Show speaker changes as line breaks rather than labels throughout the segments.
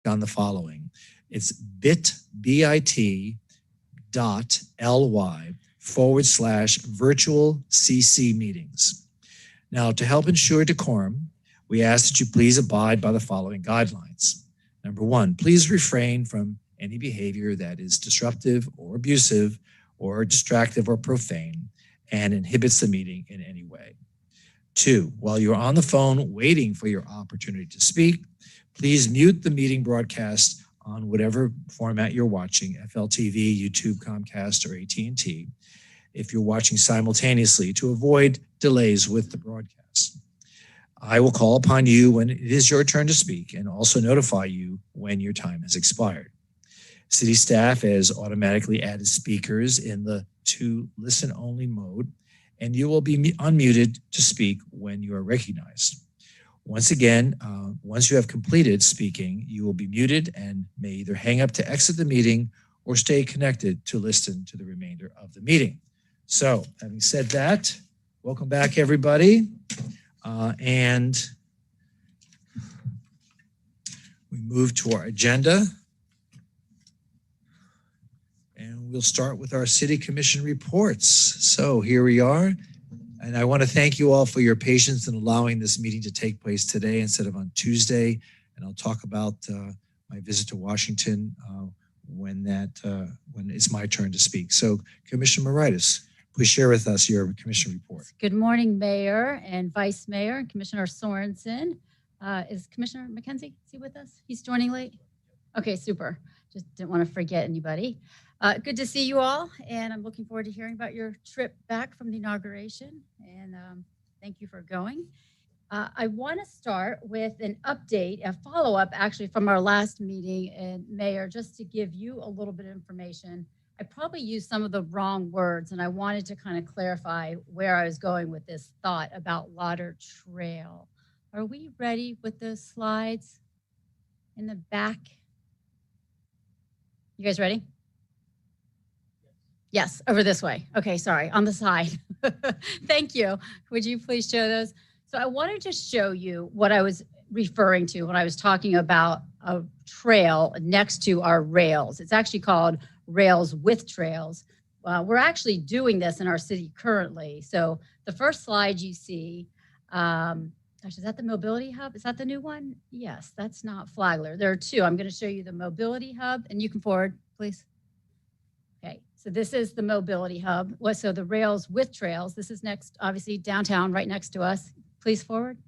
on the following. It's bit.ly/virtual CC meetings. Now, to help ensure decorum, we ask that you please abide by the following guidelines. Number one, please refrain from any behavior that is disruptive or abusive or distractive or profane and inhibits the meeting in any way. Two, while you're on the phone waiting for your opportunity to speak, please mute the meeting broadcast on whatever format you're watching, FLTV, YouTube, Comcast, or AT&T, if you're watching simultaneously to avoid delays with the broadcast. I will call upon you when it is your turn to speak and also notify you when your time has expired. City staff has automatically added speakers in the to listen only mode, and you will be unmuted to speak when you are recognized. Once again, once you have completed speaking, you will be muted and may either hang up to exit the meeting or stay connected to listen to the remainder of the meeting. So, having said that, welcome back, everybody. And we move to our agenda. And we'll start with our City Commission reports. So here we are. And I want to thank you all for your patience in allowing this meeting to take place today instead of on Tuesday. And I'll talk about my visit to Washington when it's my turn to speak. So Commissioner Moritas, please share with us your commission report.
Good morning, Mayor and Vice Mayor and Commissioner Sorensen. Is Commissioner McKenzie, is he with us? He's joining late? Okay, super. Just didn't want to forget anybody. Good to see you all, and I'm looking forward to hearing about your trip back from the inauguration, and thank you for going. I want to start with an update, a follow-up actually from our last meeting, and Mayor, just to give you a little bit of information. I probably used some of the wrong words, and I wanted to kind of clarify where I was going with this thought about Lauderdale Trail. Are we ready with those slides in the back? You guys ready? Yes, over this way. Okay, sorry, on the side. Thank you. Would you please show those? So I wanted to show you what I was referring to when I was talking about a trail next to our rails. It's actually called Rails with Trails. We're actually doing this in our city currently. So the first slide you see, gosh, is that the mobility hub? Is that the new one? Yes, that's not Flagler. There are two. I'm going to show you the mobility hub, and you can forward, please. Okay, so this is the mobility hub. So the Rails with Trails. This is next, obviously downtown, right next to us. Please forward.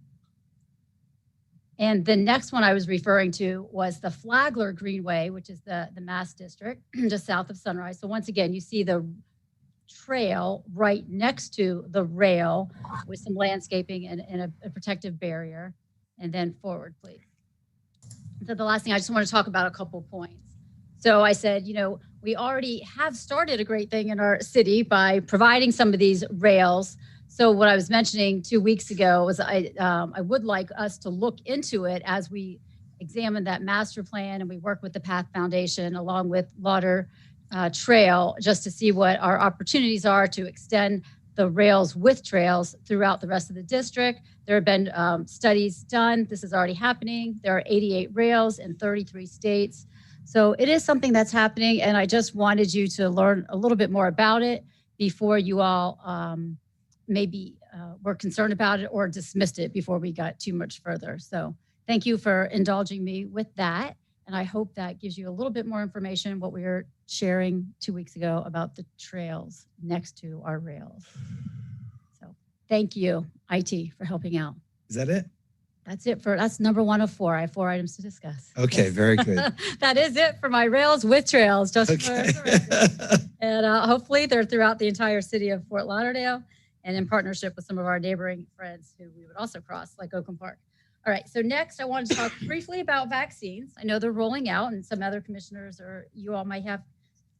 And the next one I was referring to was the Flagler Greenway, which is the Mass District, just south of Sunrise. So once again, you see the trail right next to the rail with some landscaping and a protective barrier. And then forward, please. So the last thing, I just want to talk about a couple points. So I said, you know, we already have started a great thing in our city by providing some of these rails. So what I was mentioning 2 weeks ago was I would like us to look into it as we examine that master plan and we work with the Path Foundation along with Lauderdale Trail just to see what our opportunities are to extend the rails with trails throughout the rest of the district. There have been studies done. This is already happening. There are 88 rails in 33 states. So it is something that's happening, and I just wanted you to learn a little bit more about it before you all maybe were concerned about it or dismissed it before we got too much further. So thank you for indulging me with that. And I hope that gives you a little bit more information what we were sharing 2 weeks ago about the trails next to our rails. So thank you, IT, for helping out.
Is that it?
That's number 1 of 4. I have 4 items to discuss.
Okay, yes. Very good.
That is it for my rails with trails, just
okay.
For the record. And hopefully they're throughout the entire city of Fort Lauderdale and in partnership with some of our neighboring friends who we would also cross, like Oakland Park. All right, so next I wanted to talk briefly about vaccines. I know they're rolling out and some other commissioners or you all might have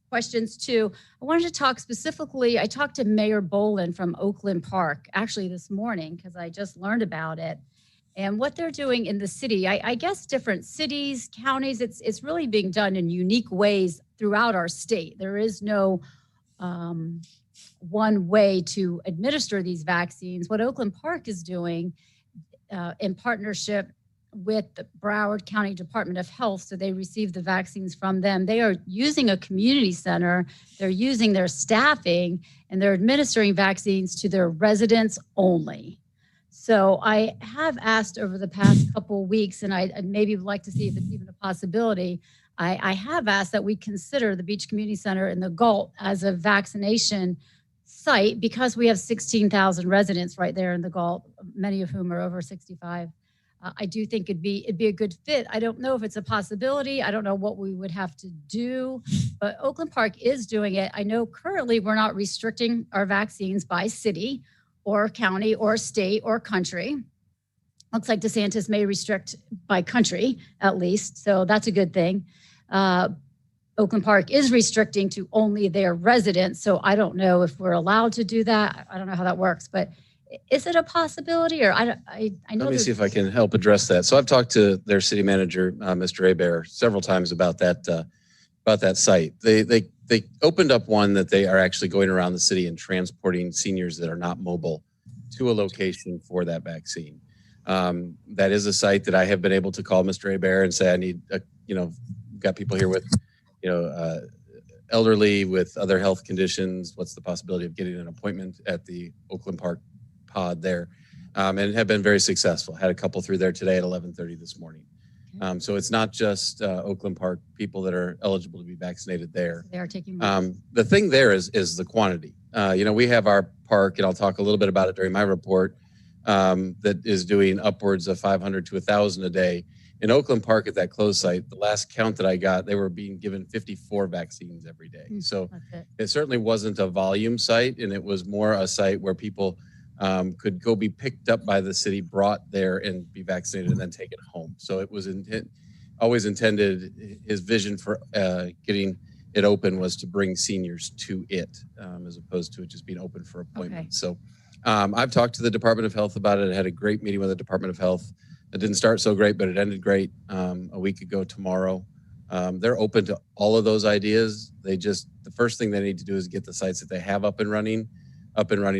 questions too. I wanted to talk specifically, I talked to Mayor Boland from Oakland Park actually this morning because I just learned about it. And what they're doing in the city, I guess different cities, counties, it's really being done in unique ways throughout our state. There is no one way to administer these vaccines. What Oakland Park is doing in partnership with the Broward County Department of Health, so they receive the vaccines from them. They are using a community center. They're using their staffing, and they're administering vaccines to their residents only. So I have asked over the past couple of weeks, and I maybe would like to see if it's even a possibility. I have asked that we consider the Beach Community Center in the Galt as a vaccination site because we have 16,000 residents right there in the Galt, many of whom are over 65. I do think it'd be a good fit. I don't know if it's a possibility. I don't know what we would have to do, but Oakland Park is doing it. I know currently we're not restricting our vaccines by city or county or state or country. Looks like DeSantis may restrict by country at least, so that's a good thing. Oakland Park is restricting to only their residents, so I don't know if we're allowed to do that. I don't know how that works, but is it a possibility? Or I know.
Let me see if I can help address that. So I've talked to their city manager, Mr. Hebert, several times about that site. They opened up one that they are actually going around the city and transporting seniors that are not mobile to a location for that vaccine. That is a site that I have been able to call Mr. Hebert and say, I need, got people here with, elderly with other health conditions. What's the possibility of getting an appointment at the Oakland Park pod there? And have been very successful. Had a couple through there today at 11:30 this morning. So it's not just Oakland Park people that are eligible to be vaccinated there.
They are taking.
The thing there is the quantity. We have our park, and I'll talk a little bit about it during my report, that is doing upwards of 500 to 1,000 a day. In Oakland Park at that closed site, the last count that I got, they were being given 54 vaccines every day. So it certainly wasn't a volume site, and it was more a site where people could go be picked up by the city, brought there, and be vaccinated and then taken home. So it was always intended, his vision for getting it open was to bring seniors to it, as opposed to it just being open for appointments. Okay. So I've talked to the Department of Health about it. I had a great meeting with the Department of Health. It didn't start so great, but it ended great a week ago tomorrow. They're open to all of those ideas. The first thing they need to do is get the sites that they have up and running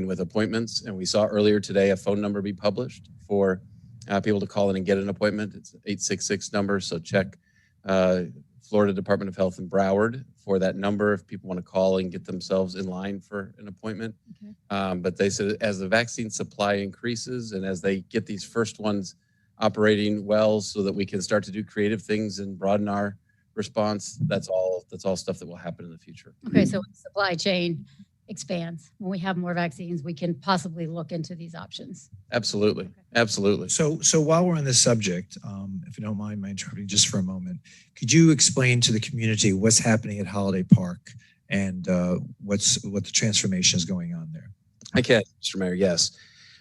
with appointments. And we saw earlier today a phone number be published for people to call in and get an appointment. It's an 866 number, so check Florida Department of Health in Broward for that number if people want to call and get themselves in line for an appointment. Okay. But they said as the vaccine supply increases and as they get these first ones operating well so that we can start to do creative things and broaden our response, that's all stuff that will happen in the future.
Okay, so when the supply chain expands, when we have more vaccines, we can possibly look into these options.
Absolutely. Okay. Absolutely.
So while we're on this subject, if you don't mind my interrupting just for a moment, could you explain to the community what's happening at Holiday Park and what the transformation is going on there?
I can, Mr. Mayor, yes.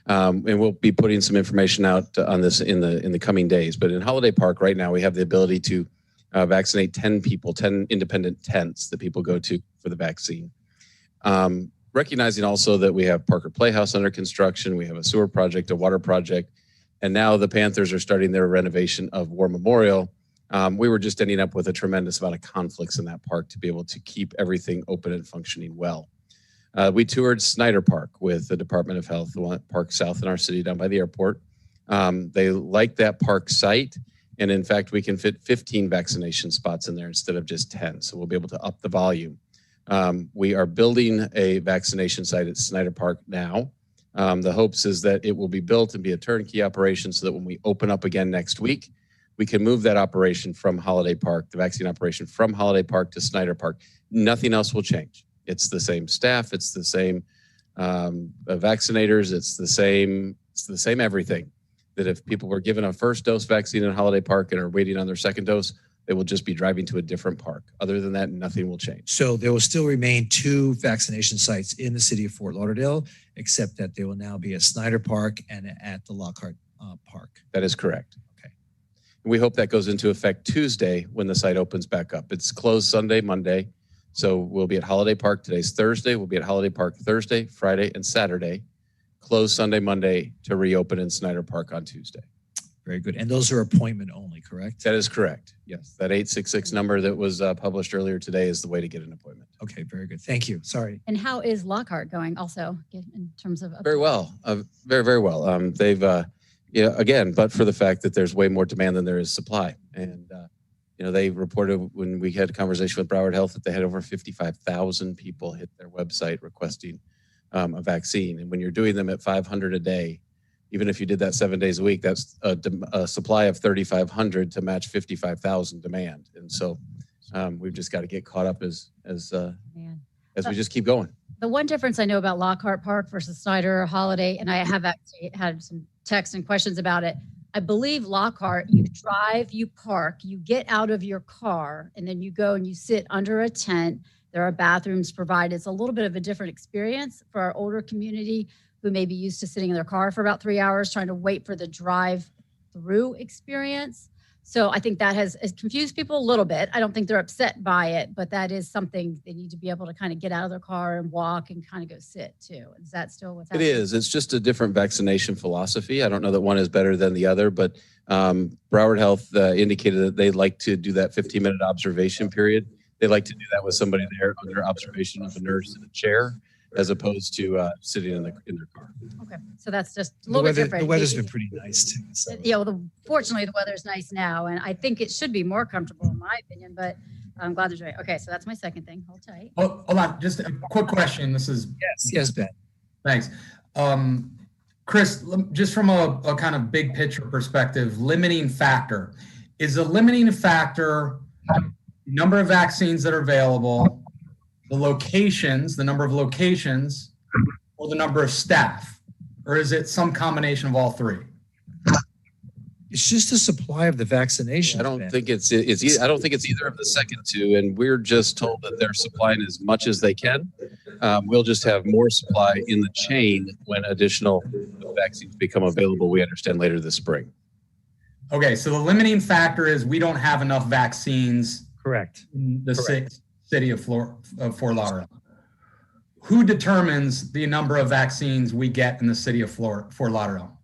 And we'll be putting some information out on this in the coming days. But in Holiday Park right now, we have the ability to vaccinate 10 independent tents that people go to for the vaccine. Recognizing also that we have Parker Playhouse under construction, we have a sewer project, a water project, and now the Panthers are starting their renovation of War Memorial. We were just ending up with a tremendous amount of conflicts in that park to be able to keep everything open and functioning well. We toured Snyder Park with the Department of Health, the one park south in our city down by the airport. They like that park site. And in fact, we can fit 15 vaccination spots in there instead of just 10. So we'll be able to up the volume. We are building a vaccination site at Snyder Park now. The hopes is that it will be built and be a turnkey operation so that when we open up again next week, we can move that operation from Holiday Park, the vaccine operation from Holiday Park to Snyder Park. Nothing else will change. It's the same staff. It's the same vaccinators. It's the same everything. That if people were given a first dose vaccine in Holiday Park and are waiting on their second dose, they will just be driving to a different park. Other than that, nothing will change.
So there will still remain 2 vaccination sites in the city of Fort Lauderdale, except that they will now be at Snyder Park and at the Lockhart Park.
That is correct. Okay. We hope that goes into effect Tuesday when the site opens back up. It's closed Sunday, Monday. So we'll be at Holiday Park. Today's Thursday. We'll be at Holiday Park Thursday, Friday, and Saturday. Closed Sunday, Monday to reopen in Snyder Park on Tuesday.
Very good. And those are appointment only, correct?
That is correct. Yes. That 866 number that was published earlier today is the way to get an appointment.
Okay. Very good. Thank you. Sorry.
And how is Lockhart going also in terms of?
Very well. Very, very well. They've Yeah, again, but for the fact that there's way more demand than there is supply. And, they reported when we had a conversation with Broward Health that they had over 55,000 people hit their website requesting a vaccine. And when you're doing them at 500 a day, even if you did that 7 days a week, that's a supply of 3,500 to match 55,000 demand. And so we've just got to get caught up as we just keep going.
The one difference I know about Lockhart Park versus Snyder Holiday, and I have actually had some texts and questions about it. I believe Lockhart, you drive, you park, you get out of your car, and then you go and you sit under a tent. There are bathrooms provided. It's a little bit of a different experience for our older community who may be used to sitting in their car for about 3 hours trying to wait for the drive-through experience. So I think that has confused people a little bit. I don't think they're upset by it, but that is something they need to be able to kind of get out of their car and walk and kind of go sit too. Is that still what's happening?
It is. It's just a different vaccination philosophy. I don't know that one is better than the other, but Broward Health indicated that they like to do that 15-minute observation period. They like to do that with somebody there under observation of a nurse in a chair, as opposed to sitting in their car.
Okay, so that's just a little bit different.
The weather's been pretty nice too. So.
Yeah, well, fortunately the weather's nice now, and I think it should be more comfortable in my opinion, but I'm glad there's rain. Okay, so that's my second thing. Hold tight.
Oh, hold on, just a quick question. This is
yes, Ben.
Thanks. Chris, just from a kind of big picture perspective, limiting factor. Is the limiting factor number of vaccines that are available, the locations, the number of locations, or the number of staff? Or is it some combination of all three?
It's just a supply of the vaccination.
I don't think it's I don't think it's either of the second two, and we're just told that they're supplying as much as they can. We'll just have more supply in the chain when additional vaccines become available. We understand later this spring.
Okay, so the limiting factor is we don't have enough vaccines.
Correct.
In the city of Fort Lauderdale. Who determines the number of vaccines we get in the city of Fort Lauderdale?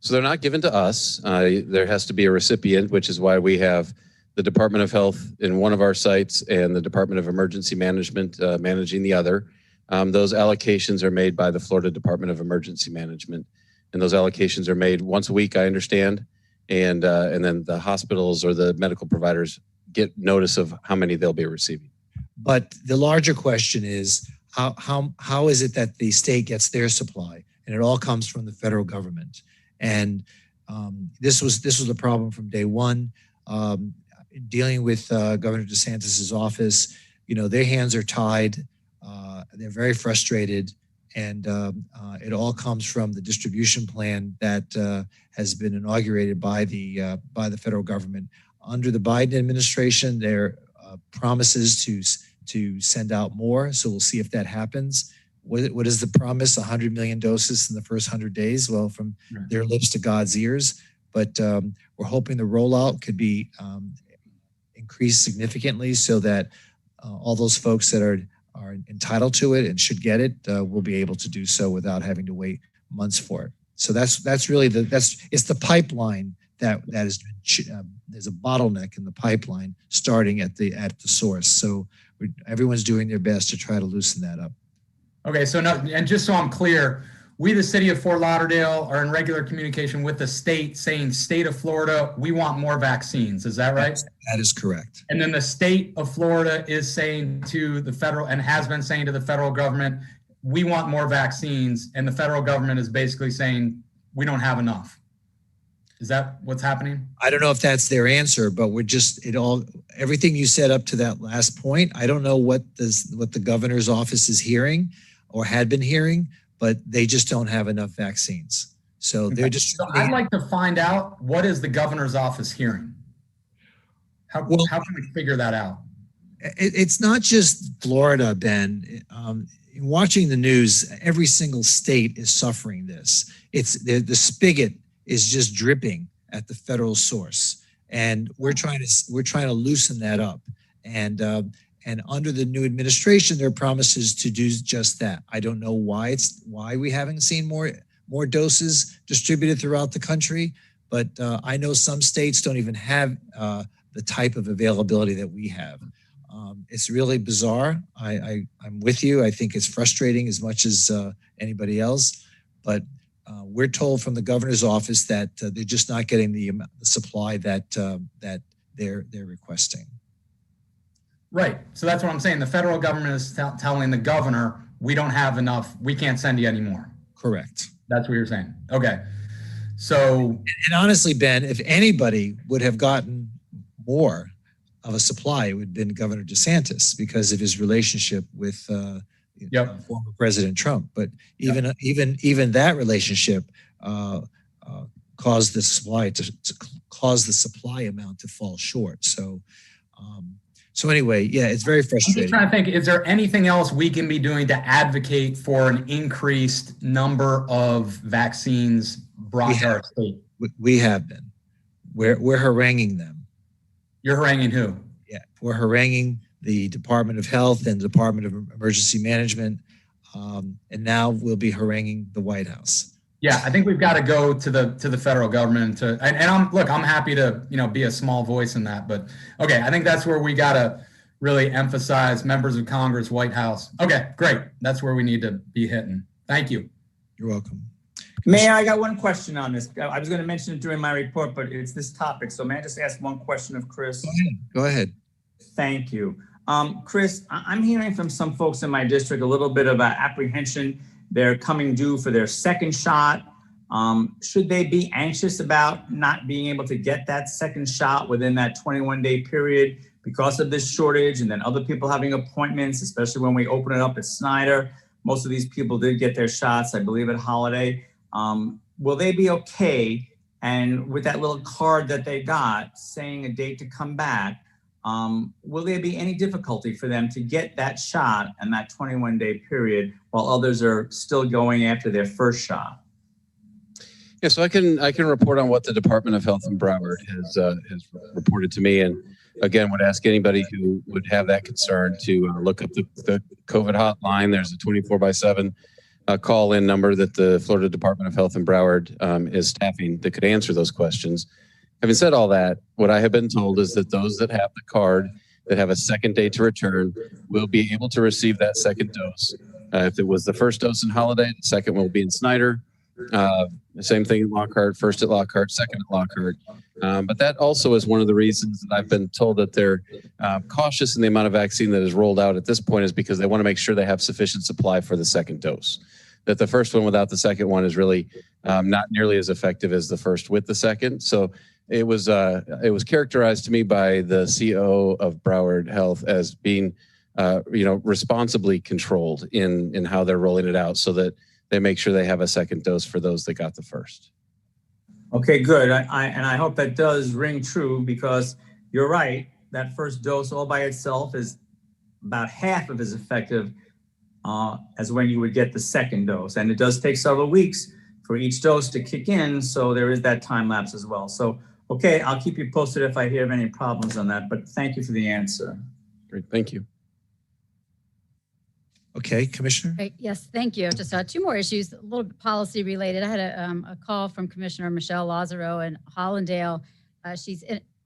So they're not given to us. There has to be a recipient, which is why we have the Department of Health in one of our sites and the Department of Emergency Management managing the other. Those allocations are made by the Florida Department of Emergency Management, and those allocations are made once a week, I understand, and then the hospitals or the medical providers get notice of how many they'll be receiving.
But the larger question is how is it that the state gets their supply, and it all comes from the federal government. And this was the problem from day one. Dealing with Governor DeSantis's office, their hands are tied. They're very frustrated, and it all comes from the distribution plan that has been inaugurated by the federal government. Under the Biden administration, there are promises to send out more. So we'll see if that happens. What is the promise? 100 million doses in the first 100 days? Well, from their lips to God's ears. But we're hoping the rollout could be increased significantly so that all those folks that are entitled to it and should get it will be able to do so without having to wait months for it. So that's really it's the pipeline that is there's a bottleneck in the pipeline starting at the source. So everyone's doing their best to try to loosen that up.
Okay, so and just so I'm clear, we, the city of Fort Lauderdale, are in regular communication with the state saying, state of Florida, we want more vaccines. Is that right?
That is correct.
And then the state of Florida is saying to the federal, and has been saying to the federal government, we want more vaccines. And the federal government is basically saying, we don't have enough. Is that what's happening?
I don't know if that's their answer, but everything you said up to that last point, I don't know what the governor's office is hearing or had been hearing, but they just don't have enough vaccines. So they're just.
So I'd like to find out, what is the governor's office hearing? How can we figure that out?
It's not just Florida, Ben. Watching the news, every single state is suffering this. It's the spigot is just dripping at the federal source, and we're trying to loosen that up. And under the new administration, there are promises to do just that. I don't know why we haven't seen more doses distributed throughout the country, but I know some states don't even have the type of availability that we have. It's really bizarre. I'm with you. I think it's frustrating as much as anybody else, but we're told from the governor's office that they're just not getting the supply that they're requesting.
Right. So that's what I'm saying. The federal government is telling the governor, we don't have enough. We can't send you anymore.
Correct.
That's what you're saying. Okay. So,
and honestly, Ben, if anybody would have gotten more of a supply, it would have been Governor DeSantis because of his relationship with former President Trump. But even that relationship caused the supply to cause the supply amount to fall short. So anyway, yeah, it's very frustrating.
I'm just trying to think, is there anything else we can be doing to advocate for an increased number of vaccines brought to our state?
We have been. We're haranguing them.
You're haranguing who?
Yeah, we're haranguing the Department of Health and the Department of Emergency Management, and now we'll be haranguing the White House.
Yeah, I think we've got to go to the federal government and I'm happy to be a small voice in that, but okay, I think that's where we got to really emphasize members of Congress, White House. Okay, great. That's where we need to be hitting. Thank you.
You're welcome.
Mayor, I got one question on this. I was going to mention it during my report, but it's this topic. So may I just ask one question of Chris?
Go ahead.
Thank you. Chris, I'm hearing from some folks in my district a little bit of apprehension. They're coming due for their second shot. Should they be anxious about not being able to get that second shot within that 21-day period because of this shortage and then other people having appointments, especially when we open it up at Snyder? Most of these people did get their shots, I believe, at Holiday. Will they be okay? And with that little card that they got saying a date to come back, will there be any difficulty for them to get that shot in that 21-day period while others are still going after their first shot?
Yeah, so I can report on what the Department of Health in Broward has reported to me, and again would ask anybody who would have that concern to look up the COVID hotline. There's a 24/7 call-in number that the Florida Department of Health in Broward is staffing that could answer those questions. Having said all that, what I have been told is that those that have the card that have a second day to return will be able to receive that second dose. If it was the first dose in Holiday, the second will be in Snyder. The same thing in Lockhart, first at Lockhart, second at Lockhart. But that also is one of the reasons that I've been told that they're cautious in the amount of vaccine that is rolled out at this point, is because they want to make sure they have sufficient supply for the second dose. That the first one without the second one is really not nearly as effective as the first with the second. So it was characterized to me by the CEO of Broward Health as being responsibly controlled in how they're rolling it out, so that they make sure they have a second dose for those that got the first.
Okay, good. I hope that does ring true, because you're right. That first dose all by itself is about half of as effective as when you would get the second dose. And it does take several weeks for each dose to kick in. So there is that time lapse as well. So, okay, I'll keep you posted if I hear of any problems on that, but thank you for the answer.
Great, thank you.
Okay, Commissioner?
Right, yes, thank you. Just two more issues, a little bit policy related. I had a call from Commissioner Michelle Lazzaro in Hollandale. She's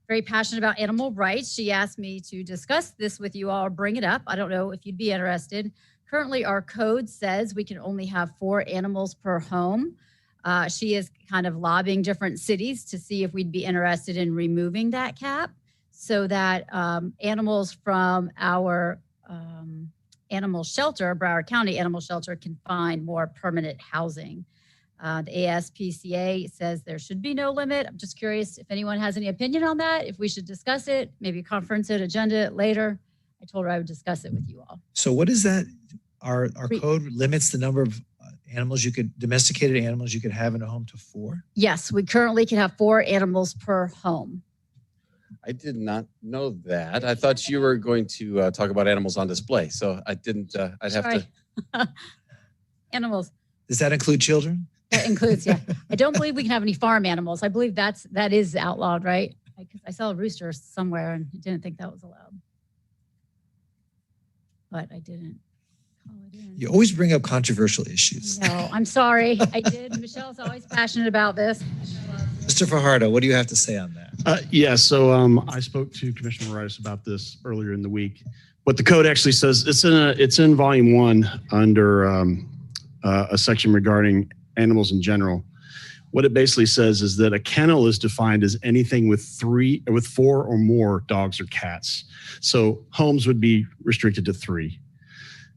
very passionate about animal rights. She asked me to discuss this with you all, or bring it up. I don't know if you'd be interested. Currently, our code says we can only have 4 animals per home. She is kind of lobbying different cities to see if we'd be interested in removing that cap, so that animals from our animal shelter, Broward County Animal Shelter, can find more permanent housing. The ASPCA says there should be no limit. I'm just curious if anyone has any opinion on that, if we should discuss it, maybe conference it, agenda it later. I told her I would discuss it with you all.
So what is that? Our code limits the number of domesticated animals you could have in a home to 4?
Yes, we currently can have 4 animals per home.
I did not know that. I thought you were going to talk about animals on display, so I didn't. I'd have to.
Animals.
Does that include children?
That includes, yeah. I don't believe we can have any farm animals. I believe that is outlawed, right? I saw a rooster somewhere and didn't think that was allowed. But I didn't call it in.
You always bring up controversial issues.
No, I'm sorry. I did. Michelle's always passionate about this.
Mr. Fajardo, what do you have to say on that?
So I spoke to Commissioner Rice about this earlier in the week. What the code actually says, it's in volume 1 under a section regarding animals in general. What it basically says is that a kennel is defined as anything with 4 or more dogs or cats. So homes would be restricted to 3.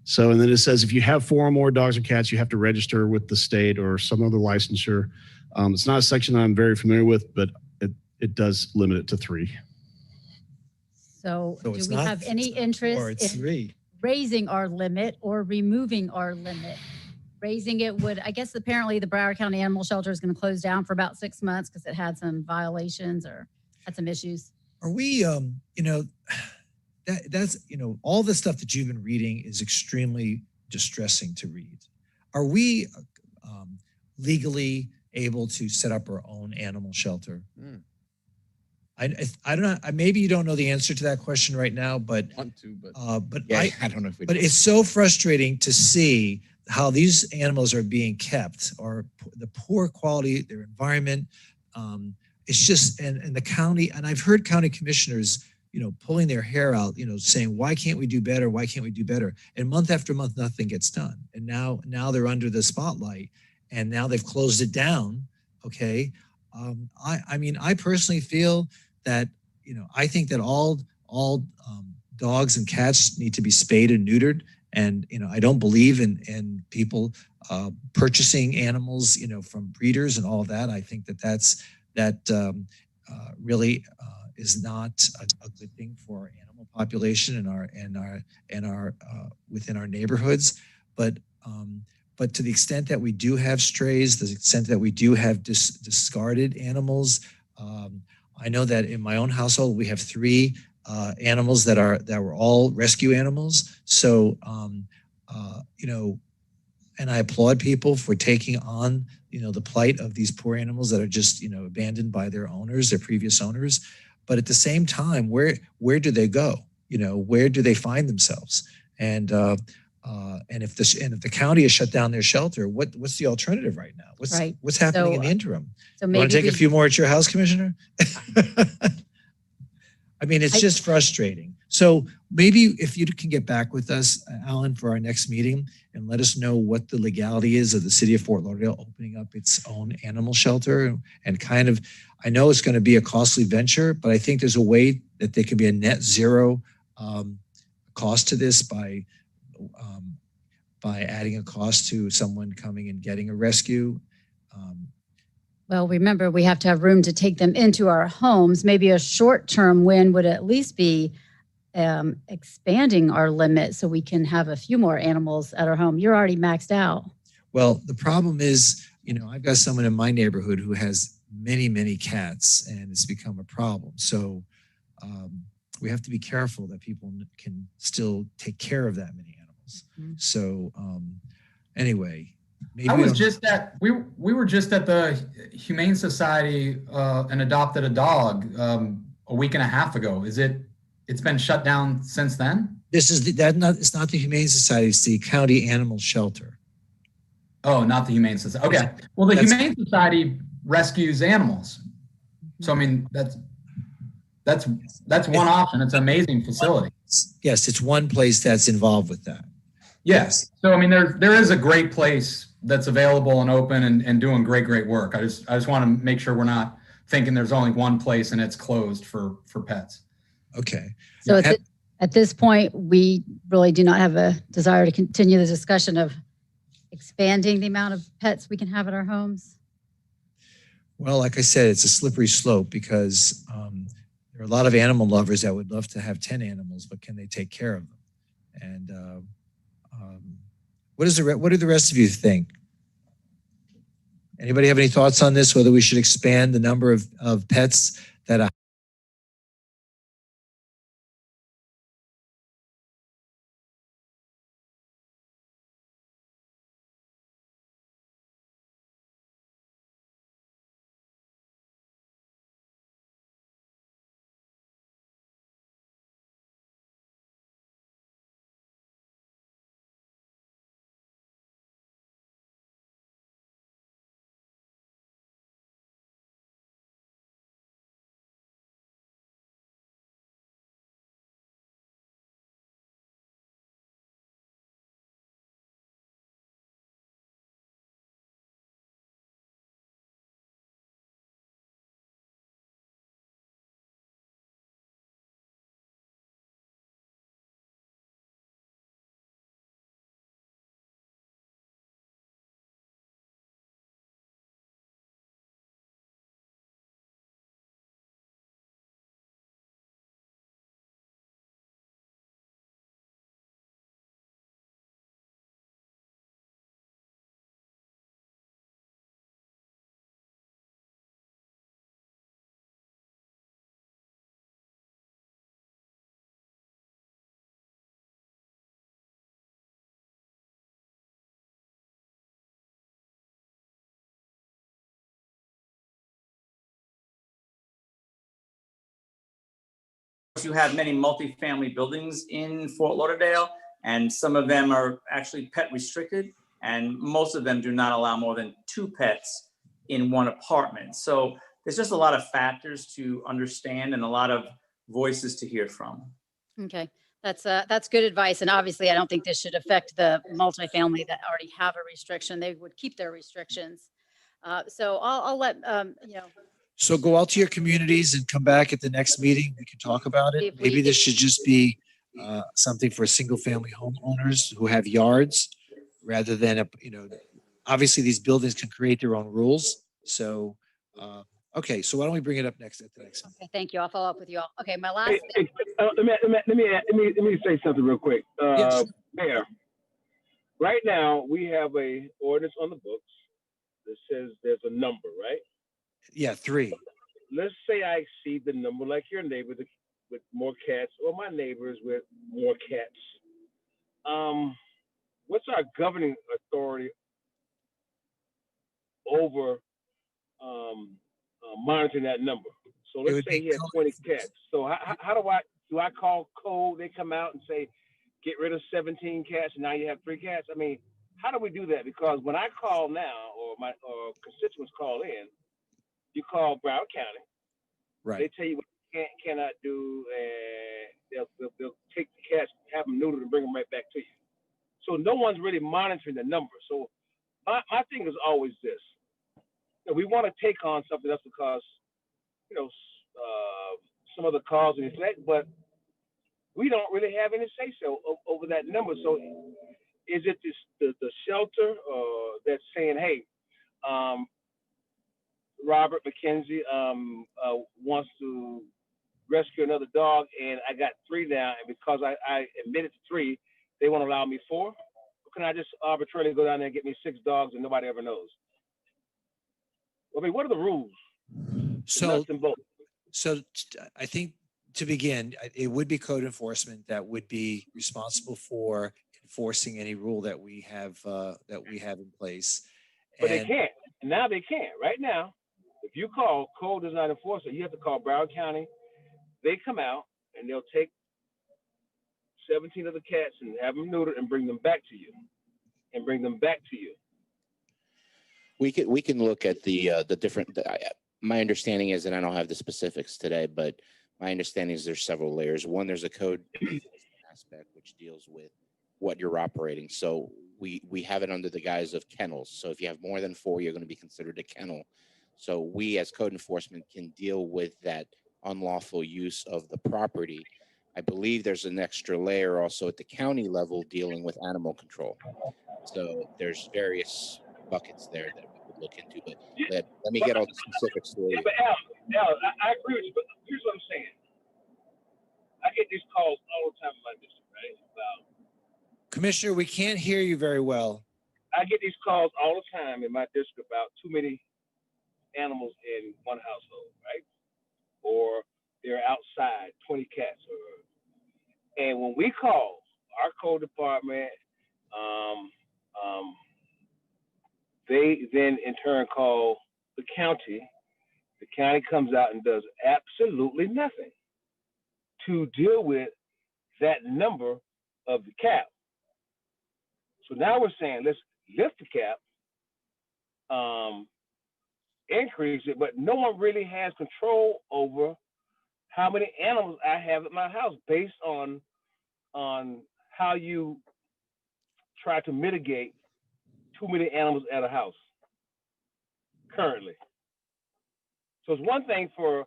So, and then it says if you have 4 or more dogs or cats, you have to register with the state or some other licensure. It's not a section that I'm very familiar with, but it does limit it to 3.
So do
it's
we
not-
have any
it's not 4,
interest
it's
in
3.
raising our limit or removing our limit? Raising it would, I guess apparently the Broward County Animal Shelter is going to close down for about 6 months because it had some violations or had some issues.
Are we, that's, all the stuff that you've been reading is extremely distressing to read. Are we legally able to set up our own animal shelter? I don't know. Maybe you don't know the answer to that question right now, but
Want to, but
I
don't know if we.
but it's so frustrating to see how these animals are being kept, or the poor quality, their environment. It's just, and the county, and I've heard county commissioners, pulling their hair out, saying, why can't we do better? Why can't we do better? And month after month, nothing gets done. And now they're under the spotlight, and now they've closed it down. Okay. I mean, I personally feel that, I think that all dogs and cats need to be spayed and neutered. And, I don't believe in people purchasing animals, from breeders and all of that. I think that really is not a good thing for our animal population and our within our neighborhoods. But to the extent that we do have strays, the extent that we do have discarded animals, I know that in my own household we have 3 animals that were all rescue animals. So, and I applaud people for taking on, the plight of these poor animals that are just, abandoned by their owners, their previous owners. But at the same time, where do they go? Where do they find themselves? And if the county has shut down their shelter, what's the alternative right now? What's happening in the interim?
So
You
maybe
want to take a few more at your house, Commissioner? I mean, it's just frustrating. So maybe if you can get back with us, Alan, for our next meeting and let us know what the legality is of the city of Fort Lauderdale opening up its own animal shelter, and kind of, I know it's going to be a costly venture, but I think there's a way that there can be a net zero cost to this by adding a cost to someone coming and getting a rescue.
Well, remember, we have to have room to take them into our homes. Maybe a short-term win would at least be expanding our limit so we can have a few more animals at our home. You're already maxed out.
Well, the problem is, I've got someone in my neighborhood who has many, many cats, and it's become a problem. So we have to be careful that people can still take care of that many animals. Mm-hmm. So anyway.
I was just at we were just at the Humane Society and adopted a dog a week and a half ago. It's been shut down since then?
It's not the Humane Society, it's the county animal shelter.
Oh, not the Humane Society. Okay. Well, the Humane Society rescues animals. So I mean that's one option. It's an amazing facility.
Yes, it's one place that's involved with that.
Yes. So I mean there is a great place that's available and open and doing great work. I just want to make sure we're not thinking there's only one place and it's closed for pets.
Okay.
So at this point, we really do not have a desire to continue the discussion of expanding the amount of pets we can have at our homes.
Well, like I said, it's a slippery slope because there are a lot of animal lovers that would love to have 10 animals, but can they take care of them? And what do the rest of you think? Anybody have any thoughts on this, whether we should expand the number of pets that
you have many multifamily buildings in Fort Lauderdale, and some of them are actually pet restricted, and most of them do not allow more than 2 pets in one apartment. So there's just a lot of factors to understand and a lot of voices to hear from.
Okay, that's good advice. And obviously, I don't think this should affect the multifamily that already have a restriction. They would keep their restrictions. So I'll let,
So go out to your communities and come back at the next meeting. We can talk about it.
If we-
Maybe this should just be something for single-family homeowners who have yards, rather than obviously these buildings can create their own rules. So, okay. So why don't we bring it up next at the next meeting?
okay, thank you. I'll follow up with you all. Okay, my last.
Let me say something real quick.
Yes.
Mayor, right now we have a ordinance on the books that says there's a number, right?
Yeah, 3.
Let's say I exceed the number, like your neighbor with more cats, or my neighbors with more cats. What's our governing authority over monitoring that number? So let's say he has 20 cats. So how do I call code? They come out and say, get rid of 17 cats, and now you have 3 cats. I mean, how do we do that? Because when I call now, or my constituents call in, you call Broward County.
Right.
They tell you what you cannot do, and they'll take the cats, have them neutered, and bring them right back to you. So no one's really monitoring the number. So my thing is always this: we want to take on something else because some of the cause and effect, but we don't really have any say so over that number. So is it the shelter that's saying, hey, Robert McKenzie wants to rescue another dog, and I got 3 now, and because I admitted to 3, they won't allow me 4? Or can I just arbitrarily go down there and get me 6 dogs and nobody ever knows? I mean, what are the rules?
So I think to begin, it would be code enforcement that would be responsible for enforcing any rule that we have in place.
But they can't. Now they can't. Right now, if you call, code does not enforce it. You have to call Broward County. They come out and they'll take 17 of the cats and have them neutered and bring them back to you.
We can look at the different. My understanding is, and I don't have the specifics today, but my understanding is there's several layers. One, there's a code aspect which deals with what you're operating. So we have it under the guise of kennels. So if you have more than 4, you're going to be considered a kennel. So we as code enforcement can deal with that unlawful use of the property. I believe there's an extra layer also at the county level dealing with animal control. So there's various buckets there that we would look into, but let me get all the specifics for you.
Yeah, but Al, I agree with you, but here's what I'm saying. I get these calls all the time in my district, right?
Commissioner, we can't hear you very well.
I get these calls all the time in my district about too many animals in one household, right? Or they're outside, 20 cats. And when we call our code department, they then in turn call the county. The county comes out and does absolutely nothing to deal with that number of the cap. So now we're saying, let's lift the cap, increase it, but no one really has control over how many animals I have at my house based on how you try to mitigate too many animals at a house currently. So it's one thing for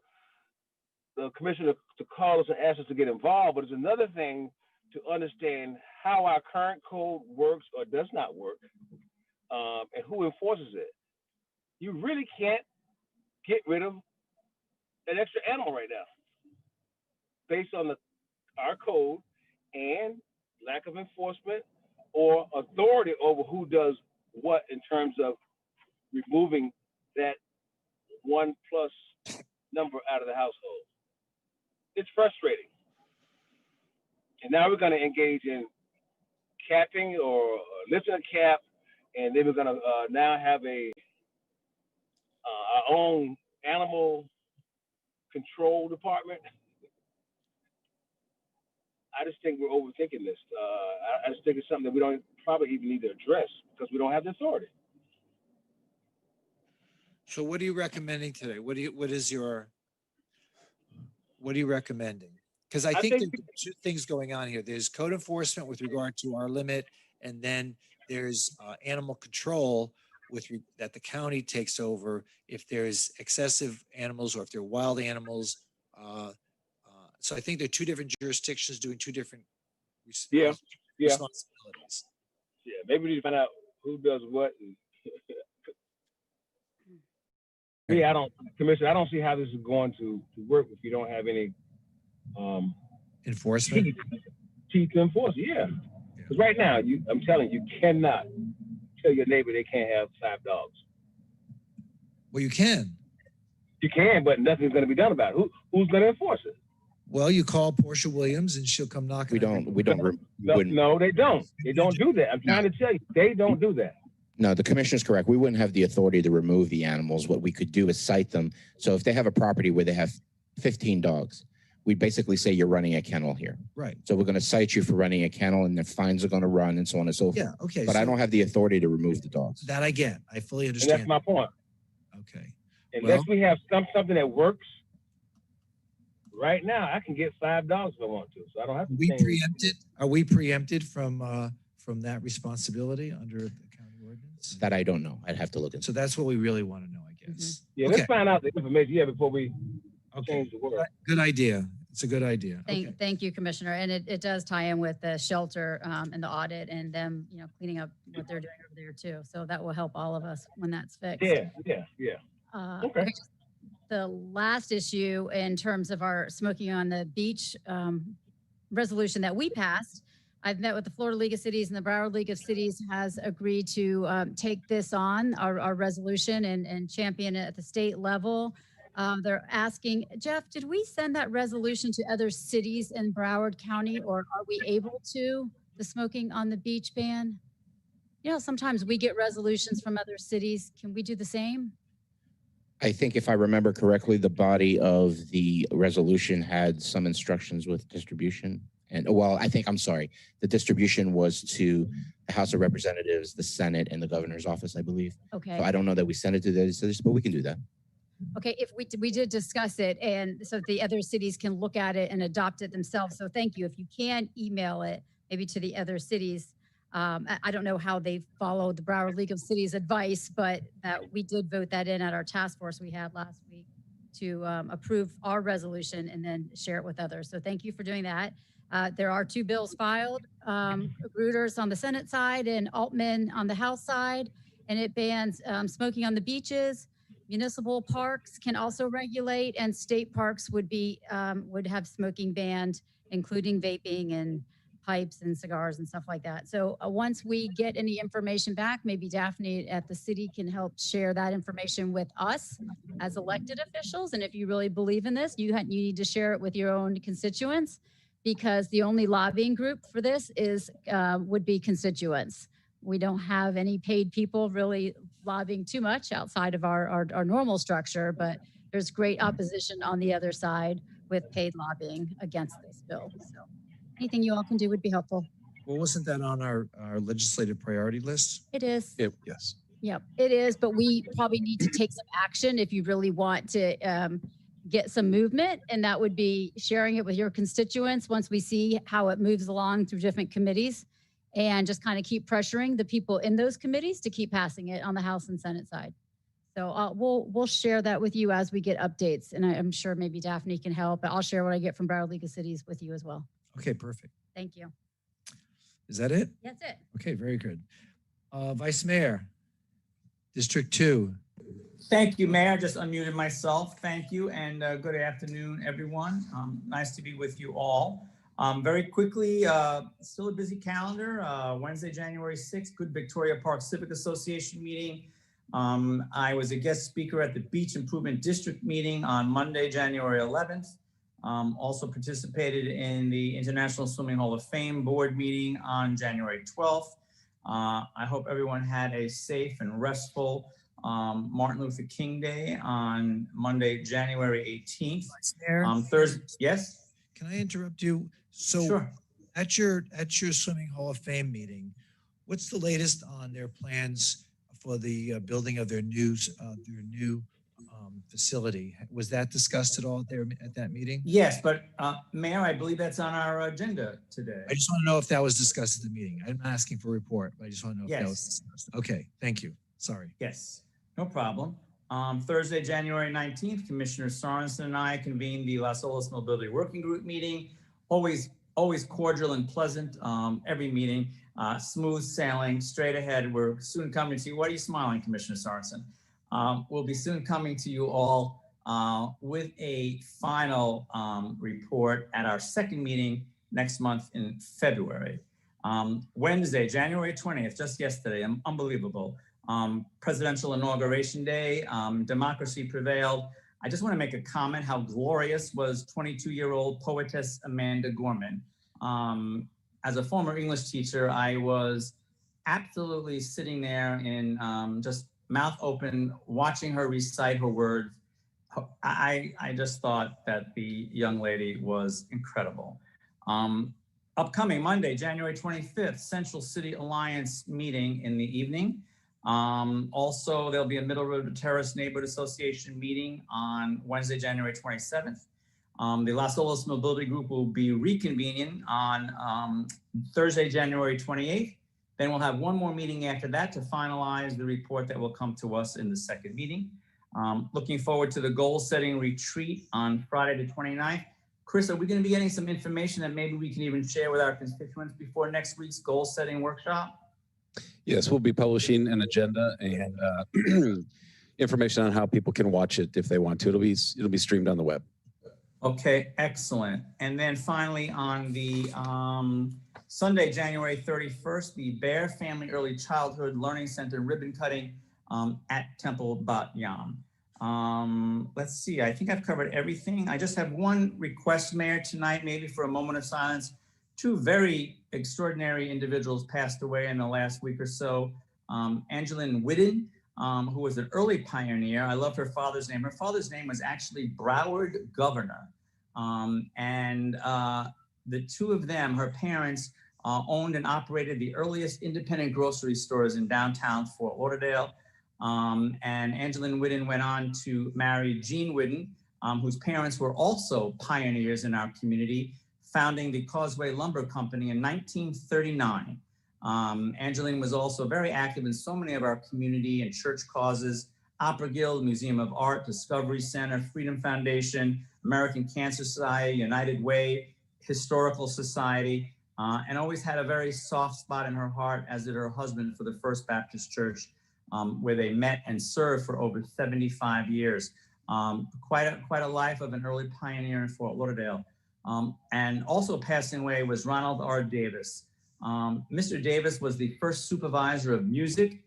the commissioner to call us and ask us to get involved, but it's another thing to understand how our current code works or does not work, and who enforces it. You really can't get rid of an extra animal right now based on our code and lack of enforcement or authority over who does what in terms of removing that 1+ number out of the household. It's frustrating. And now we're going to engage in capping or lifting a cap, and then we're going to now have our own animal control department. I just think we're overthinking this. I just think it's something that we don't probably even need to address because we don't have the authority.
So what are you recommending today? What are you recommending? Because I think there's two things going on here. There's code enforcement with regard to our limit, and then there's animal control that the county takes over if there's excessive animals or if they're wild animals. So I think they're two different jurisdictions doing two different responsibilities.
Yeah, maybe we need to find out who does what. Yeah, Commissioner, I don't see how this is going to work if you don't have any
enforcement
teeth to enforce. Yeah, because right now, I'm telling you, you cannot tell your neighbor they can't have 5 dogs.
Well, you can.
You can, but nothing's going to be done about it. Who's going to enforce it?
Well, you call Portia Williams and she'll come knocking.
No, they don't. They don't do that. I'm trying to tell you, they don't do that.
No, the commissioner's correct. We wouldn't have the authority to remove the animals. What we could do is cite them. So if they have a property where they have 15 dogs, we basically say you're running a kennel here.
Right.
So we're going to cite you for running a kennel, and the fines are going to run, and so on and so forth.
Yeah. Okay.
But I don't have the authority to remove the dogs.
That I get. I fully understand.
And that's my point.
Okay.
Unless we have something that works. Right now, I can get 5 dogs if I want to, so I don't have to.
Are we preempted from that responsibility under the county ordinance?
That I don't know. I'd have to look into.
So that's what we really want to know, I guess.
Mm-hmm. Yeah, let's find out the information before we change the word.
Good idea. It's a good idea.
Thank you, Commissioner. And it does tie in with the shelter and the audit and them, cleaning up what they're doing over there too. So that will help all of us when that's fixed.
Yeah. Okay.
The last issue in terms of our smoking on the beach resolution that we passed, I've met with the Florida League of Cities, and the Broward League of Cities has agreed to take this on, our resolution, and champion it at the state level. They're asking, Jeff, did we send that resolution to other cities in Broward County, or are we able to, the smoking on the beach ban? Sometimes we get resolutions from other cities. Can we do the same?
I think if I remember correctly, the body of the resolution had some instructions with distribution. And I'm sorry, the distribution was to the House of Representatives, the Senate, and the governor's office, I believe.
Okay.
So I don't know that we sent it to those cities, but we can do that.
Okay, if we did discuss it, and so the other cities can look at it and adopt it themselves. So thank you. If you can email it maybe to the other cities. I don't know how they followed the Broward League of Cities advice, but we did vote that in at our task force we had last week to approve our resolution and then share it with others. So thank you for doing that. There are 2 bills filed, Reuters on the Senate side and Altman on the House side, and it bans smoking on the beaches. Municipal parks can also regulate, and state parks would have smoking banned, including vaping and pipes and cigars and stuff like that. So once we get any information back, maybe Daphne at the city can help share that information with us as elected officials. And if you really believe in this, you need to share it with your own constituents, because the only lobbying group for this would be constituents. We don't have any paid people really lobbying too much outside of our normal structure, but there's great opposition on the other side with paid lobbying against this bill. So anything you all can do would be helpful.
Well, wasn't that on our legislative priority list?
It is.
Yes.
Yep, it is. But we probably need to take some action if you really want to get some movement. And that would be sharing it with your constituents once we see how it moves along through different committees, and just kind of keep pressuring the people in those committees to keep passing it on the House and Senate side. So we'll share that with you as we get updates. And I'm sure maybe Daphne can help, but I'll share what I get from Broward League of Cities with you as well.
Okay, perfect.
Thank you.
Is that it?
That's it.
Okay, very good. Vice Mayor, District 2.
Thank you, Mayor. Just unmuted myself. Thank you, and good afternoon, everyone. Nice to be with you all. Very quickly, still a busy calendar. Wednesday, January 6th, Good Victoria Park Civic Association meeting. I was a guest speaker at the Beach Improvement District meeting on Monday, January 11th. Also participated in the International Swimming Hall of Fame board meeting on January 12th. I hope everyone had a safe and restful Martin Luther King Day on Monday, January 18th.
Mayor,
Thursday, yes?
can I interrupt you? So
Sure.
At your Swimming Hall of Fame meeting, what's the latest on their plans for the building of their new facility? Was that discussed at all there at that meeting?
Yes, but Mayor, I believe that's on our agenda today.
I just want to know if that was discussed at the meeting. I'm not asking for a report, but I just want to know if that was
Yes.
discussed. Okay, thank you. Sorry.
Yes, no problem. Thursday, January 19th, Commissioner Sorensen and I convened the Las Olas Mobility Working Group meeting. Always cordial and pleasant, every meeting, smooth sailing, straight ahead. We're soon coming to you. What are you smiling, Commissioner Sorensen? We'll be soon coming to you all with a final report at our second meeting next month in February. Wednesday, January 20th, just yesterday, unbelievable. Presidential Inauguration Day, democracy prevailed. I just want to make a comment how glorious was 22-year-old poetess Amanda Gorman. As a former English teacher, I was absolutely sitting there in just mouth open, watching her recite her words. I just thought that the young lady was incredible. Upcoming Monday, January 25th, Central City Alliance meeting in the evening. Also, there'll be a Middle Road Terrace Neighborhood Association meeting on Wednesday, January 27th. The Las Olas Mobility Group will be reconvening on Thursday, January 28th. Then we'll have one more meeting after that to finalize the report that will come to us in the second meeting. Looking forward to the goal setting retreat on Friday the 29th. Chris, are we going to be getting some information that maybe we can even share with our constituents before next week's goal setting workshop?
Yes, we'll be publishing an agenda and information on how people can watch it if they want to. It'll be streamed on the web.
Okay, excellent. And then finally on the Sunday, January 31st, the Bear Family Early Childhood Learning Center ribbon cutting at Temple Bat Yam. Let's see, I think I've covered everything. I just have one request, Mayor, tonight, maybe for a moment of silence. Two very extraordinary individuals passed away in the last week or so. Angeline Whidden, who was an early pioneer. I love her father's name. Her father's name was actually Broward Governor. And the two of them, her parents, owned and operated the earliest independent grocery stores in downtown Fort Lauderdale. And Angeline Whidden went on to marry Gene Whidden, whose parents were also pioneers in our community, founding the Causeway Lumber Company in 1939. Angeline was also very active in so many of our community and church causes: Opera Guild, Museum of Art, Discovery Center, Freedom Foundation, American Cancer Society, United Way, Historical Society, and always had a very soft spot in her heart, as did her husband, for the First Baptist Church, where they met and served for over 75 years. Quite a life of an early pioneer in Fort Lauderdale. And also passing away was Ronald R Davis. Mr. Davis was the first supervisor of music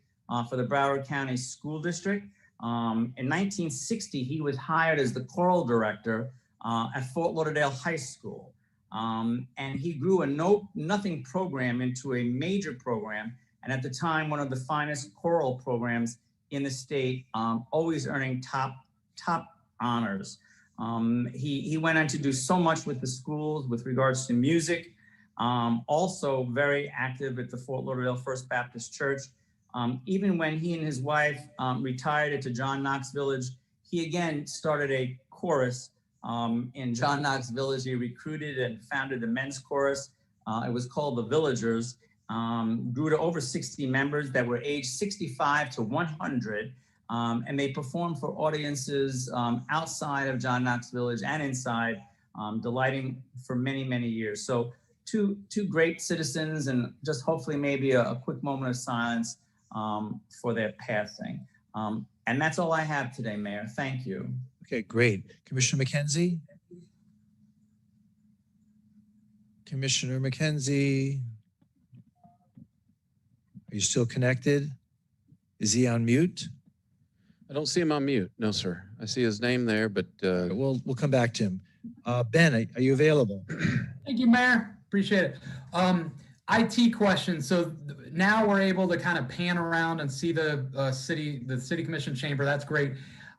for the Broward County School District. In 1960, he was hired as the choral director at Fort Lauderdale High School. And he grew a nothing program into a major program, and at the time, one of the finest choral programs in the state, always earning top honors. He went on to do so much with the schools with regards to music. Also very active at the Fort Lauderdale First Baptist Church. Even when he and his wife retired to John Knox Village, he again started a chorus in John Knox Village. He recruited and founded the men's chorus. It was called the Villagers. Grew to over 60 members that were aged 65 to 100. And they performed for audiences outside of John Knox Village and inside, delighting for many, many years. So two great citizens, and just hopefully maybe a quick moment of silence for their passing. And that's all I have today, Mayor. Thank you.
Okay, great. Commissioner McKenzie? Commissioner McKenzie? Are you still connected? Is he on mute?
I don't see him on mute. No, sir. I see his name there, but
We'll come back to him. Ben, are you available?
Thank you, Mayor. Appreciate it. IT question. So now we're able to kind of pan around and see the city commission chamber. That's great.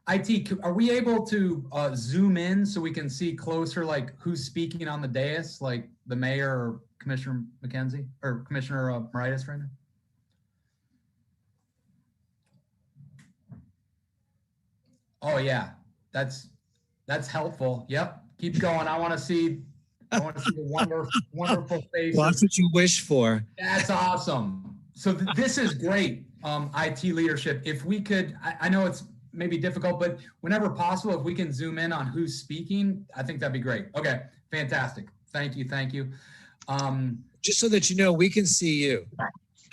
IT, are we able to zoom in so we can see closer, like who's speaking on the dais, like the mayor or Commissioner McKenzie or Commissioner Moritas right now? Oh yeah, that's helpful. Yep, keep going. I want to see the wonderful faces.
Well, that's what you wish for.
That's awesome. So this is great, IT leadership. If we could, I know it's maybe difficult, but whenever possible, if we can zoom in on who's speaking, I think that'd be great. Okay, fantastic. Thank you.
Just so that you know, we can see you.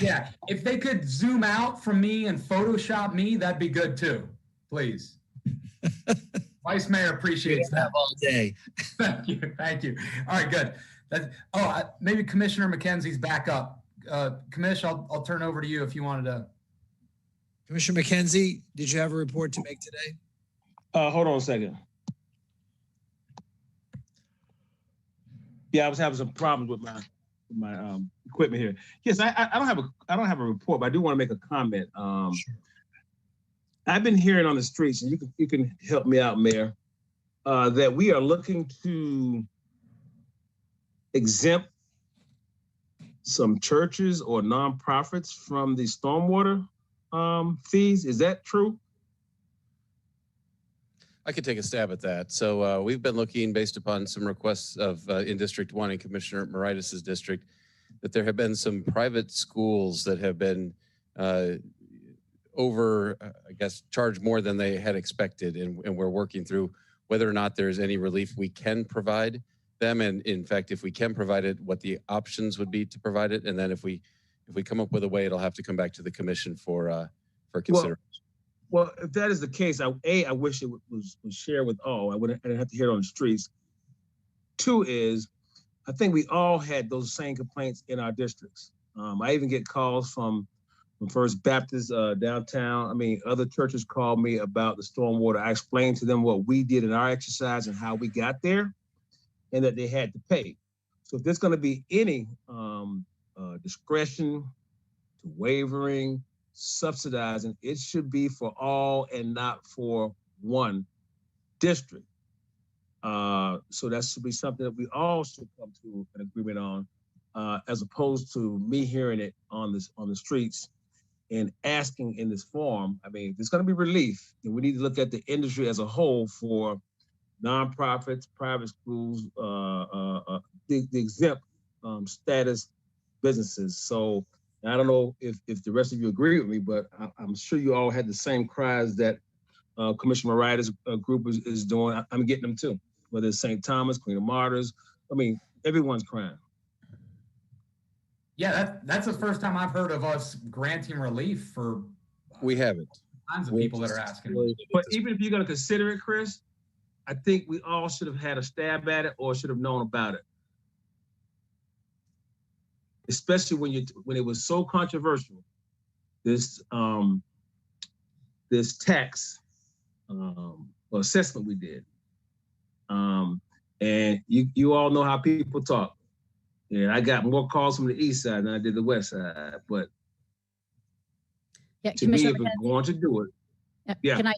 Yeah, if they could zoom out from me and Photoshop me, that'd be good too, please. Vice Mayor appreciates that
all day.
Thank you. All right, good. Maybe Commissioner McKenzie's back up. Commissioner, I'll turn over to you if you wanted to.
Commissioner McKenzie, did you have a report to make today?
Hold on a second. Yeah, I was having some problems with my equipment here. Yes, I don't have a report, but I do want to make a comment. Sure. I've been hearing on the streets, and you can help me out, Mayor, that we are looking to exempt some churches or nonprofits from the stormwater fees. Is that true?
I could take a stab at that. So we've been looking based upon some requests of in District 1 in Commissioner Moritas' district that there have been some private schools that have been charged more than they had expected. And we're working through whether or not there's any relief we can provide them. And in fact, if we can provide it, what the options would be to provide it. And then if we come up with a way, it'll have to come back to the commission for consideration.
Well, if that is the case, I wish it was shared with all. I didn't have to hear it on the streets. Two is, I think we all had those same complaints in our districts. I even get calls from First Baptist downtown. I mean, other churches called me about the stormwater. I explained to them what we did in our exercise and how we got there, and that they had to pay. So if there's going to be any discretion to wavering, subsidizing, it should be for all and not for one district. So that should be something that we all should come to an agreement on, as opposed to me hearing it on the streets and asking in this forum. I mean, there's going to be relief, and we need to look at the industry as a whole for nonprofits, private schools, the exempt status businesses. So I don't know if the rest of you agree with me, but I'm sure you all had the same cries that Commissioner Moritas' group is doing. I'm getting them too, whether it's St. Thomas, Queen of Martyrs. I mean, everyone's crying.
Yeah, that's the first time I've heard of us granting relief for.
We haven't.
Tons of people that are asking.
But even if you're going to consider it, Chris, I think we all should have had a stab at it or should have known about it. Especially when it was so controversial, this tax or assessment we did, and you all know how people talk. And I got more calls from the east side than I did the west side. But
yeah,
to me, if we're going to do it, yeah.
Can I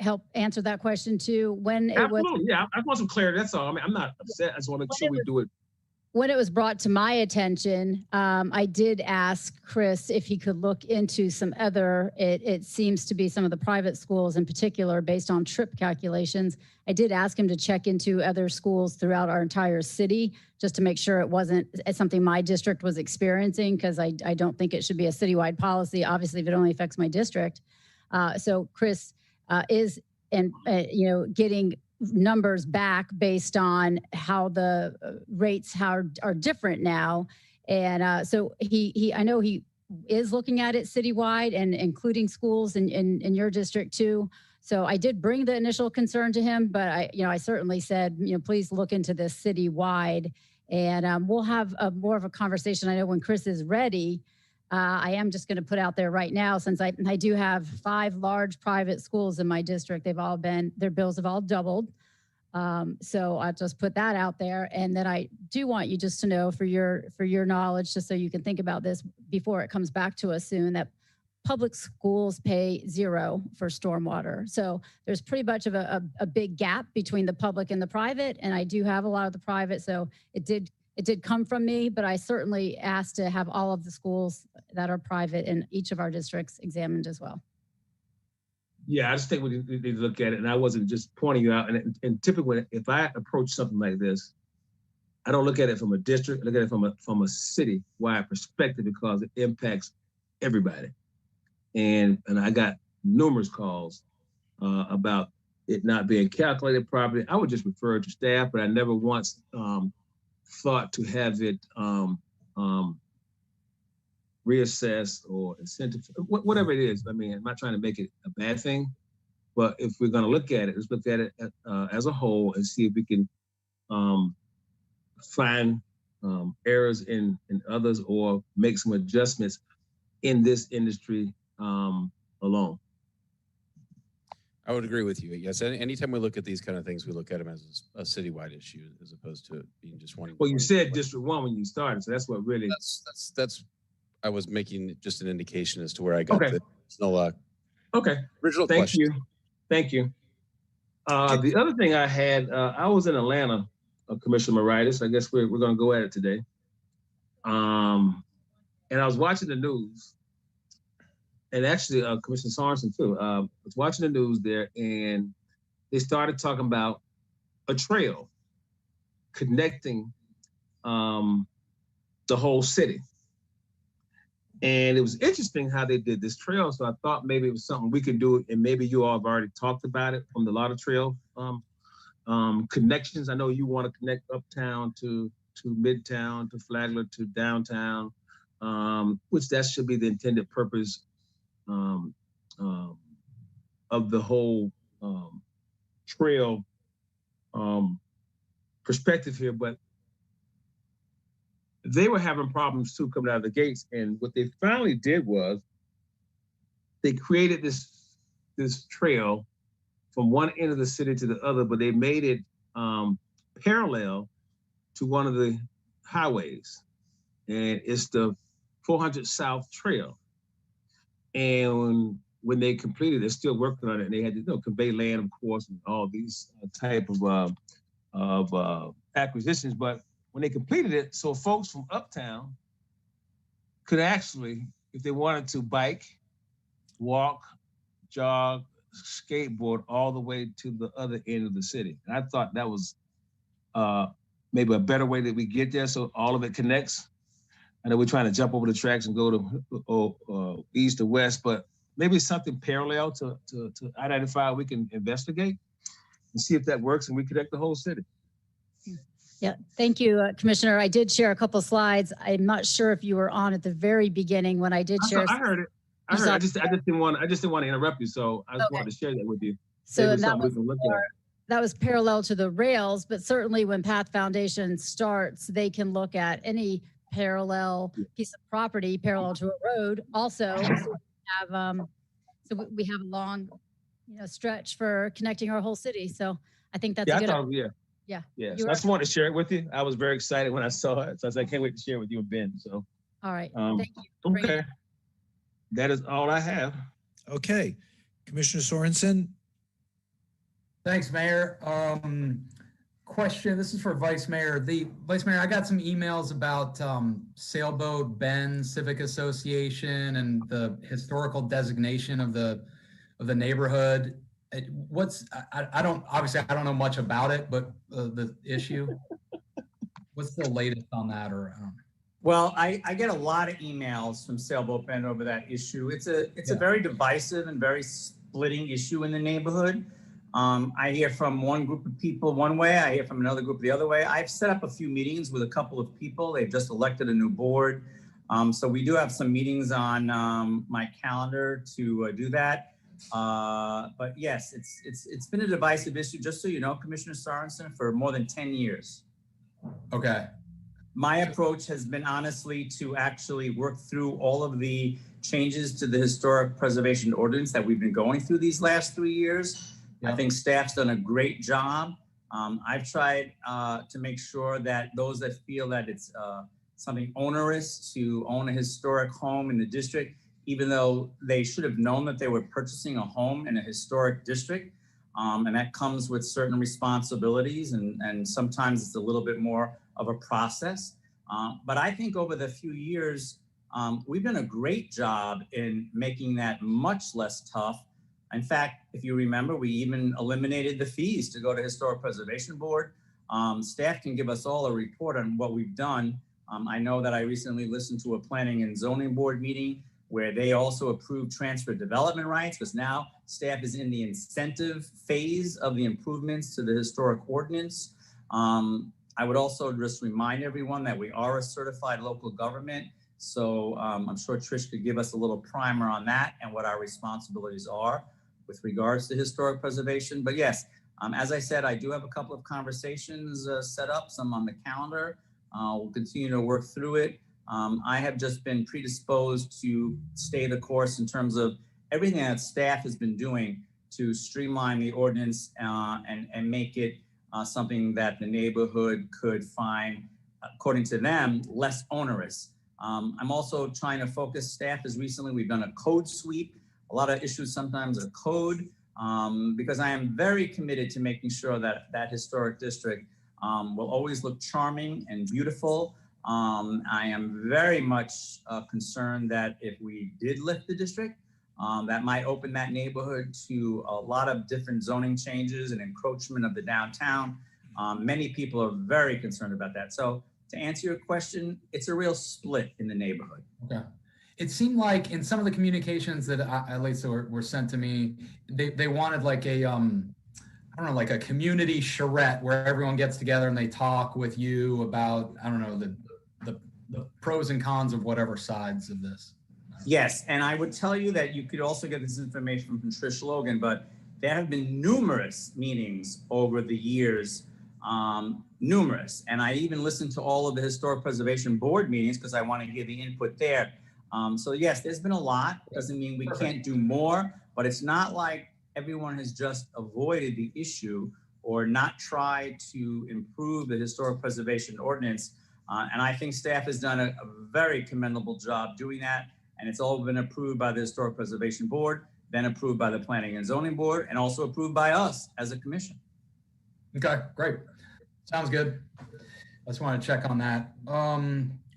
help answer that question too? When
absolutely, yeah, I want some clarity. That's all. I mean, I'm not upset. I just want to make sure we do it.
When it was brought to my attention, I did ask Chris if he could look into some other, it seems to be some of the private schools in particular based on trip calculations. I did ask him to check into other schools throughout our entire city just to make sure it wasn't something my district was experiencing, because I don't think it should be a citywide policy, obviously, if it only affects my district. So Chris is getting numbers back based on how the rates are different now. And so I know he is looking at it citywide and including schools in your district too. So I did bring the initial concern to him, but I certainly said, please look into this citywide, and we'll have more of a conversation. I know when Chris is ready. I am just going to put out there right now, since I do have 5 large private schools in my district. Their bills have all doubled. So I'll just put that out there. And then I do want you just to know for your knowledge, just so you can think about this before it comes back to us soon, that public schools pay zero for stormwater. So there's pretty much of a big gap between the public and the private. And I do have a lot of the private. So it did come from me, but I certainly asked to have all of the schools that are private in each of our districts examined as well.
Yeah, I just think we need to look at it, and I wasn't just pointing you out. And typically, if I approach something like this, I don't look at it from a district. I look at it from a city-wide perspective because it impacts everybody. And I got numerous calls about it not being calculated properly. I would just refer it to staff, but I never once thought to have it reassessed or incentive, whatever it is. I mean, I'm not trying to make it a bad thing, but if we're going to look at it, let's look at it as a whole and see if we can find errors in others or make some adjustments in this industry alone.
I would agree with you. Yes, anytime we look at these kind of things, we look at them as a citywide issue as opposed to it being just one.
Well, you said District 1 when you started, so that's what really.
That's. I was making just an indication as to where I got the
okay.
Original question.
Thank you. The other thing I had, I was in Atlanta, Commissioner Moritas. I guess we're going to go at it today. And I was watching the news, and actually Commissioner Sorensen too. I was watching the news there, and they started talking about a trail connecting the whole city. And it was interesting how they did this trail. So I thought maybe it was something we could do, and maybe you all have already talked about it from the Lauderdale connections. I know you want to connect uptown to Midtown, to Flagler, to downtown, which that should be the intended purpose of the whole trail perspective here. But they were having problems too coming out of the gates. And what they finally did was they created this trail from one end of the city to the other, but they made it parallel to one of the highways. And it's the 400 South Trail. And when they completed, they're still working on it, and they had to convey land, of course, and all these type of acquisitions. But when they completed it, so folks from uptown could actually, if they wanted to, bike, walk, jog, skateboard all the way to the other end of the city. And I thought that was maybe a better way that we get there, so all of it connects. I know we're trying to jump over the tracks and go to east or west, but maybe something parallel to I-95 we can investigate and see if that works, and we connect the whole city.
Yeah, thank you, Commissioner. I did share a couple slides. I'm not sure if you were on at the very beginning when I did share.
I heard it. I just didn't want to interrupt you, so I just wanted to share that with you.
So that was parallel to the rails, but certainly when Path Foundation starts, they can look at any parallel piece of property parallel to a road. Also, so we have a long, stretch for connecting our whole city. So I think that's a good idea.
Yeah. So I just wanted to share it with you. I was very excited when I saw it. So I said, I can't wait to share it with you and Ben. So.
All right. Thank you.
Okay. That is all I have.
Okay. Commissioner Sorensen.
Thanks, Mayor. Question, this is for Vice Mayor. Vice Mayor, I got some emails about Sailboat Bend Civic Association and the historical designation of the neighborhood. I don't know much about it, but the issue, what's the latest on that?
Well, I get a lot of emails from Sailboat Bend over that issue. It's a very divisive and very splitting issue in the neighborhood. I hear from one group of people one way, I hear from another group the other way. I've set up a few meetings with a couple of people. They've just elected a new board. So we do have some meetings on my calendar to do that. But yes, it's been a divisive issue, just so you know, Commissioner Sorensen, for more than 10 years.
Okay.
My approach has been honestly to actually work through all of the changes to the historic preservation ordinance that we've been going through these last 3 years. I think staff's done a great job. I've tried to make sure that those that feel that it's something onerous to own a historic home in the district even though they should have known that they were purchasing a home in a historic district. And that comes with certain responsibilities, and sometimes it's a little bit more of a process. But I think over the few years, we've done a great job in making that much less tough. In fact, if you remember, we even eliminated the fees to go to Historic Preservation Board. Staff can give us all a report on what we've done. I know that I recently listened to a Planning and Zoning Board meeting where they also approved transfer development rights, because now staff is in the incentive phase of the improvements to the historic ordinance. I would also just remind everyone that we are a certified local government. So I'm sure Trish could give us a little primer on that and what our responsibilities are with regards to historic preservation. But yes, as I said, I do have a couple of conversations set up, some on the calendar. We'll continue to work through it. I have just been predisposed to stay the course in terms of everything that staff has been doing to streamline the ordinance and make it something that the neighborhood could find, according to them, less onerous. I'm also trying to focus staff as recently we've done a code sweep. A lot of issues sometimes are code, because I am very committed to making sure that that historic district will always look charming and beautiful. I am very much concerned that if we did lift the district, that might open that neighborhood to a lot of different zoning changes and encroachment of the downtown. Many people are very concerned about that. So to answer your question, it's a real split in the neighborhood.
Okay. It seemed like in some of the communications that at least were sent to me, they wanted like a, I don't know, like a community charrette where everyone gets together and they talk with you about, I don't know, the pros and cons of whatever sides of this.
Yes, and I would tell you that you could also get this information from Trish Logan, but there have been numerous meetings over the years, numerous. And I even listened to all of the Historic Preservation Board meetings because I want to give the input there. So yes, there's been a lot. Doesn't mean we can't do more, but it's not like everyone has just avoided the issue or not tried to improve the historic preservation ordinance. And I think staff has done a very commendable job doing that. And it's all been approved by the Historic Preservation Board, then approved by the Planning and Zoning Board, and also approved by us as a commission.
Okay, great. Sounds good. I just want to check on that.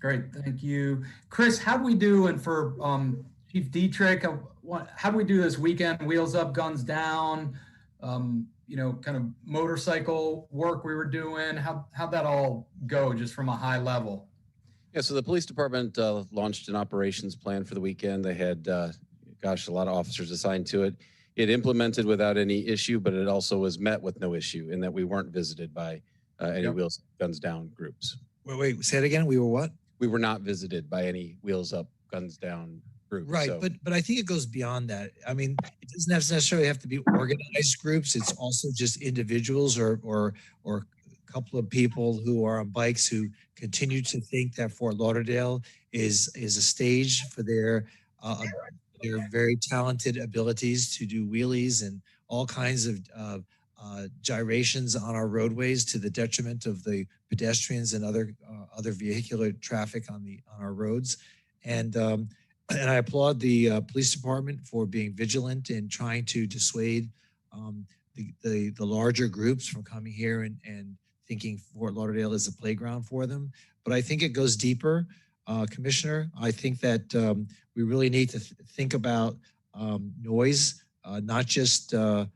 Great, thank you. Chris, how do we do, and for Chief Dietrich, how do we do this weekend? Wheels up, guns down, you know, kind of motorcycle work we were doing. How'd that all go just from a high level?
Yeah, so the police department launched an operations plan for the weekend. They had, a lot of officers assigned to it. It implemented without any issue, but it also was met with no issue in that we weren't visited by any wheels up, guns down groups.
Wait, say it again. We were what?
We were not visited by any wheels up, guns down groups.
Right,
so.
but I think it goes beyond that. I mean, it doesn't necessarily have to be organized groups. It's also just individuals or a couple of people who are on bikes who continue to think that Fort Lauderdale is a stage for their very talented abilities to do wheelies and all kinds of gyrations on our roadways to the detriment of the pedestrians and other vehicular traffic on our roads. And I applaud the police department for being vigilant in trying to dissuade the larger groups from coming here and thinking Fort Lauderdale is a playground for them. But I think it goes deeper, Commissioner. I think that we really need to think about noise, not just the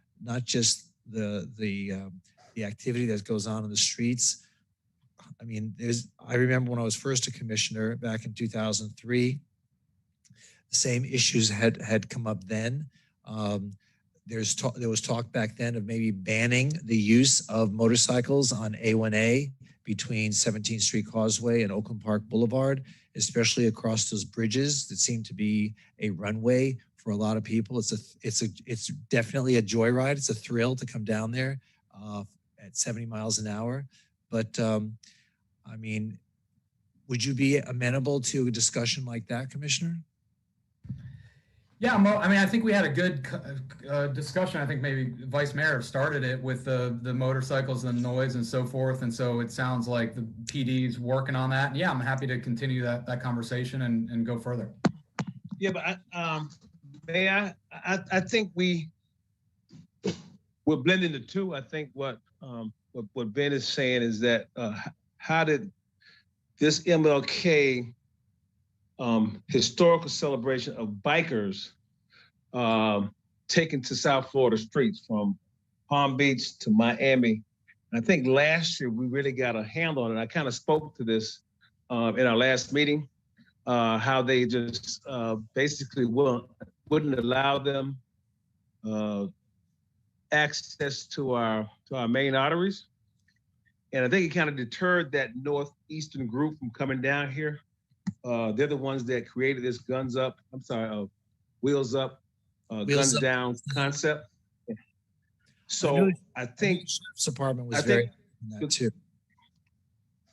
activity that goes on in the streets. I mean, I remember when I was first a commissioner back in 2003, the same issues had come up then. There was talk back then of maybe banning the use of motorcycles on A1A between 17th Street Causeway and Oakland Park Boulevard, especially across those bridges that seem to be a runway for a lot of people. It's definitely a joyride. It's a thrill to come down there at 70 miles an hour. But I mean, would you be amenable to a discussion like that, Commissioner?
Yeah, I mean, I think we had a good discussion. I think maybe Vice Mayor started it with the motorcycles and noise and so forth. And so it sounds like the PD's working on that. And yeah, I'm happy to continue that conversation and go further.
Yeah, but I think we're blending the two. I think what Ben is saying is that how did this MLK historical celebration of bikers taken to South Florida streets from Palm Beach to Miami? I think last year we really got a handle on it. I kind of spoke to this in our last meeting, how they just basically wouldn't allow them access to our main arteries. And I think it kind of deterred that northeastern group from coming down here. They're the ones that created this wheels up, guns up down concept. So I think
the Sheriff's Department was very in that too.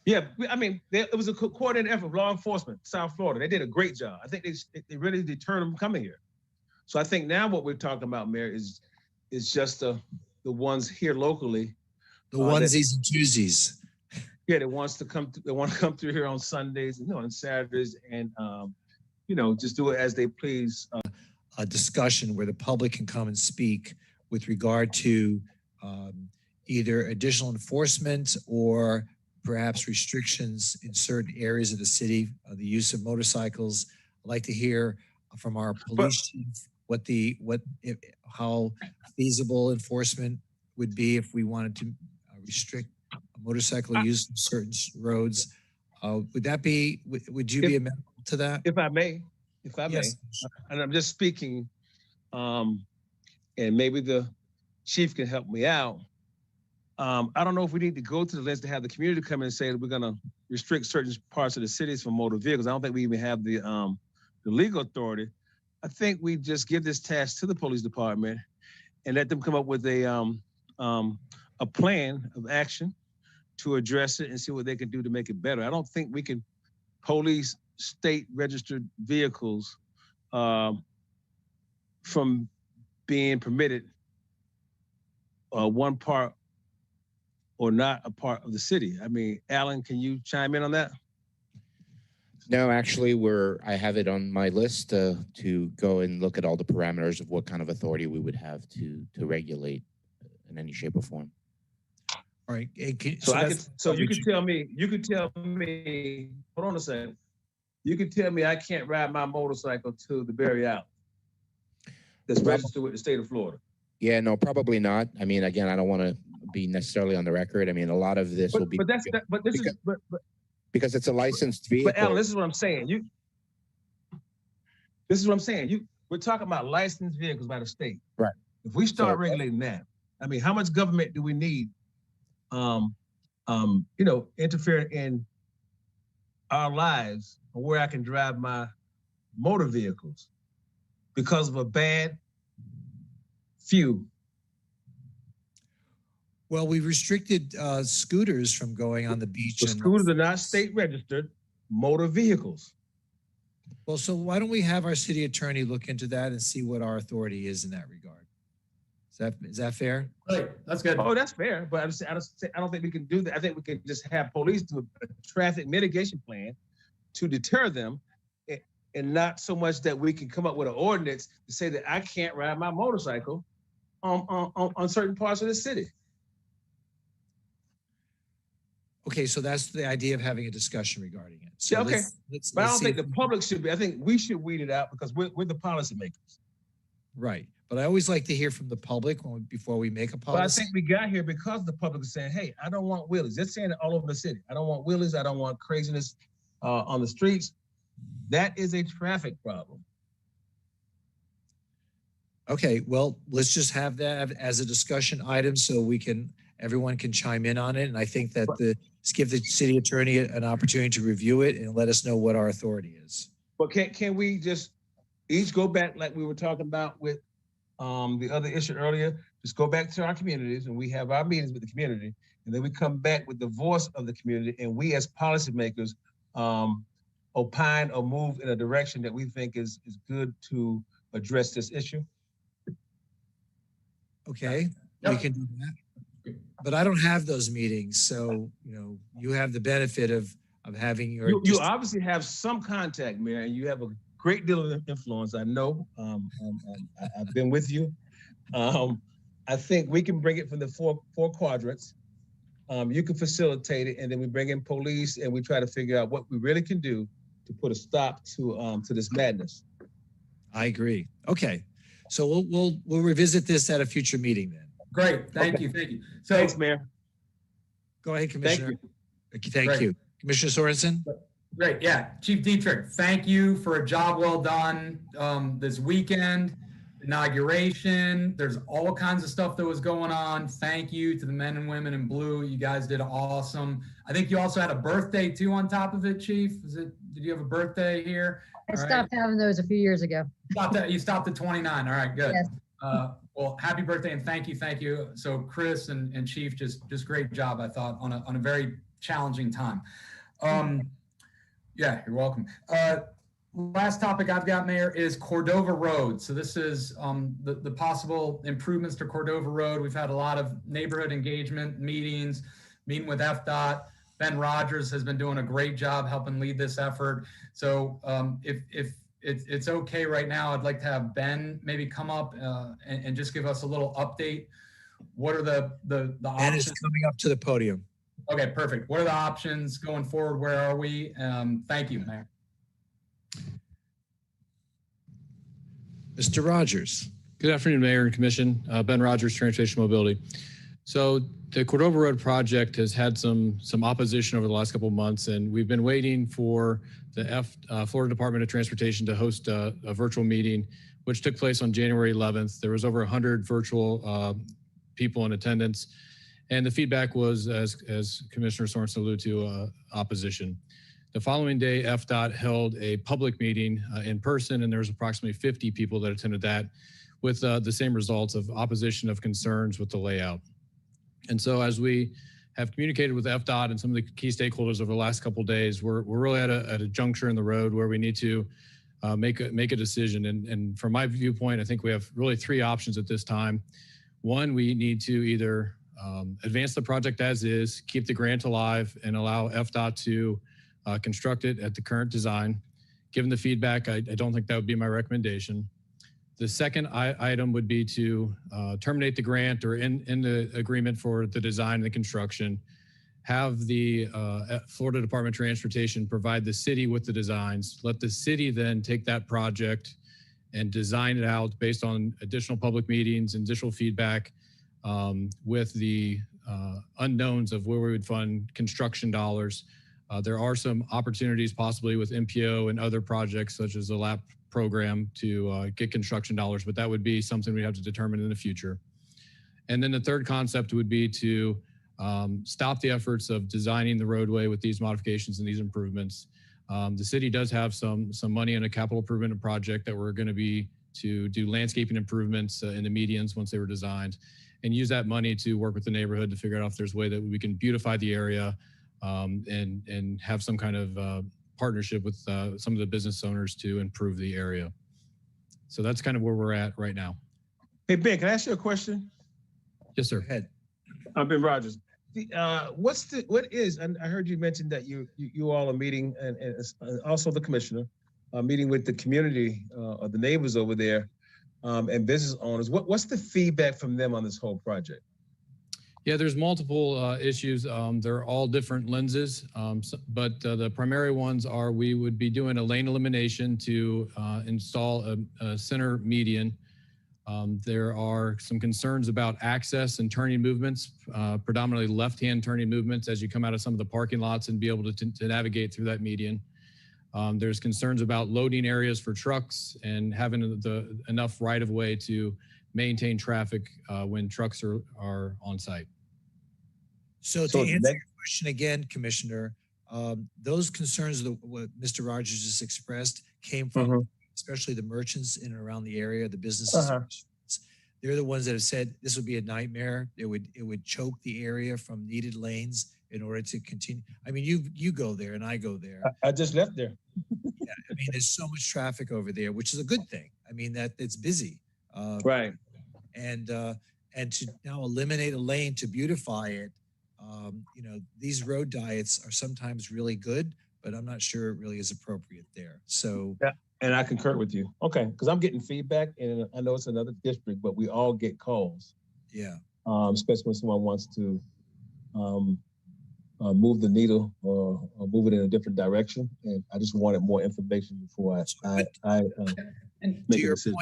Yeah, I mean, it was a coordinated effort of law enforcement, South Florida. They did a great job. I think they really deterred them from coming here. So I think now what we're talking about, Mayor, is just the ones here locally.
The onesies and twosies.
Yeah, they want to come through here on Sundays, on Saturdays, and just do it as they please.
A discussion where the public can come and speak with regard to either additional enforcement or perhaps restrictions in certain areas of the city, the use of motorcycles. I'd like to hear from our police chief how feasible enforcement would be if we wanted to restrict motorcycle use in certain roads. Would you be amenable to that?
If I may, yes. And I'm just speaking, and maybe the chief can help me out. I don't know if we need to go to the list to have the community come in and say that we're going to restrict certain parts of the cities from motor vehicles. I don't think we even have the legal authority. I think we just give this task to the police department and let them come up with a plan of action to address it and see what they can do to make it better. I don't think we can police state registered vehicles from being permitted one part or not a part of the city. I mean, Alan, can you chime in on that?
No, actually, I have it on my list to go and look at all the parameters of what kind of authority we would have to regulate in any shape or form.
All right.
So you could tell me, hold on a second. You could tell me I can't ride my motorcycle to the Berry Island that's registered with the state of Florida.
Yeah, no, probably not. I mean, again, I don't want to be necessarily on the record. I mean, a lot of this will be because it's a licensed vehicle.
But Alan, this is what I'm saying. We're talking about licensed vehicles by the state.
Right.
If we start regulating that, I mean, how much government do we need interfering in our lives or where I can drive my motor vehicles because of a bad few?
Well, we restricted scooters from going on the beach.
The scooters are not state registered motor vehicles.
Well, so why don't we have our city attorney look into that and see what our authority is in that regard? Is that fair?
Right, that's good.
Oh, that's fair, but I don't think we can do that. I think we can just have police do a traffic mitigation plan to deter them, and not so much that we can come up with an ordinance to say that I can't ride my motorcycle on certain parts of the city.
Okay, so that's the idea of having a discussion regarding it. So
yeah, okay. But I don't think the public should be. I think we should weed it out because we're the policymakers.
Right. But I always like to hear from the public before we make a policy.
But I think we got here because the public is saying, hey, I don't want wheelies. They're saying it all over the city. I don't want wheelies. I don't want craziness on the streets. That is a traffic problem.
Okay, well, let's just have that as a discussion item so everyone can chime in on it. And I think that let's give the city attorney an opportunity to review it and let us know what our authority is.
But can we just each go back like we were talking about with the other issue earlier? Just go back to our communities and we have our meetings with the community, and then we come back with the voice of the community, and we as policymakers opine or move in a direction that we think is good to address this issue.
Okay, we can do that. But I don't have those meetings, so you have the benefit of having your.
You obviously have some contact, Mayor, and you have a great deal of influence. I know. I've been with you. I think we can bring it from the four quadrants. You can facilitate it, and then we bring in police, and we try to figure out what we really can do to put a stop to this madness.
I agree. Okay, so we'll revisit this at a future meeting then.
Great, thank you. So
Thanks, Mayor.
Go ahead, Commissioner.
Thank
Thank you. Commissioner Sorensen?
great, yeah, Chief Dietrich, thank you for a job well done this weekend. Inauguration. There's all kinds of stuff that was going on. Thank you to the men and women in blue. You guys did awesome. I think you also had a birthday too on top of it, Chief. Did you have a birthday here?
I stopped having those a few years ago.
You stopped at 29. All right, good.
Yes.
Well, happy birthday and thank you. So Chris and Chief, just great job, I thought, on a very challenging time. Yeah, you're welcome. Last topic I've got, Mayor, is Cordova Road. So this is the possible improvements to Cordova Road. We've had a lot of neighborhood engagement meetings, meeting with FDOT. Ben Rogers has been doing a great job helping lead this effort. So if it's okay right now, I'd like to have Ben maybe come up and just give us a little update. What are the options?
Ben is coming up to the podium.
Okay, perfect. What are the options going forward? Where are we? Thank you, Mayor.
Mr. Rogers.
Good afternoon, Mayor and Commission. Ben Rogers, Transportation Mobility. So the Cordova Road project has had some opposition over the last couple of months, and we've been waiting for the Florida Department of Transportation to host a virtual meeting, which took place on January 11th. There was over 100 virtual people in attendance, and the feedback was, as Commissioner Sorensen alluded to, opposition. The following day, FDOT held a public meeting in person, and there was approximately 50 people that attended that with the same results of opposition of concerns with the layout. And so as we have communicated with FDOT and some of the key stakeholders over the last couple of days, we're really at a juncture in the road where we need to make a decision. And from my viewpoint, I think we have really three options at this time. One, we need to either advance the project as is, keep the grant alive, and allow FDOT to construct it at the current design. Given the feedback, I don't think that would be my recommendation. The second item would be to terminate the grant or in the agreement for the design and the construction, have the Florida Department of Transportation provide the city with the designs, let the city then take that project and design it out based on additional public meetings and additional feedback with the unknowns of where we would fund construction dollars. There are some opportunities possibly with MPO and other projects such as the LAP program to get construction dollars, but that would be something we have to determine in the future. And then the third concept would be to stop the efforts of designing the roadway with these modifications and these improvements. The city does have some money in a capital improvement project that we're going to be to do landscaping improvements in the medians once they were designed, and use that money to work with the neighborhood to figure out if there's a way that we can beautify the area and have some kind of partnership with some of the business owners to improve the area. So that's kind of where we're at right now.
Hey, Ben, can I ask you a question?
Yes, sir.
Go ahead.
I'm Ben Rogers. What is, and I heard you mention that you all are meeting, and also the commissioner, meeting with the community or the neighbors over there and business owners. What's the feedback from them on this whole project?
Yeah, there's multiple issues. They're all different lenses, but the primary ones are we would be doing a lane elimination to install a center median. There are some concerns about access and turning movements, predominantly left-hand turning movements as you come out of some of the parking lots and be able to navigate through that median. There's concerns about loading areas for trucks and having enough right-of-way to maintain traffic when trucks are on site.
So to answer your question again, Commissioner, those concerns that what Mr. Rogers just expressed came from especially the merchants in and around the area, the businesses. They're the ones that have said this would be a nightmare. It would choke the area from needed lanes in order to continue. I mean, you go there and I go there.
I just left there.
Yeah, I mean, there's so much traffic over there, which is a good thing. I mean, that it's busy.
Right.
And to now eliminate a lane to beautify it, these road diets are sometimes really good, but I'm not sure it really is appropriate there. So
And I concur with you. Okay, because I'm getting feedback, and I know it's another district, but we all get calls.
Yeah.
Especially when someone wants to move the needle or move it in a different direction. And I just wanted more information before I make a decision.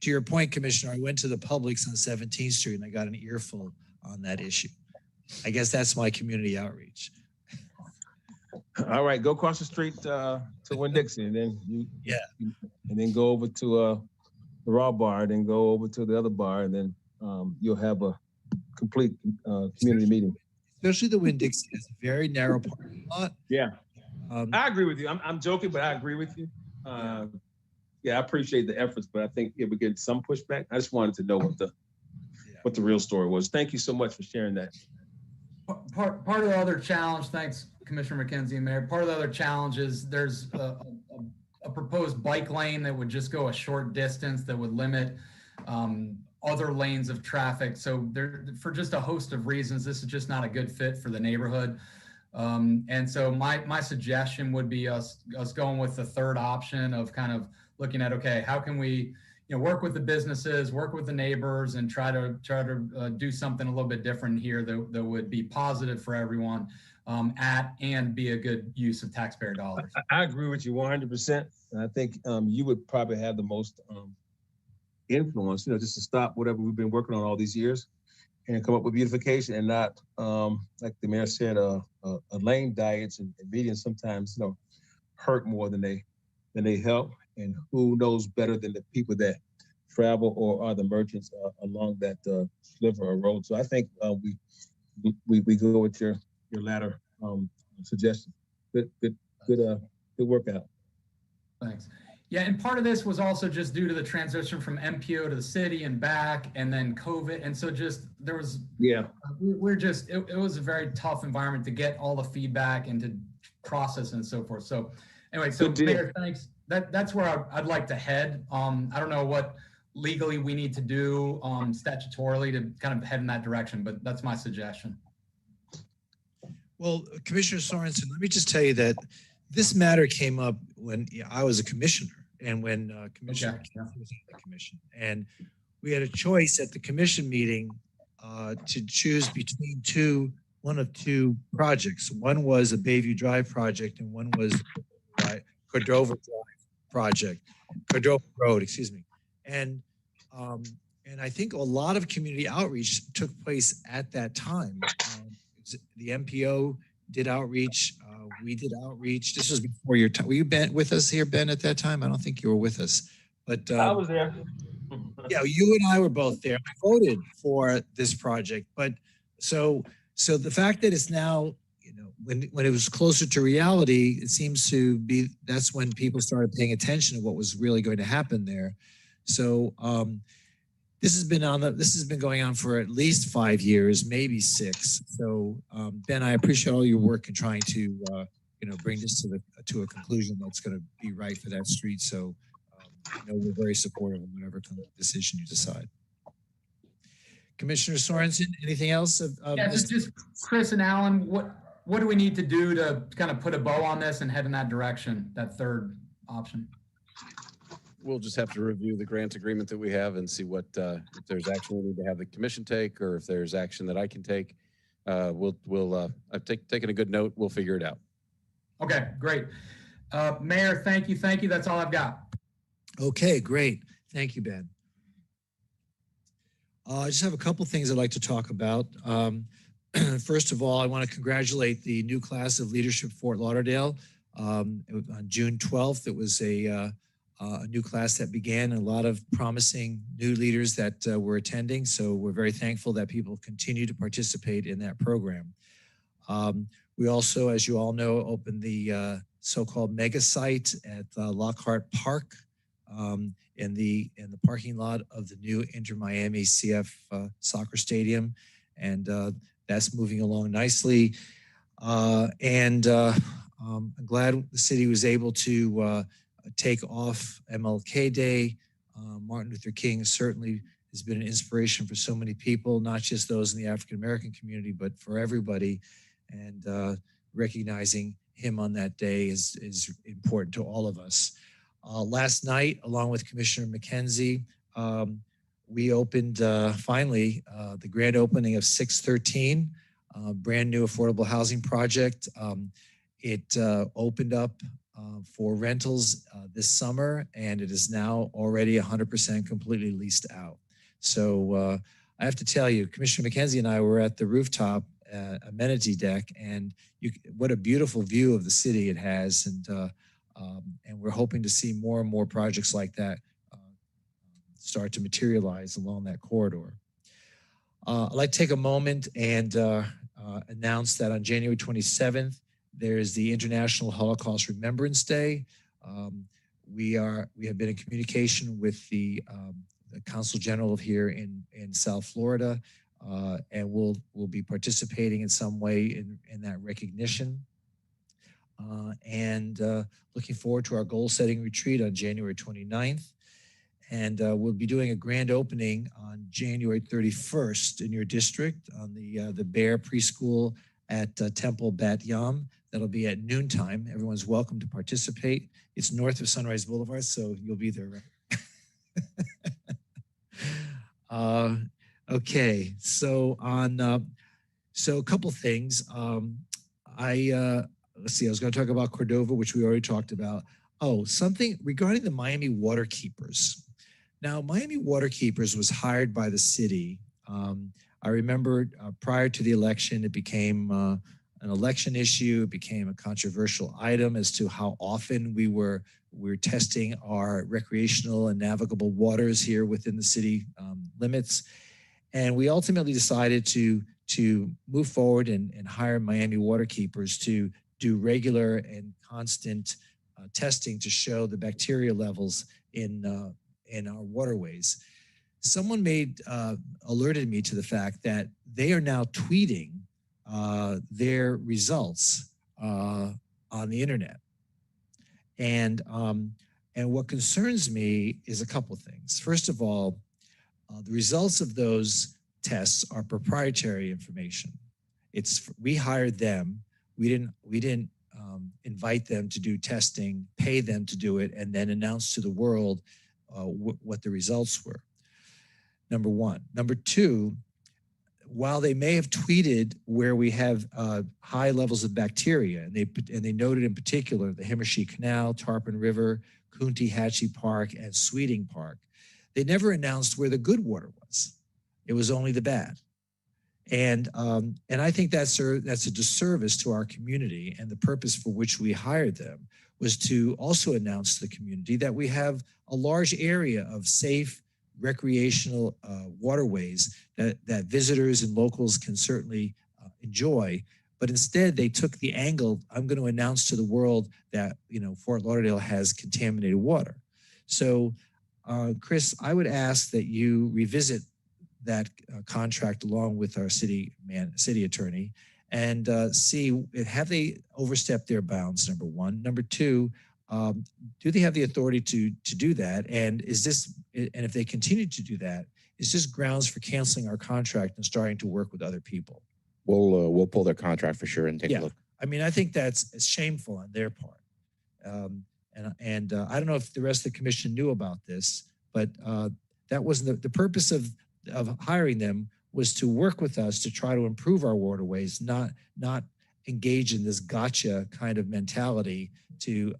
To your point, Commissioner, I went to the Publix on 17th Street and I got an earful on that issue. I guess that's my community outreach.
All right, go across the street to Winn-Dixie, and then and then go over to the Raw Bar, then go over to the other bar, and then you'll have a complete community meeting.
Especially the Winn-Dixie has a very narrow parking lot.
Yeah, I agree with you. I'm joking, but I agree with you. Yeah, I appreciate the efforts, but I think we're getting some pushback. I just wanted to know what the real story was. Thank you so much for sharing that.
Part of the other challenge, thanks, Commissioner McKenzie and Mayor. Part of the other challenge is there's a proposed bike lane that would just go a short distance that would limit other lanes of traffic. So for just a host of reasons, this is just not a good fit for the neighborhood. And so my suggestion would be us going with the third option of kind of looking at, okay, how can we work with the businesses, work with the neighbors, and try to do something a little bit different here that would be positive for everyone and be a good use of taxpayer dollars.
I agree with you 100%. And I think you would probably have the most influence, just to stop whatever we've been working on all these years and come up with beautification and not, like the mayor said, a lane diets and medians sometimes, hurt more than they help. And who knows better than the people that travel or are the merchants along that sliver of road. So I think we go with your latter suggestion. Good workout.
Thanks. Yeah, and part of this was also just due to the transition from MPO to the city and back, and then COVID. And so it was a very tough environment to get all the feedback and to process and so forth. So anyway, so Mayor, thanks. That's where I'd like to head. I don't know what legally we need to do statutorily to kind of head in that direction, but that's my suggestion.
Well, Commissioner Sorensen, let me just tell you that this matter came up when I was a commissioner and when Commissioner McKenzie was on the commission. And we had a choice at the commission meeting to choose between one of two projects. One was a Bayview Drive project and one was Cordova Road, excuse me. And I think a lot of community outreach took place at that time. The MPO did outreach. We did outreach. This was before your time. Were you with us here, Ben, at that time? I don't think you were with us. But
I was there.
Yeah, you and I were both there. We voted for this project. But so the fact that it's now, when it was closer to reality, it seems to be that's when people started paying attention to what was really going to happen there. So this has been going on for at least 5 years, maybe 6. So Ben, I appreciate all your work in trying to bring this to a conclusion that's going to be right for that street. So we're very supportive of whatever decision you decide. Commissioner Sorensen, anything else?
Just Chris and Alan, what do we need to do to kind of put a bow on this and head in that direction, that third option?
We'll just have to review the grant agreement that we have and see what if there's action we need to have the commission take, or if there's action that I can take. I've taken a good note. We'll figure it out.
Okay, great. Mayor, thank you. That's all I've got.
Okay, great. Thank you, Ben. I just have a couple things I'd like to talk about. First of all, I want to congratulate the new class of leadership Fort Lauderdale. On June 12th, it was a new class that began, and a lot of promising new leaders that were attending. So we're very thankful that people continue to participate in that program. We also, as you all know, opened the so-called mega site at Lockhart Park in the parking lot of the new Inter-Miami CF soccer stadium. And that's moving along nicely. I'm glad the city was able to take off MLK Day. Martin Luther King certainly has been an inspiration for so many people, not just those in the African-American community, but for everybody. And recognizing him on that day is important to all of us. Last night, along with Commissioner McKenzie, we opened finally the grand opening of 613, brand new affordable housing project. It opened up for rentals this summer, and it is now already 100% completely leased out. So I have to tell you, Commissioner McKenzie and I were at the rooftop amenity deck, and what a beautiful view of the city it has, and we're hoping to see more and more projects like that start to materialize along that corridor. I'd like to take a moment and announce that on January 27th, there's the International Holocaust Remembrance Day. We have been in communication with the Consul General here in South Florida, and we'll be participating in some way in that recognition. And looking forward to our goal-setting retreat on January 29th. And we'll be doing a grand opening on January 31st in your district on the Bear Preschool at Temple Bat Yam. That'll be at noontime. Everyone's welcome to participate. It's north of Sunrise Boulevard, so you'll be there. Okay, so so a couple things. Let's see, I was going to talk about Cordova, which we already talked about. Oh, something regarding the Miami Waterkeepers. Now, Miami Waterkeepers was hired by the city. I remember prior to the election, it became an election issue. It became a controversial item as to how often we were testing our recreational and navigable waters here within the city limits. And we ultimately decided to move forward and hire Miami Waterkeepers to do regular and constant testing to show the bacteria levels in our waterways. Someone alerted me to the fact that they are now tweeting their results on the internet. And what concerns me is a couple of things. First of all, the results of those tests are proprietary information. We hired them. We didn't invite them to do testing, pay them to do it, and then announce to the world what the results were. Number one. Number two, while they may have tweeted where we have high levels of bacteria, and they noted in particular the Himmershey Canal, Tarpon River, Coontehatchee Park, and Sweeting Park, they never announced where the good water was. It was only the bad. And I think that's a disservice to our community, and the purpose for which we hired them was to also announce to the community that we have a large area of safe recreational waterways that visitors and locals can certainly enjoy. But instead, they took the angle, I'm going to announce to the world that Fort Lauderdale has contaminated water. So, Chris, I would ask that you revisit that contract along with our city attorney and see, have they overstepped their bounds, number one. Number two, do they have the authority to do that? And if they continue to do that, is this grounds for canceling our contract and starting to work with other people?
We'll pull their contract for sure and take a look.
I mean, I think that's shameful on their part. And I don't know if the rest of the commission knew about this, but that wasn't the purpose of hiring them, was to work with us to try to improve our waterways, not engage in this gotcha kind of mentality to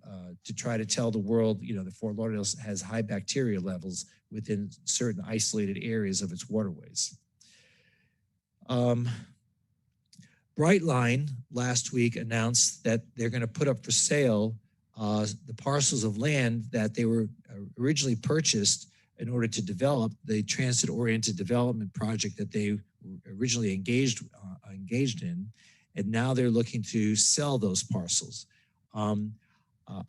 try to tell the world, that Fort Lauderdale has high bacteria levels within certain isolated areas of its waterways. Brightline last week announced that they're going to put up for sale the parcels of land that they were originally purchased in order to develop the transit-oriented development project that they originally engaged in, and now they're looking to sell those parcels.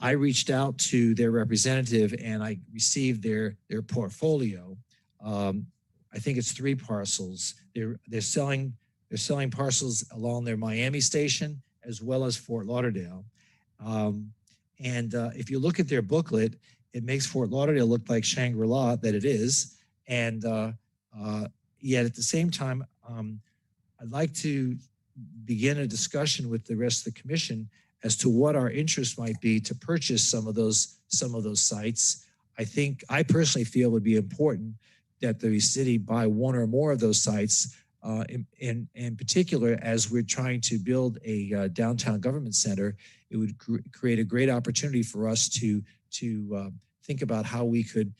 I reached out to their representative and I received their portfolio. I think it's 3 parcels. They're selling parcels along their Miami station as well as Fort Lauderdale. And if you look at their booklet, it makes Fort Lauderdale look like Shangri-La that it is. And yet at the same time, I'd like to begin a discussion with the rest of the commission as to what our interest might be to purchase some of those sites. I personally feel it would be important that the city buy one or more of those sites, in particular, as we're trying to build a downtown government center. It would create a great opportunity for us to think about how we could,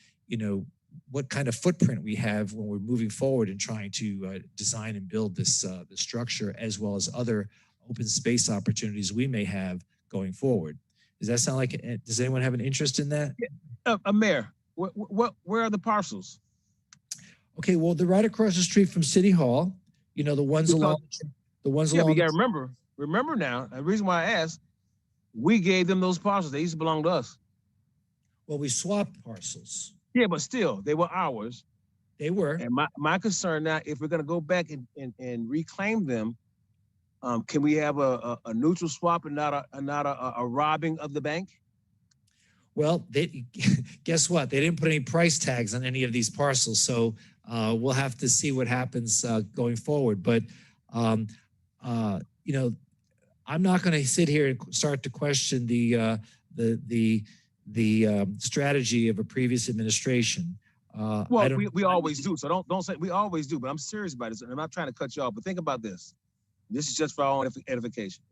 what kind of footprint we have when we're moving forward and trying to design and build this structure, as well as other open space opportunities we may have going forward. Does that sound like? Does anyone have an interest in that?
Mayor, where are the parcels?
Okay, well, they're right across the street from City Hall. The ones along.
Yeah, but you gotta remember now. The reason why I asked, we gave them those parcels. They used to belong to us.
Well, we swapped parcels.
Yeah, but still, they were ours.
They were.
And my concern now, if we're gonna go back and reclaim them, can we have a neutral swap and not a robbing of the bank?
Well, guess what? They didn't put any price tags on any of these parcels, so we'll have to see what happens going forward. But I'm not going to sit here and start to question the strategy of a previous administration.
Well, we always do. So don't say we always do. But I'm serious about this, and I'm not trying to cut you off. But think about this. This is just for our own edification.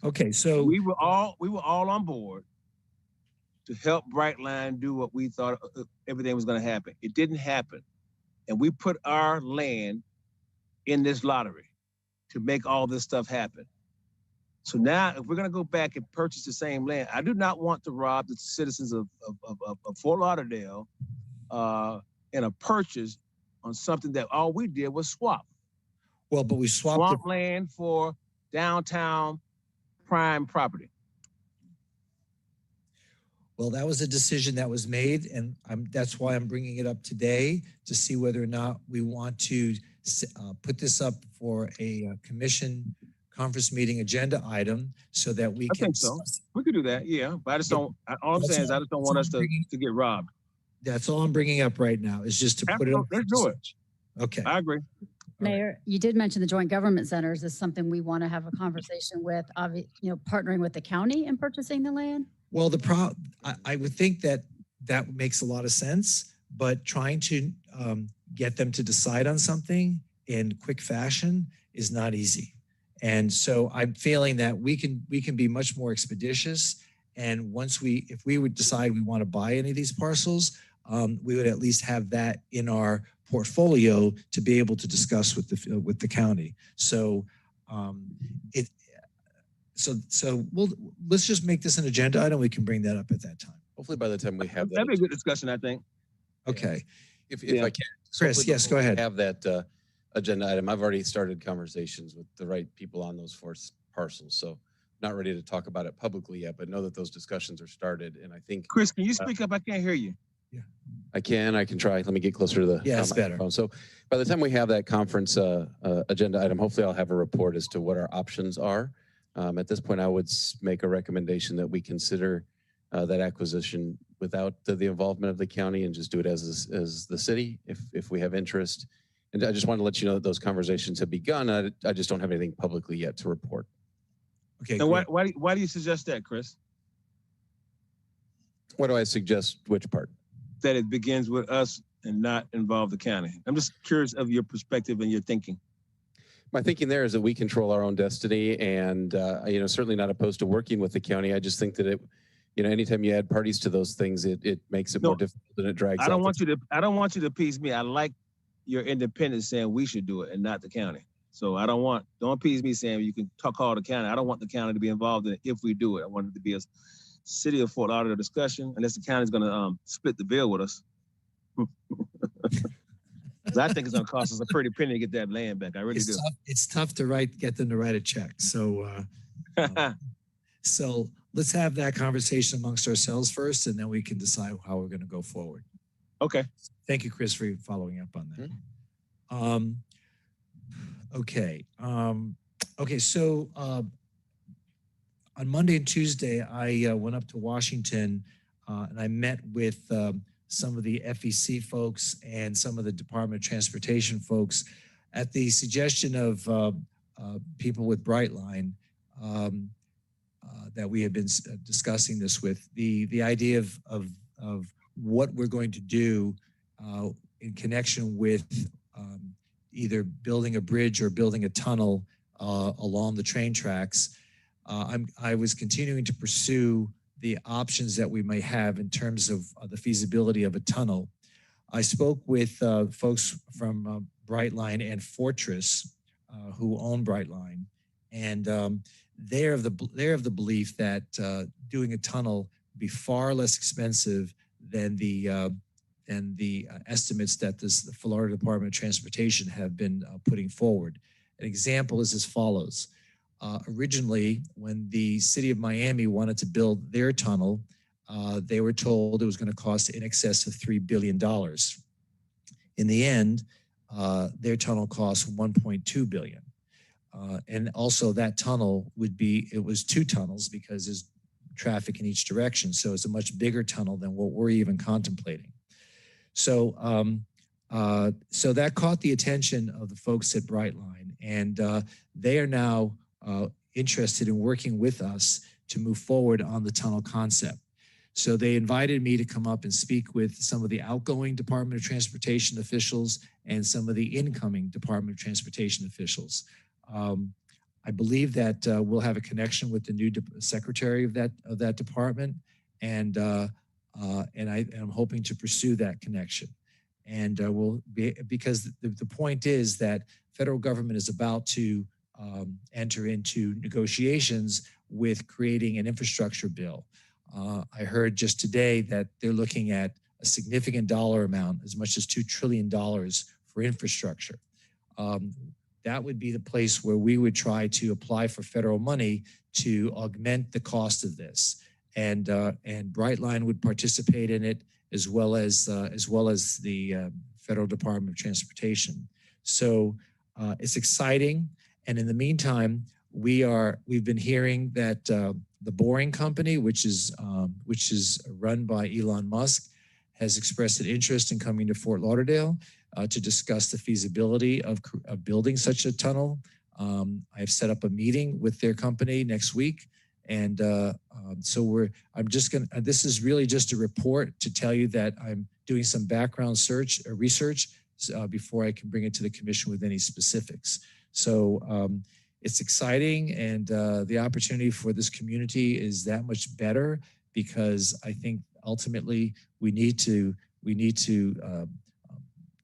Okay, so
we were all on board to help Brightline do what we thought everything was going to happen. It didn't happen, and we put our land in this lottery to make all this stuff happen. So now, if we're going to go back and purchase the same land, I do not want to rob the citizens of Fort Lauderdale in a purchase on something that all we did was swap.
Well, but we swapped
land for downtown prime property.
Well, that was a decision that was made, and that's why I'm bringing it up today to see whether or not we want to put this up for a commission conference meeting agenda item so that we can.
I think so. We could do that, yeah. But I just don't. All I'm saying is I just don't want us to get robbed.
That's all I'm bringing up right now is just to put it up.
Let's do it.
Okay.
I agree.
Mayor, you did mention the joint government centers is something we want to have a conversation with, partnering with the county in purchasing the land.
Well, I would think that makes a lot of sense, but trying to get them to decide on something in quick fashion is not easy. And so I'm feeling that we can be much more expeditious. And if we would decide we want to buy any of these parcels, we would at least have that in our portfolio to be able to discuss with the county. So let's just make this an agenda item. We can bring that up at that time.
Hopefully by the time we have that.
That'd be a good discussion, I think.
Okay.
If I can.
Chris, yes, go ahead.
Have that agenda item. I've already started conversations with the right people on those 4 parcels. So not ready to talk about it publicly yet, but know that those discussions are started. And I think.
Chris, can you speak up? I can't hear you.
Yeah. I can try. Let me get closer to the
it's better.
So by the time we have that conference agenda item, hopefully I'll have a report as to what our options are. At this point, I would make a recommendation that we consider that acquisition without the involvement of the county and just do it as the city if we have interest. And I just want to let you know that those conversations have begun. I just don't have anything publicly yet to report.
Okay.
And why do you suggest that, Chris?
What do I suggest? Which part?
That it begins with us and not involve the county. I'm just curious of your perspective and your thinking.
My thinking there is that we control our own destiny, and certainly not opposed to working with the county. I just think that anytime you add parties to those things, it makes it more difficult and it drags.
I don't want you to appease me. I like your independence saying we should do it and not the county. So don't appease me saying you can call the county. I don't want the county to be involved in it if we do it. I want it to be a city of Fort Lauderdale discussion, unless the county's going to split the bill with us. I think it's going to cost us a pretty penny to get that land back. I really do.
It's tough to get them to write a check. So, so let's have that conversation amongst ourselves first, and then we can decide how we're going to go forward.
Okay.
Thank you, Chris, for following up on that. Okay. Okay. So on Monday and Tuesday, I went up to Washington and I met with some of the FEC folks and some of the Department of Transportation folks at the suggestion of people with Brightline. that we have been discussing this with, the idea of what we're going to do in connection with either building a bridge or building a tunnel along the train tracks. I was continuing to pursue the options that we may have in terms of the feasibility of a tunnel. I spoke with folks from Brightline and Fortress who own Brightline, and they're of the belief that doing a tunnel would be far less expensive than the estimates that the Florida Department of Transportation have been putting forward. An example is as follows. Originally, when the city of Miami wanted to build their tunnel, they were told it was going to cost in excess of $3 billion. In the end, their tunnel cost $1.2 billion. And also that tunnel it was two tunnels because there's traffic in each direction. So it's a much bigger tunnel than what we're even contemplating. So, so that caught the attention of the folks at Brightline, and they are now interested in working with us to move forward on the tunnel concept. So they invited me to come up and speak with some of the outgoing Department of Transportation officials and some of the incoming Department of Transportation officials. I believe that we'll have a connection with the new secretary of that department, and I'm hoping to pursue that connection. And because the point is that federal government is about to enter into negotiations with creating an infrastructure bill. I heard just today that they're looking at a significant dollar amount, as much as $2 trillion for infrastructure. That would be the place where we would try to apply for federal money to augment the cost of this. And Brightline would participate in it, as well as the Federal Department of Transportation. So it's exciting. And in the meantime, we've been hearing that the Boring Company, which is run by Elon Musk, has expressed an interest in coming to Fort Lauderdale to discuss the feasibility of building such a tunnel. I've set up a meeting with their company next week. And so this is really just a report to tell you that I'm doing some background research before I can bring it to the commission with any specifics. So it's exciting, and the opportunity for this community is that much better, because I think ultimately we need to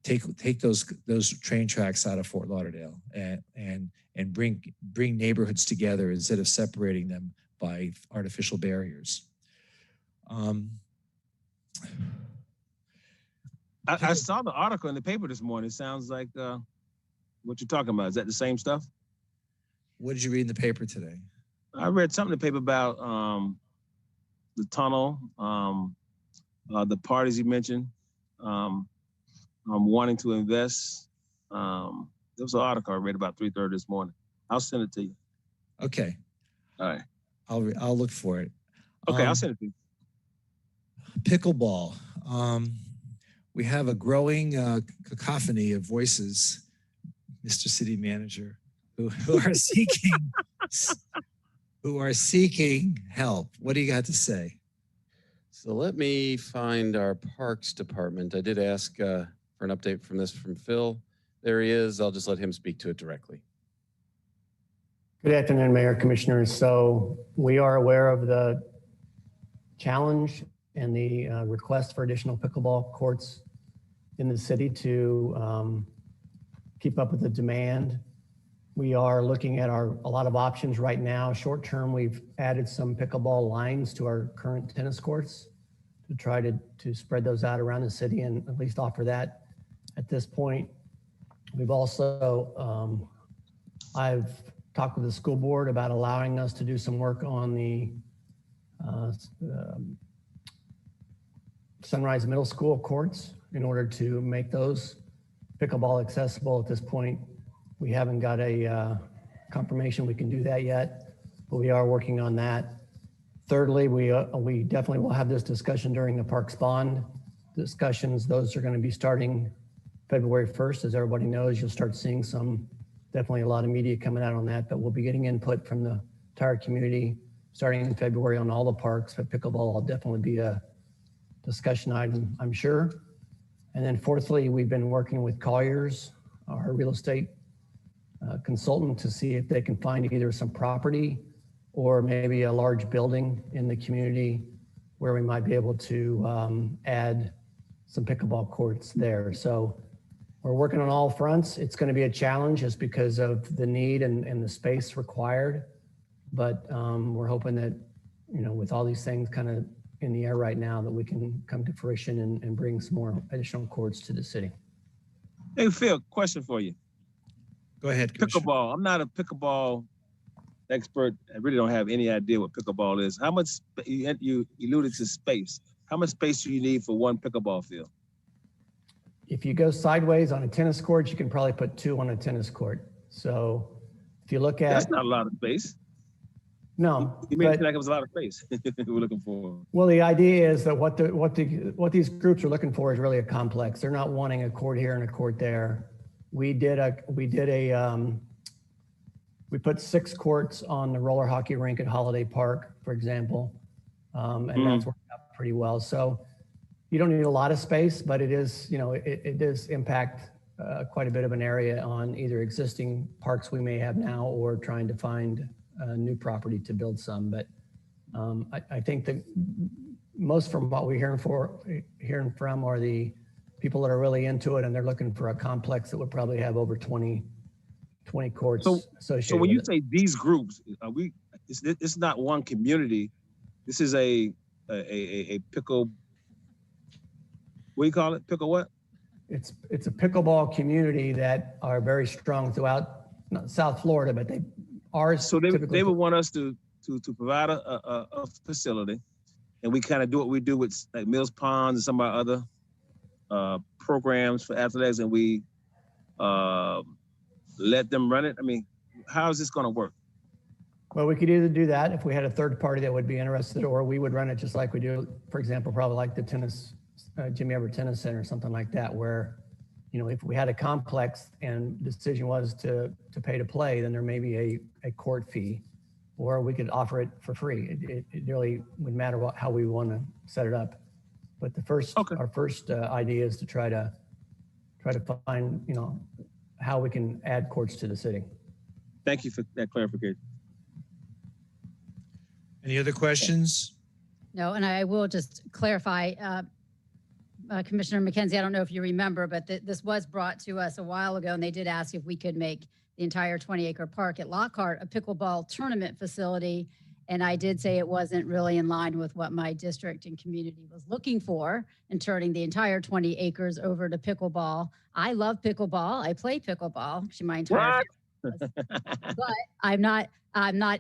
take those train tracks out of Fort Lauderdale and bring neighborhoods together instead of separating them by artificial barriers.
I saw the article in the paper this morning. It sounds like what you're talking about. Is that the same stuff?
What did you read in the paper today?
I read something in the paper about the tunnel, the parties you mentioned, wanting to invest. There was an article I read about 3:30 this morning. I'll send it to you.
Okay.
All right.
I'll look for it.
Okay, I'll send it to you.
Pickleball. We have a growing cacophony of voices, Mr. City Manager, who are seeking help. What do you got to say?
So let me find our Parks Department. I did ask for an update from Phil. There he is. I'll just let him speak to it directly.
Good afternoon, Mayor, Commissioners. So we are aware of the challenge and the request for additional pickleball courts in the city to keep up with the demand. We are looking at a lot of options right now. Short term, we've added some pickleball lines to our current tennis courts to try to spread those out around the city and at least offer that at this point. We've also, I've talked with the school board about allowing us to do some work on the Sunrise Middle School courts in order to make those pickleball accessible. At this point, we haven't got a confirmation we can do that yet, but we are working on that. Thirdly, we definitely will have this discussion during the Parks Bond discussions. Those are going to be starting February 1st. As everybody knows, you'll start seeing definitely a lot of media coming out on that, but we'll be getting input from the entire community, starting in February on all the parks, but pickleball will definitely be a discussion item, I'm sure. And then fourthly, we've been working with Colliers, our real estate consultant, to see if they can find either some property or maybe a large building in the community where we might be able to add some pickleball courts there. So we're working on all fronts. It's going to be a challenge just because of the need and the space required. But we're hoping that, you know, with all these things kind of in the air right now, that we can come to fruition and bring some more additional courts to the city.
Hey, Phil, question for you.
Go ahead, Commissioner.
Pickleball. I'm not a pickleball expert. I really don't have any idea what pickleball is. How much, you alluded to space. How much space do you need for one pickleball field?
If you go sideways on a tennis court, you can probably put 2 on a tennis court. So if you look at—
That's not a lot of space.
No.
You made it like it was a lot of space we're looking for.
Well, the idea is that what these groups are looking for is really a complex. They're not wanting a court here and a court there. We put 6 courts on the roller hockey rink at Holiday Park, for example, and that's worked out pretty well. So you don't need a lot of space, but it is, you know, it does impact quite a bit of an area on either existing parks we may have now or trying to find new property to build some. But I think that most from what we're hearing from are the people that are really into it, and they're looking for a complex that would probably have over 20 courts associated.
So when you
with it.
say these groups, it's not one community. This is a pickle. What do you call it? Pickle what?
It's a pickleball community that are very strong throughout South Florida, but they are.
So they would want us to provide a facility, and we kind of do what we do with like Mills Ponds and some of our other programs for athletics, and we let them run it. I mean, how is this going to work?
Well, we could either do that if we had a third party that would be interested, or we would run it just like we do, for example, probably like the tennis, Jimmy Everett Tennis Center, something like that, where, you know, if we had a complex and the decision was to pay to play, then there may be a court fee, or we could offer it for free. It really would matter how we want to set it up. But our first idea is to try to find, you know, how we can add courts to the city.
Thank you for that clarification.
Any other questions?
No, and I will just clarify, Commissioner McKenzie, I don't know if you remember, but this was brought to us a while ago, and they did ask if we could make the entire 20-acre park at Lockhart a pickleball tournament facility. And I did say it wasn't really in line with what my district and community was looking for in turning the entire 20 acres over to pickleball. I love pickleball. I play pickleball. Actually, my entire family does. But I'm not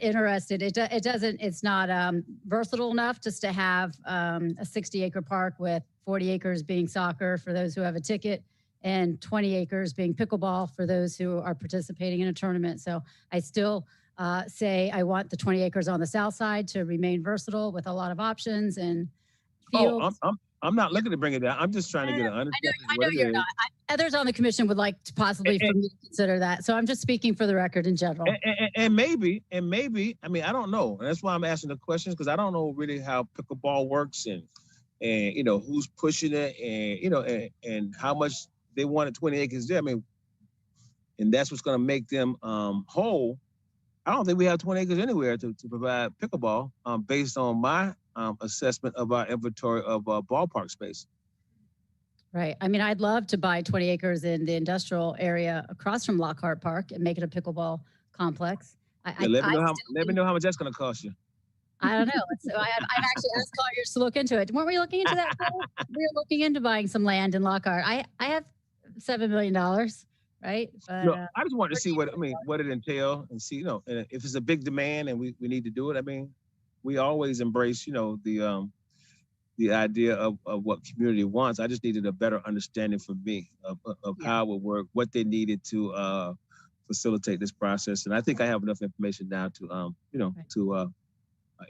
interested. It's not versatile enough just to have a 60-acre park with 40 acres being soccer for those who have a ticket and 20 acres being pickleball for those who are participating in a tournament. So I still say I want the 20 acres on the south side to remain versatile with a lot of options and fields.
Oh, I'm not looking to bring it down. I'm just trying to get an understanding.
I know you're not. Others on the commission would like to possibly for me to consider that. So I'm just speaking for the record in general.
And maybe, I mean, I don't know. And that's why I'm asking the questions, because I don't know really how pickleball works and you know, who's pushing it and, you know, and how much they wanted 20 acres there. I mean, and that's what's going to make them whole. I don't think we have 20 acres anywhere to provide pickleball based on my assessment of our inventory of ballpark space.
Right. I mean, I'd love to buy 20 acres in the industrial area across from Lockhart Park and make it a pickleball complex.
Let me know how much that's going to cost you.
I don't know. I've actually asked Colliers to look into it. Weren't we looking into that? We were looking into buying some land in Lockhart. I have $7 million, right? But,
no, I just wanted to see what it entails and see, you know, and if it's a big demand and we need to do it. I mean, we always embrace, you know, the idea of what community wants. I just needed a better understanding for me of how it would work, what they needed to facilitate this process. And I think I have enough information now to, you know, to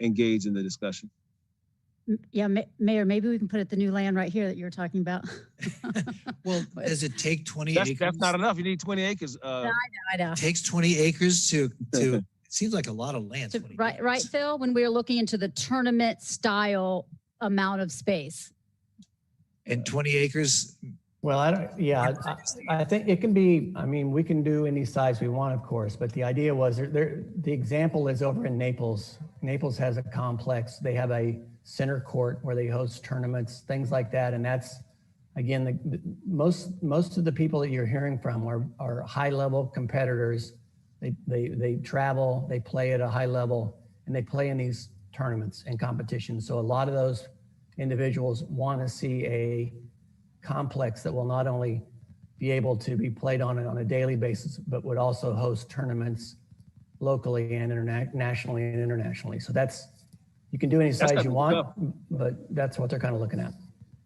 engage in the discussion.
Yeah, Mayor, maybe we can put it the new land right here that you were talking about.
Well, does it take 20 acres?
That's not enough. You need 20 acres.
I know.
It takes 20 acres to it seems like a lot of land.
So, right, Phil, when we were looking into the tournament style amount of space.
And 20 acres.
Well, I think it can be, I mean, we can do any size we want, of course, but the idea was the example is over in Naples. Naples has a complex. They have a center court where they host tournaments, things like that. And that's, again, most of the people that you're hearing from are high level competitors. They travel, they play at a high level, and they play in these tournaments and competitions. So a lot of those individuals want to see a complex that will not only be able to be played on a daily basis, but would also host tournaments locally and nationally and internationally. So you can do any size you want, but that's what they're kind of looking at.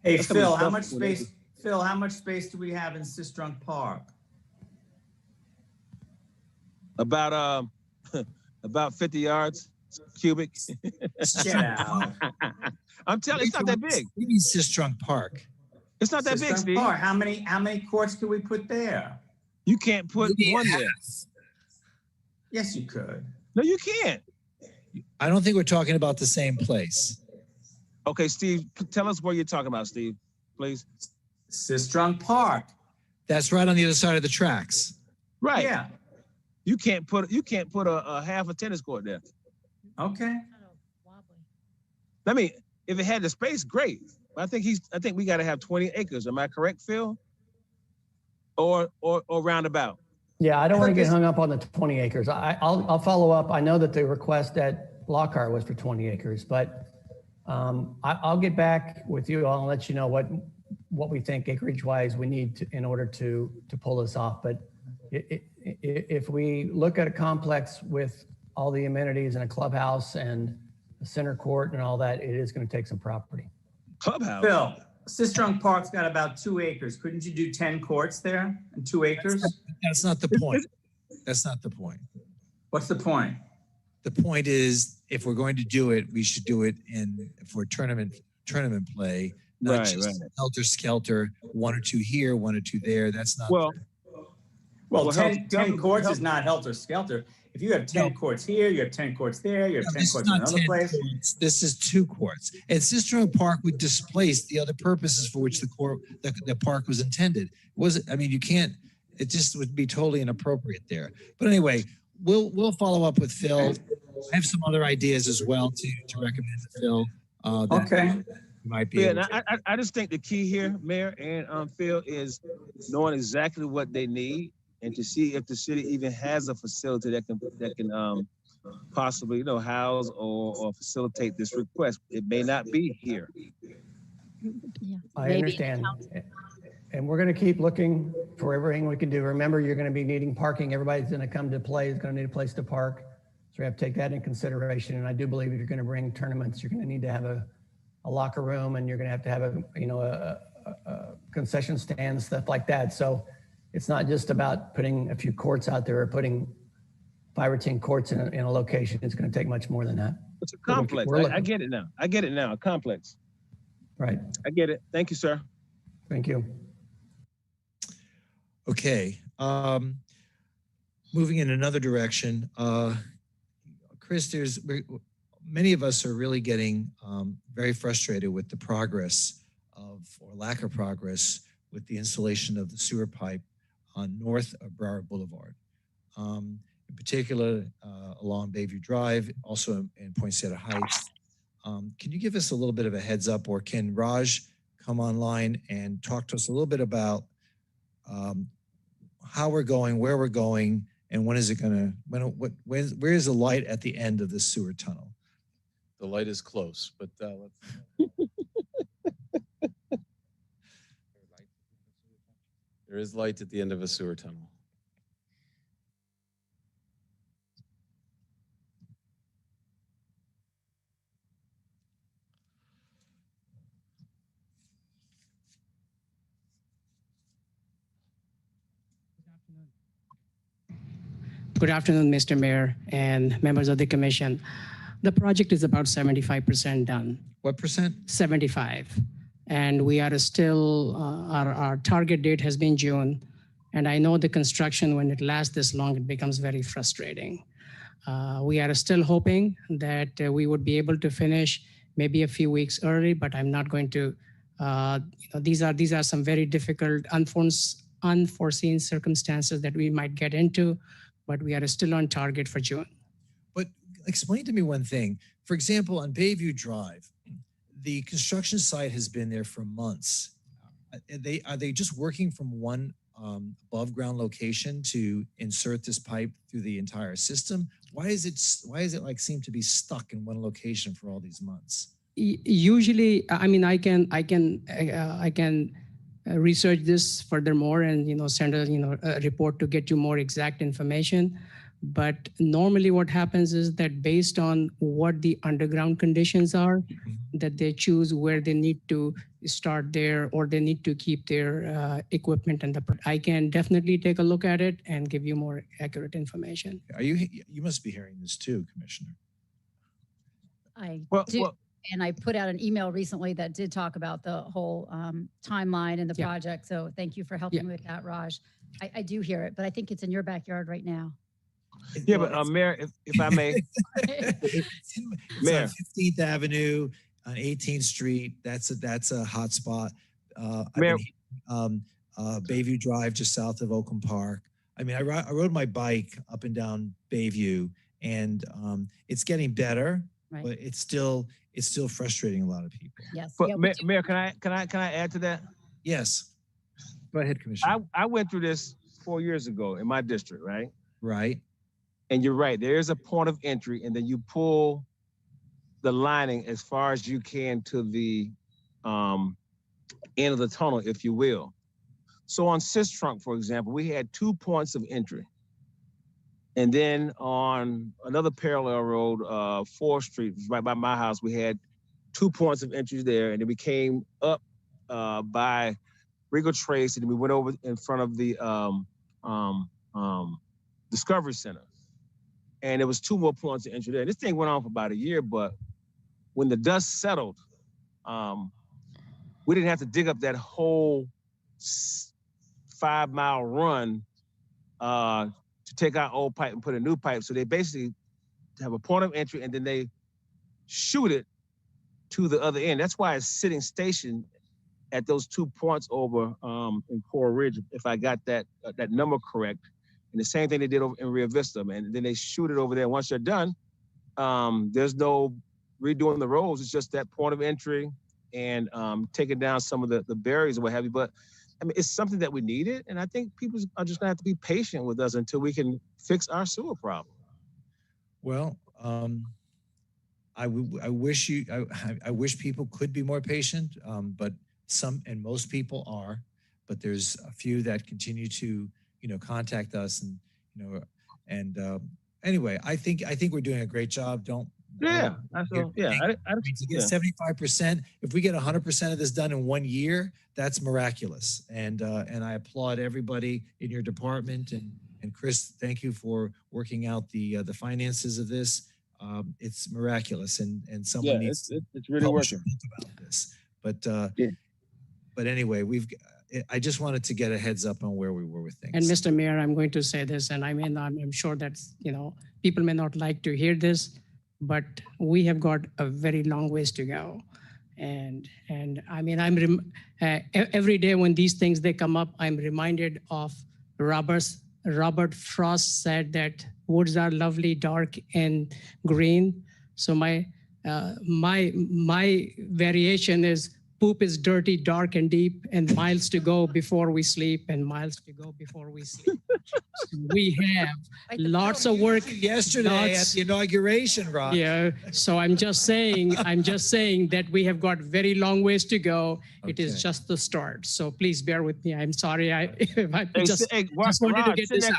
Hey, Phil, how much space do we have in Sistrunk Park?
About 50 yards cubic.
Get out.
I'm telling you, it's not that big.
You mean Sistrunk Park?
It's not that big, Steve.
Park. How many courts could we put there?
You can't put one there.
Yes, you could.
No, you can't.
I don't think we're talking about the same place.
Okay, Steve, tell us what you're talking about, Steve, please.
Sistrunk Park.
That's right on the other side of the tracks.
Right.
Yeah.
You can't put a half a tennis court there.
Okay.
I mean, if it had the space, great. I think we got to have 20 acres. Am I correct, Phil? Or roundabout?
Yeah, I don't want to get hung up on the 20 acres. I'll follow up. I know that the request at Lockhart was for 20 acres, but I'll get back with you all and let you know what we think acreage-wise we need in order to pull this off. But if we look at a complex with all the amenities and a clubhouse and a center court and all that, it is going to take some property.
Clubhouse?
Phil, Sistrunk Park's got about 2 acres. Couldn't you do 10 courts there in 2 acres?
That's not the point. That's not the point.
What's the point?
The point is, if we're going to do it, we should do it for tournament play, not just helter skelter, 1 or 2 here, 1 or 2 there. That's not.
Well, 10 courts is not helter skelter. If you have 10 courts here, you have 10 courts there, you have 10 courts in another place.
This is 2 courts. And Sistrunk Park would displace the other purposes for which the park was intended. It just would be totally inappropriate there. But anyway, we'll follow up with Phil. I have some other ideas as well to recommend to Phil.
Okay.
Might be. Yeah, I just think the key here, Mayor and Phil, is knowing exactly what they need and to see if the city even has a facility that can possibly house or facilitate this request. It may not be here.
Yeah.
I understand. And we're going to keep looking for everything we can do. Remember, you're going to be needing parking. Everybody's going to come to play, is going to need a place to park. So we have to take that into consideration. And I do believe if you're going to bring tournaments, you're going to need to have a locker room, and you're going to have a concession stand, stuff like that. So it's not just about putting a few courts out there or putting 5 or 10 courts in a location. It's going to take much more than that.
It's a complex. I get it now. A complex.
Right.
I get it. Thank you, sir.
Thank you.
Okay. Moving in another direction, Chris, many of us are really getting very frustrated with the progress or lack of progress with the installation of the sewer pipe on north of Broward Boulevard, in particular along Bayview Drive, also in Poinsettia Heights. Can you give us a little bit of a heads up, or can Raj come online and talk to us a little bit about how we're going, where we're going, and when is it going to, where is the light at the end of the sewer tunnel?
The light is close, but let's. There is light at the end of a sewer tunnel.
Good afternoon, Mr. Mayor and members of the commission. The project is about 75% done.
What percent?
75. And we are still, our target date has been June. And I know the construction, when it lasts this long, it becomes very frustrating. We are still hoping that we would be able to finish maybe a few weeks early, but I'm not going to. These are some very difficult, unforeseen circumstances that we might get into, but we are still on target for June.
But explain to me one thing. For example, on Bayview Drive, the construction site has been there for months. Are they just working from one above ground location to insert this pipe through the entire system? Why is it like seem to be stuck in one location for all these months?
Usually, I mean, I can research this furthermore and send a report to get you more exact information. But normally what happens is that based on what the underground conditions are, that they choose where they need to start there or they need to keep their equipment. And I can definitely take a look at it and give you more accurate information.
You must be hearing this too, Commissioner.
I do. And I put out an email recently that did talk about the whole timeline and the project. So thank you for helping me with that, Raj. I do hear it, but I think it's in your backyard right now.
Yeah, but Mayor, if I may,
it's
Mayor.
on 15th Avenue, on 18th Street. That's a hot spot.
Mayor.
Bayview Drive, just south of Oakland Park. I mean, I rode my bike up and down Bayview, and it's getting better,
Right.
but it's still frustrating a lot of people.
Yes.
But
Yeah,
Mayor, can I add to that?
Yes. Go ahead, Commissioner.
I went through this 4 years ago in my district, right?
Right.
And you're right. There is a point of entry, and then you pull the lining as far as you can to the end of the tunnel, if you will. So on Sistrunk, for example, we had 2 points of entry. And then on another parallel road, 4th Street, right by my house, we had 2 points of entry there. And then we came up by Regal Trace, and we went over in front of the Discovery Center. And there was 2 more points of entry there. This thing went on for about a year, but when the dust settled, we didn't have to dig up that whole 5-mile run to take out old pipe and put a new pipe. So they basically have a point of entry, and then they shoot it to the other end. That's why it's sitting stationed at those 2 points over in Coral Ridge, if I got that number correct. And the same thing they did over in Rio Vista, and then they shoot it over there. Once they're done, there's no redoing the roads. It's just that point of entry and taking down some of the barriers or what have you. But I mean, it's something that we needed, and I think people are just gonna have to be patient with us until we can fix our sewer problem.
Well, I wish people could be more patient, but most people are. But there's a few that continue to contact us, and anyway, I think we're doing a great job. To get 75%, if we get 100% of this done in 1 year, that's miraculous. And I applaud everybody in your department, and Chris, thank you for working out the finances of this. It's miraculous, and someone needs
it's really working
about this. But anyway, I just wanted to get a heads up on where we were with things.
And Mr. Mayor, I'm going to say this, and I'm sure that people may not like to hear this, but we have got a very long ways to go. And I mean, every day when these things they come up, I'm reminded of Robert Frost said that woods are lovely, dark and green. So my variation is poop is dirty, dark and deep, and miles to go before we sleep, and miles to go before we sleep. So we have lots of work.
Yesterday at the inauguration, Rob.
Yeah. So I'm just saying that we have got very long ways to go.
Okay.
It is just the start. So please bear with me. I'm sorry. I just wanted to get this out.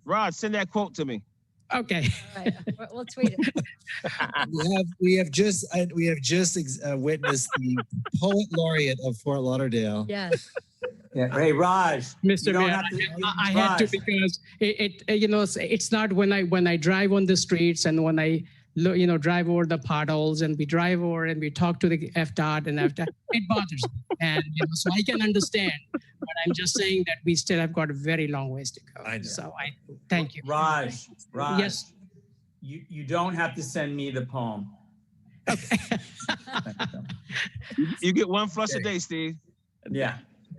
Rod, send that quote to me.
Okay.
All right. We'll tweet it.
we have just witnessed the poet laureate of Fort Lauderdale.
Yes.
Yeah. Hey, Raj.
Mr. Mayor, I had to, because it's not when I drive on the streets and when I drive over the potholes and we drive over and we talk to the FDOT and FDOT, it bothers me. And so I can understand, but I'm just saying that we still have got a very long ways to go.
I know.
So I thank you.
Raj.
Yes.
You don't have to send me the poem.
You get one flush a day, Steve.
Yeah.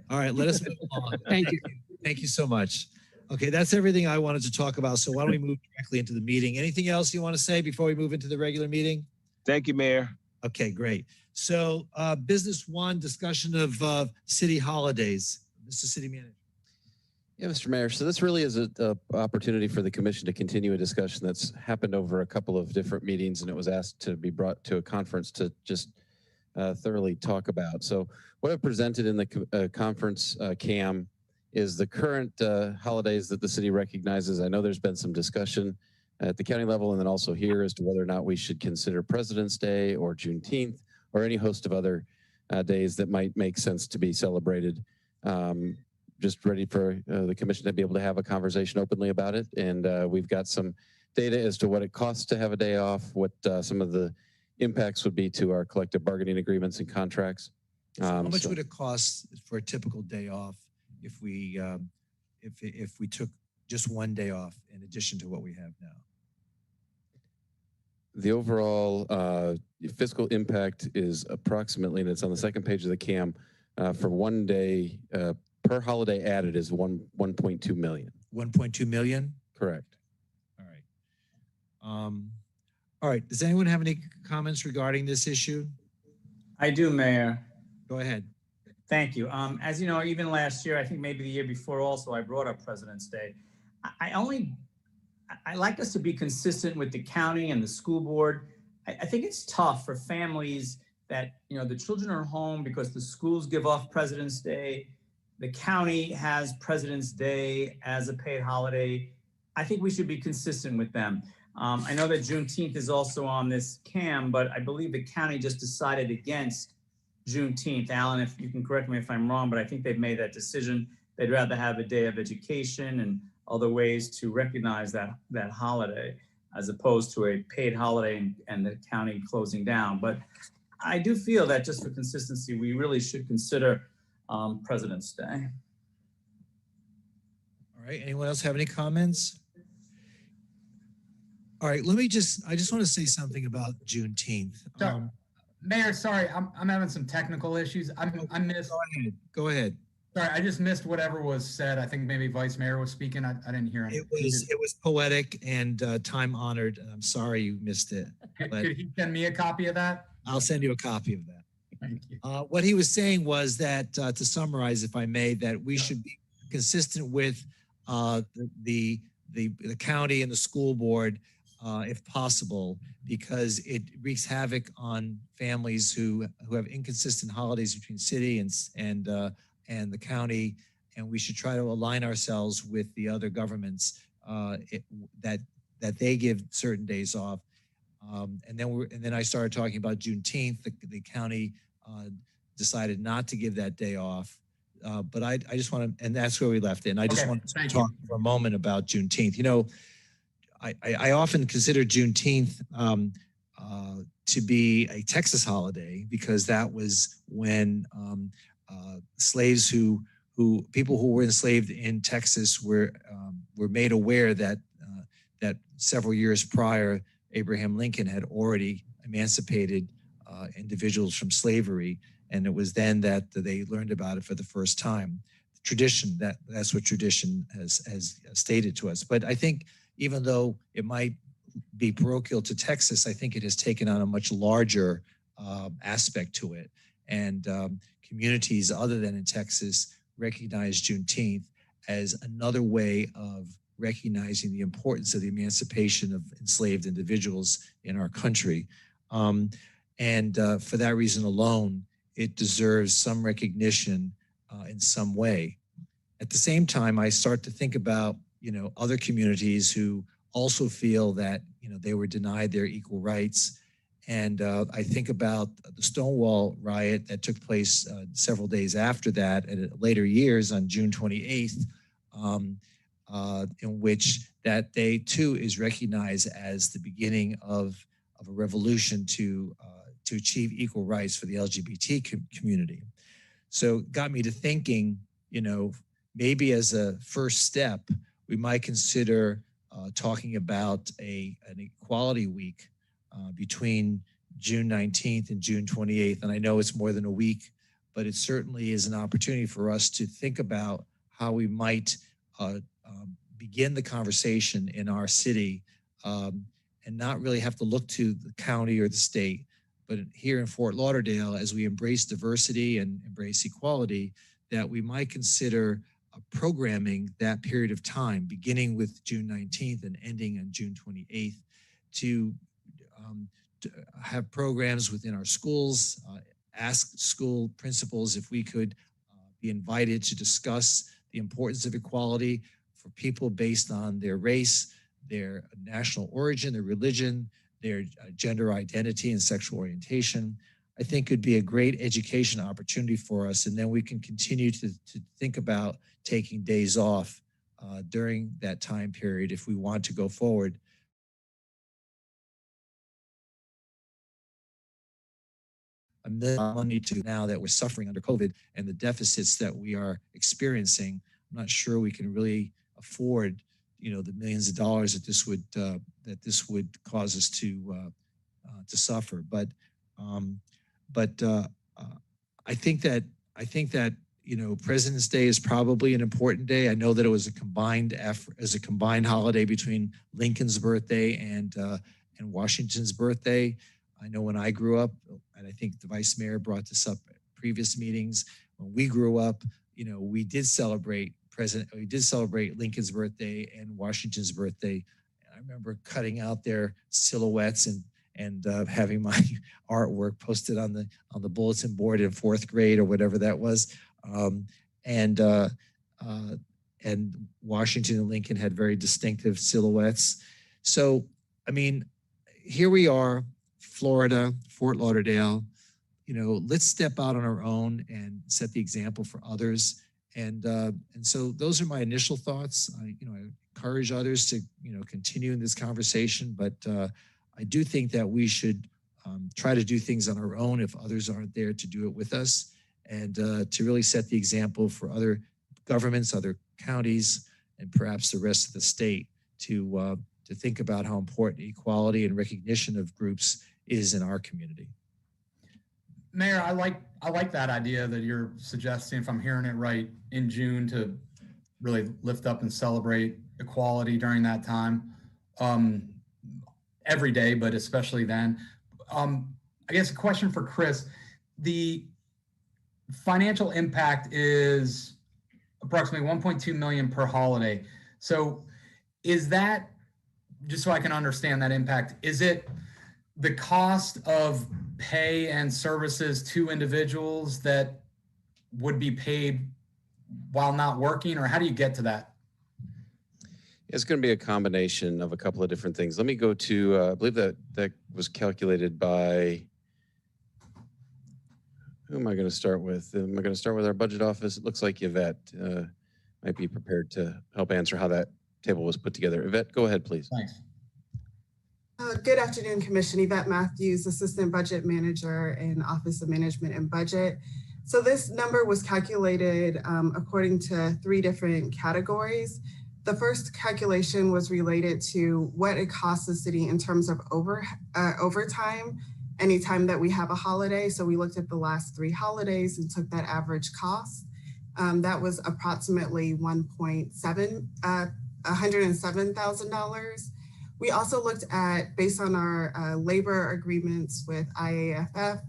All right, let us move along.
Thank you.
Thank you so much. Okay, that's everything I wanted to talk about. So why don't we move directly into the meeting? Anything else you want to say before we move into the regular meeting?
Thank you, Mayor.
Okay, great. So business one, discussion of city holidays. Mr. City Manager.
Yeah, Mr. Mayor. So this really is an opportunity for the commission to continue a discussion that's happened over a couple of different meetings, and it was asked to be brought to a conference to just thoroughly talk about. So what I've presented in the conference CAM is the current holidays that the city recognizes. I know there's been some discussion at the county level and then also here as to whether or not we should consider President's Day or Juneteenth or any host of other days that might make sense to be celebrated. Just ready for the commission to be able to have a conversation openly about it. And we've got some data as to what it costs to have a day off, what some of the impacts would be to our collective bargaining agreements and contracts.
So how much would it cost for a typical day off if we took just one day off in addition to what we have now?
The overall fiscal impact is approximately, and it's on the second page of the CAM, for one day per holiday added is 1.2 million.
1.2 million?
Correct.
All right. All right. Does anyone have any comments regarding this issue?
I do, Mayor.
Go ahead.
Thank you. As you know, even last year, I think maybe the year before also, I brought up President's Day. I like us to be consistent with the county and the school board. I think it's tough for families that, the children are home because the schools give off President's Day. The county has President's Day as a paid holiday. I think we should be consistent with them. I know that Juneteenth is also on this CAM, but I believe the county just decided against Juneteenth. Alan, if you can correct me if I'm wrong, but I think they've made that decision. They'd rather have a day of education and other ways to recognize that holiday as opposed to a paid holiday and the county closing down. But I do feel that just for consistency, we really should consider President's Day.
All right. Anyone else have any comments? All right. I just want to say something about Juneteenth.
Mayor, sorry, I'm having some technical issues. I missed.
Go ahead.
Sorry, I just missed whatever was said. I think maybe Vice Mayor was speaking. I didn't hear anything.
It was poetic and time honored. I'm sorry you missed it.
Could he send me a copy of that?
I'll send you a copy of that.
Thank you.
What he was saying was that, to summarize, if I may, that we should be consistent with the county and the school board, if possible, because it wreaks havoc on families who have inconsistent holidays between city and the county, and we should try to align ourselves with the other governments that they give certain days off. And then I started talking about Juneteenth. The county decided not to give that day off. But I just want to, and that's where we left it. And I just want to talk for a moment about Juneteenth. I often consider Juneteenth to be a Texas holiday because that was when slaves people who were enslaved in Texas were made aware that several years prior, Abraham Lincoln had already emancipated individuals from slavery, and it was then that they learned about it for the first time. Tradition, that's what tradition has stated to us. But I think even though it might be parochial to Texas, I think it has taken on a much larger aspect to it. And communities other than in Texas recognize Juneteenth as another way of recognizing the importance of the emancipation of enslaved individuals in our country. And for that reason alone, it deserves some recognition in some way. At the same time, I start to think about, other communities who also feel that, they were denied their equal rights. And I think about the Stonewall riot that took place several days after that, and later years on June 28th, in which that day too is recognized as the beginning of a revolution to achieve equal rights for the LGBT community. So it got me to thinking, maybe as a first step, we might consider talking about an equality week between June 19th and June 28th. And I know it's more than a week, but it certainly is an opportunity for us to think about how we might begin the conversation in our city and not really have to look to the county or the state, but here in Fort Lauderdale, as we embrace diversity and embrace equality, that we might consider programming that period of time, beginning with June 19th and ending on June 28th, to have programs within our schools, ask school principals if we could be invited to discuss the importance of equality for people based on their race, their national origin, their religion, their gender identity and sexual orientation. I think could be a great education opportunity for us. And then we can continue to think about taking days off during that time period if we want to go forward. A million money to now that we're suffering under COVID and the deficits that we are experiencing. I'm not sure we can really afford, the millions of dollars that this would cause us to suffer. But I think that President's Day is probably an important day. I know that it was a combined effort, as a combined holiday between Lincoln's birthday and Washington's birthday. I know when I grew up, and I think the Vice Mayor brought this up at previous meetings, when we grew up, we did celebrate Lincoln's birthday and Washington's birthday. And I remember cutting out their silhouettes and having my artwork posted on the bulletin board in 4th grade or whatever that was. And Washington and Lincoln had very distinctive silhouettes. So, I mean, here we are, Florida, Fort Lauderdale, let's step out on our own and set the example for others. And so those are my initial thoughts. I encourage others to, continue in this conversation, but I do think that we should try to do things on our own if others aren't there to do it with us, and to really set the example for other governments, other counties, and perhaps the rest of the state to think about how important equality and recognition of groups is in our community.
Mayor, I like that idea that you're suggesting, if I'm hearing it right, in June to really lift up and celebrate equality during that time. Every day, but especially then. I guess a question for Chris. The financial impact is approximately 1.2 million per holiday. So is that, just so I can understand that impact, is it the cost of pay and services to individuals that would be paid while not working, or how do you get to that?
It's going to be a combination of a couple of different things. Let me go to, I believe that was calculated by, who am I going to start with? Am I going to start with our budget office? It looks like Yvette might be prepared to help answer how that table was put together. Yvette, go ahead, please.
Thanks.
Good afternoon, Commission. Yvette Matthews, Assistant Budget Manager in Office of Management and Budget. So this number was calculated according to 3 different categories. The first calculation was related to what it costs the city in terms of overtime anytime that we have a holiday. So we looked at the last 3 holidays and took that average cost. That was approximately $107,000. We also looked at, based on our labor agreements with IAFF,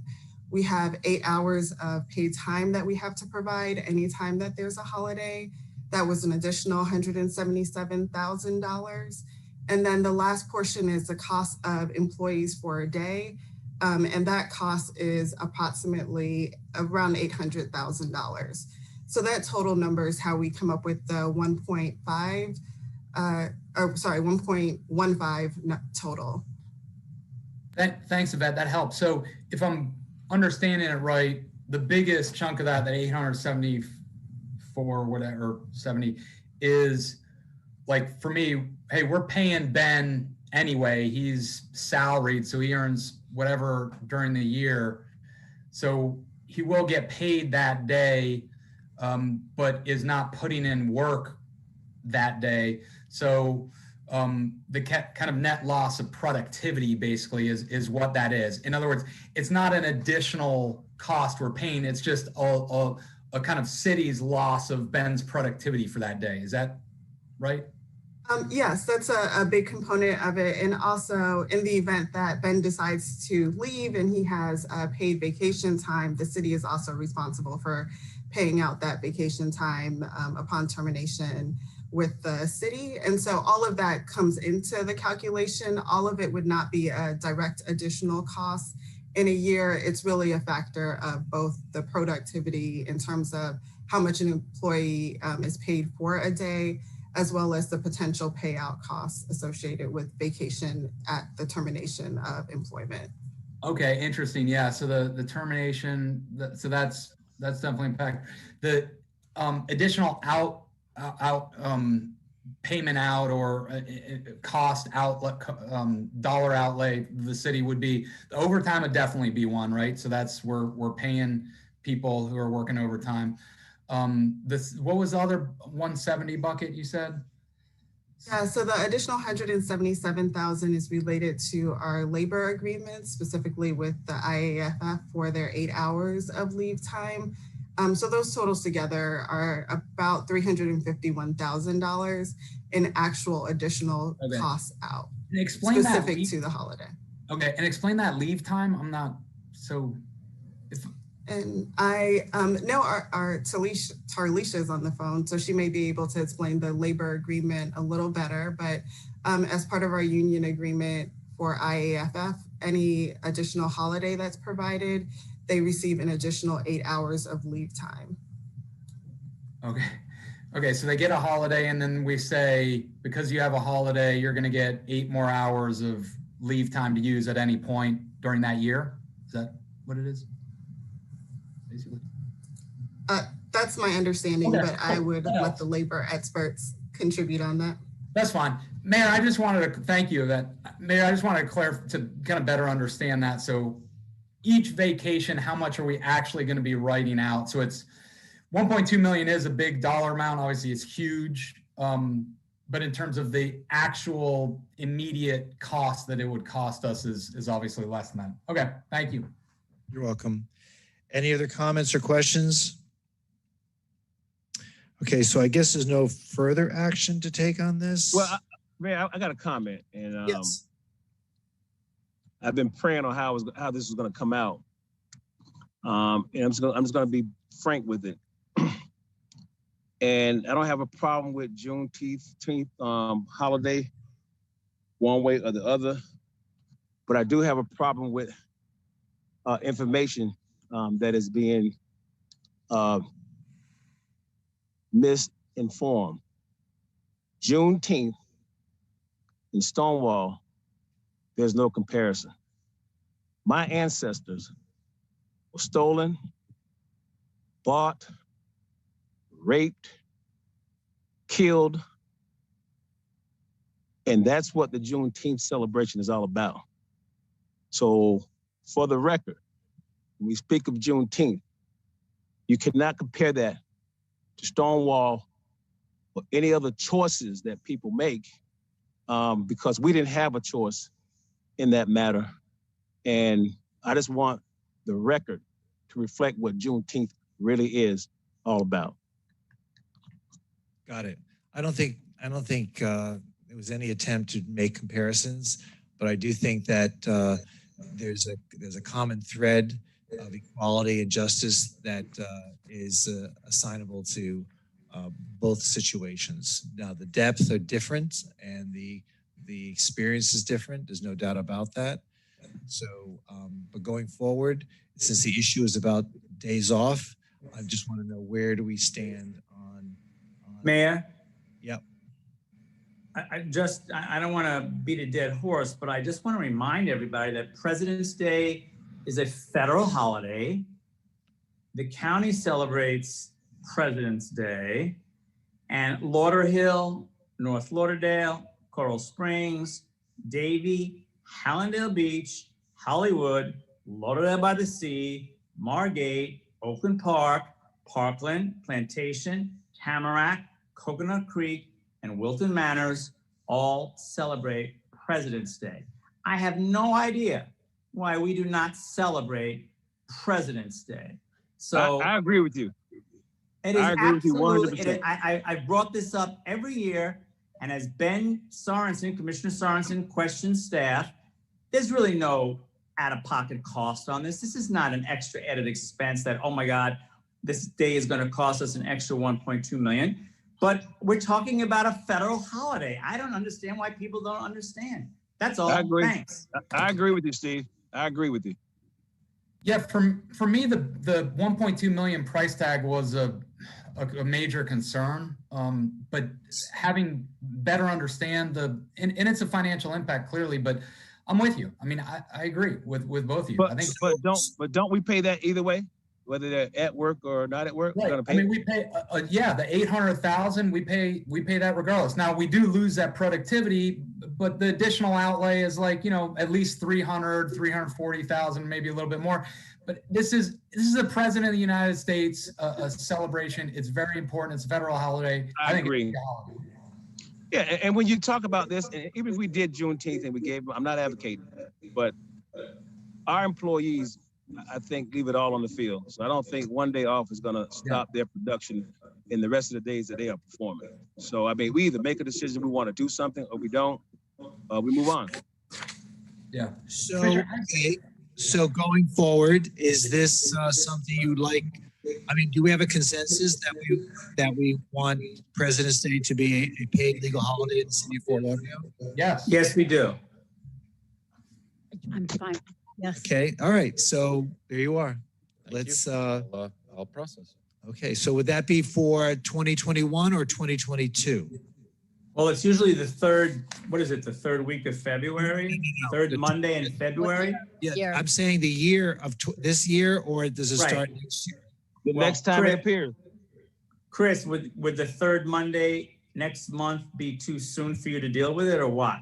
we have 8 hours of paid time that we have to provide anytime that there's a holiday. That was an additional $177,000. And then the last portion is the cost of employees for a day. And that cost is approximately around $800,000. So that total number is how we come up with the 1.15 total.
Thanks, Yvette, that helps. So if I'm understanding it right, the biggest chunk of that 874, whatever, 70 is like, for me, hey, we're paying Ben anyway. He's salaried, so he earns whatever during the year. So he will get paid that day, but is not putting in work that day. So kind of net loss of productivity basically is what that is. In other words, it's not an additional cost we're paying. It's just a kind of city's loss of Ben's productivity for that day. Is that right?
Yes, that's a big component of it. And also in the event that Ben decides to leave and he has paid vacation time, the city is also responsible for paying out that vacation time upon termination with the city. And so all of that comes into the calculation. All of it would not be a direct additional cost. In a year, it's really a factor of both the productivity in terms of how much an employee is paid for a day, as well as the potential payout costs associated with vacation at the termination of employment.
Okay, interesting. Yeah, so the termination, so that's definitely impact. The additional payment out or cost outlet, dollar outlay the city would be, the overtime would definitely be one, right? So that's where we're paying people who are working overtime. What was the other 170 bucket you said?
Yeah, so the additional 177,000 is related to our labor agreements, specifically with the IAFF for their 8 hours of leave time. So those totals together are about $351,000 in actual additional costs out,
and explain
specific to the holiday.
Okay, and explain that leave time. I'm not so.
And I know our Tarlisha is on the phone, so she may be able to explain the labor agreement a little better. But as part of our union agreement for IAFF, any additional holiday that's provided, they receive an additional 8 hours of leave time.
Okay, so they get a holiday, and then we say, because you have a holiday, you're going to get 8 more hours of leave time to use at any point during that year. Is that what it is? Basically.
That's my understanding, but I would let the labor experts contribute on that.
That's fine. Mayor, I just wanted to thank you. Mayor, I just wanted to clarify to kind of better understand that. So each vacation, how much are we actually going to be writing out? So it's 1.2 million is a big dollar amount. Obviously, it's huge. But in terms of the actual immediate cost that it would cost us is obviously less than that. Okay, thank you.
You're welcome. Any other comments or questions? Okay, so I guess there's no further action to take on this.
Well, I got a comment, and
yes.
I've been praying on how this is going to come out, and I'm just going to be frank with it. And I don't have a problem with Juneteenth holiday, one way or the other, but I do have a problem with information that is being misinformed. Juneteenth in Stonewall, there's no comparison. My ancestors were stolen, bought, raped, killed, and that's what the Juneteenth celebration is all about. So for the record, when we speak of Juneteenth, you cannot compare that to Stonewall or any other choices that people make, because we didn't have a choice in that matter. And I just want the record to reflect what Juneteenth really is all about.
Got it. I don't think there was any attempt to make comparisons, but I do think that there's a common thread of equality and justice that is assignable to both situations. Now, the depth are different and the experience is different. There's no doubt about that. So, but going forward, since the issue is about days off, I just want to know, where do we stand on
Mayor?
Yep.
I don't want to beat a dead horse, but I just want to remind everybody that President's Day is a federal holiday. The county celebrates President's Day, and Lauderhill, North Lauderdale, Coral Springs, Davie, Hallandale Beach, Hollywood, Lauderdale by the Sea, Margate, Oakland Park, Parkland, Plantation, Tamarack, Coconut Creek, and Wilton Manors all celebrate President's Day. I have no idea why we do not celebrate President's Day. So
I agree with you.
it is
I agree with you
absolutely,
100%.
I brought this up every year, and as Ben Sorensen, Commissioner Sorensen, questions staff, there's really no out-of-pocket cost on this. This is not an extra added expense that, oh my God, this day is going to cost us an extra 1.2 million. But we're talking about a federal holiday. I don't understand why people don't understand. That's all.
I agree.
Thanks.
I agree with you, Steve. I agree with you.
Yeah, for me, the 1.2 million price tag was a major concern. But having better understand and it's a financial impact clearly, but I'm with you. I mean, I agree with both of you.
But don't we pay that either way, whether they're at work or not at work?
Right.
We're gonna pay.
I mean, we pay the 800,000. We pay that regardless. Now we do lose that productivity, but the additional outlay is like, at least 340,000, maybe a little bit more. But this is the President of the United States, a celebration. It's very important. It's a federal holiday.
I
think
agree.
it's a holiday.
Yeah, and when you talk about this, and even if we did Juneteenth and we gave them, I'm not advocating, but our employees, I think, leave it all on the field. So I don't think one day off is going to stop their production in the rest of the days that they are performing. So, I mean, we either make a decision we want to do something or we don't, we move on.
Yeah.
So, okay. So going forward, is this something you'd like? I mean, do we have a consensus that we want President's Day to be a paid legal holiday in the city of Fort Lauderdale?
Yes.
Yes, we do.
I'm fine. Yes.
Okay. All right. So there you are. Let's.
I'll process.
Okay. So would that be for 2021 or 2022?
Well, it's usually the third, what is it, the third week of February? Third Monday in February?
Yeah, I'm saying the year of this year, or does it start next year?
The next time it appears.
Chris, would the third Monday next month be too soon for you to deal with it, or what?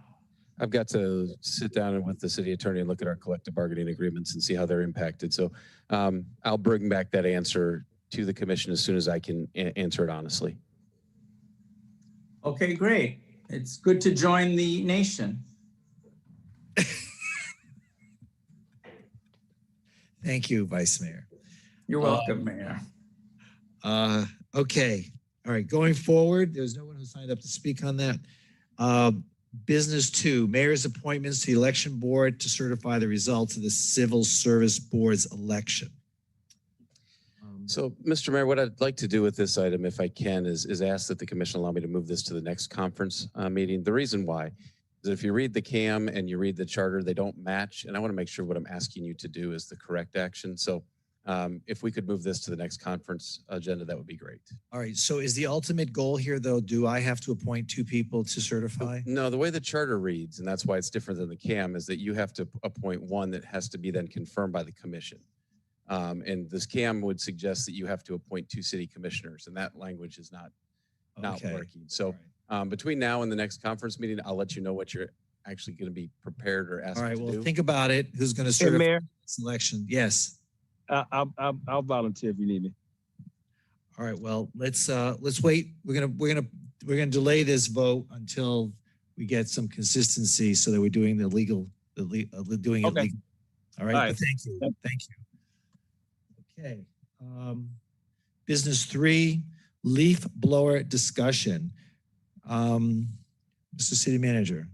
I've got to sit down with the city attorney and look at our collective bargaining agreements and see how they're impacted. So I'll bring back that answer to the commission as soon as I can answer it honestly.
Okay, great. It's good to join the nation.
Thank you, Vice Mayor.
You're welcome, Mayor.
Okay. All right. Going forward, there's no one who signed up to speak on that. Business 2, mayor's appointments to the election board to certify the results of the Civil Service Board's election.
So, Mr. Mayor, what I'd like to do with this item, if I can, is ask that the commission allow me to move this to the next conference meeting. The reason why is if you read the CAM and you read the charter, they don't match. And I want to make sure what I'm asking you to do is the correct action. So if we could move this to the next conference agenda, that would be great.
All right. So is the ultimate goal here, though, do I have to appoint 2 people to certify?
No, the way the charter reads, and that's why it's different than the CAM, is that you have to appoint one that has to be then confirmed by the commission. And this CAM would suggest that you have to appoint 2 city commissioners, and that language is not working. So between now and the next conference meeting, I'll let you know what you're actually going to be prepared or asked to do.
All right. Well, think about it. Who's going to certify
Mayor,
this election? Yes.
I'll volunteer if you need me.
All right. Well, let's wait. We're gonna delay this vote until we get some consistency, so that we're doing the legal, doing it legal. All right. But thank you. Thank you. Okay. Business 3, leaf blower discussion. Mr. City Manager.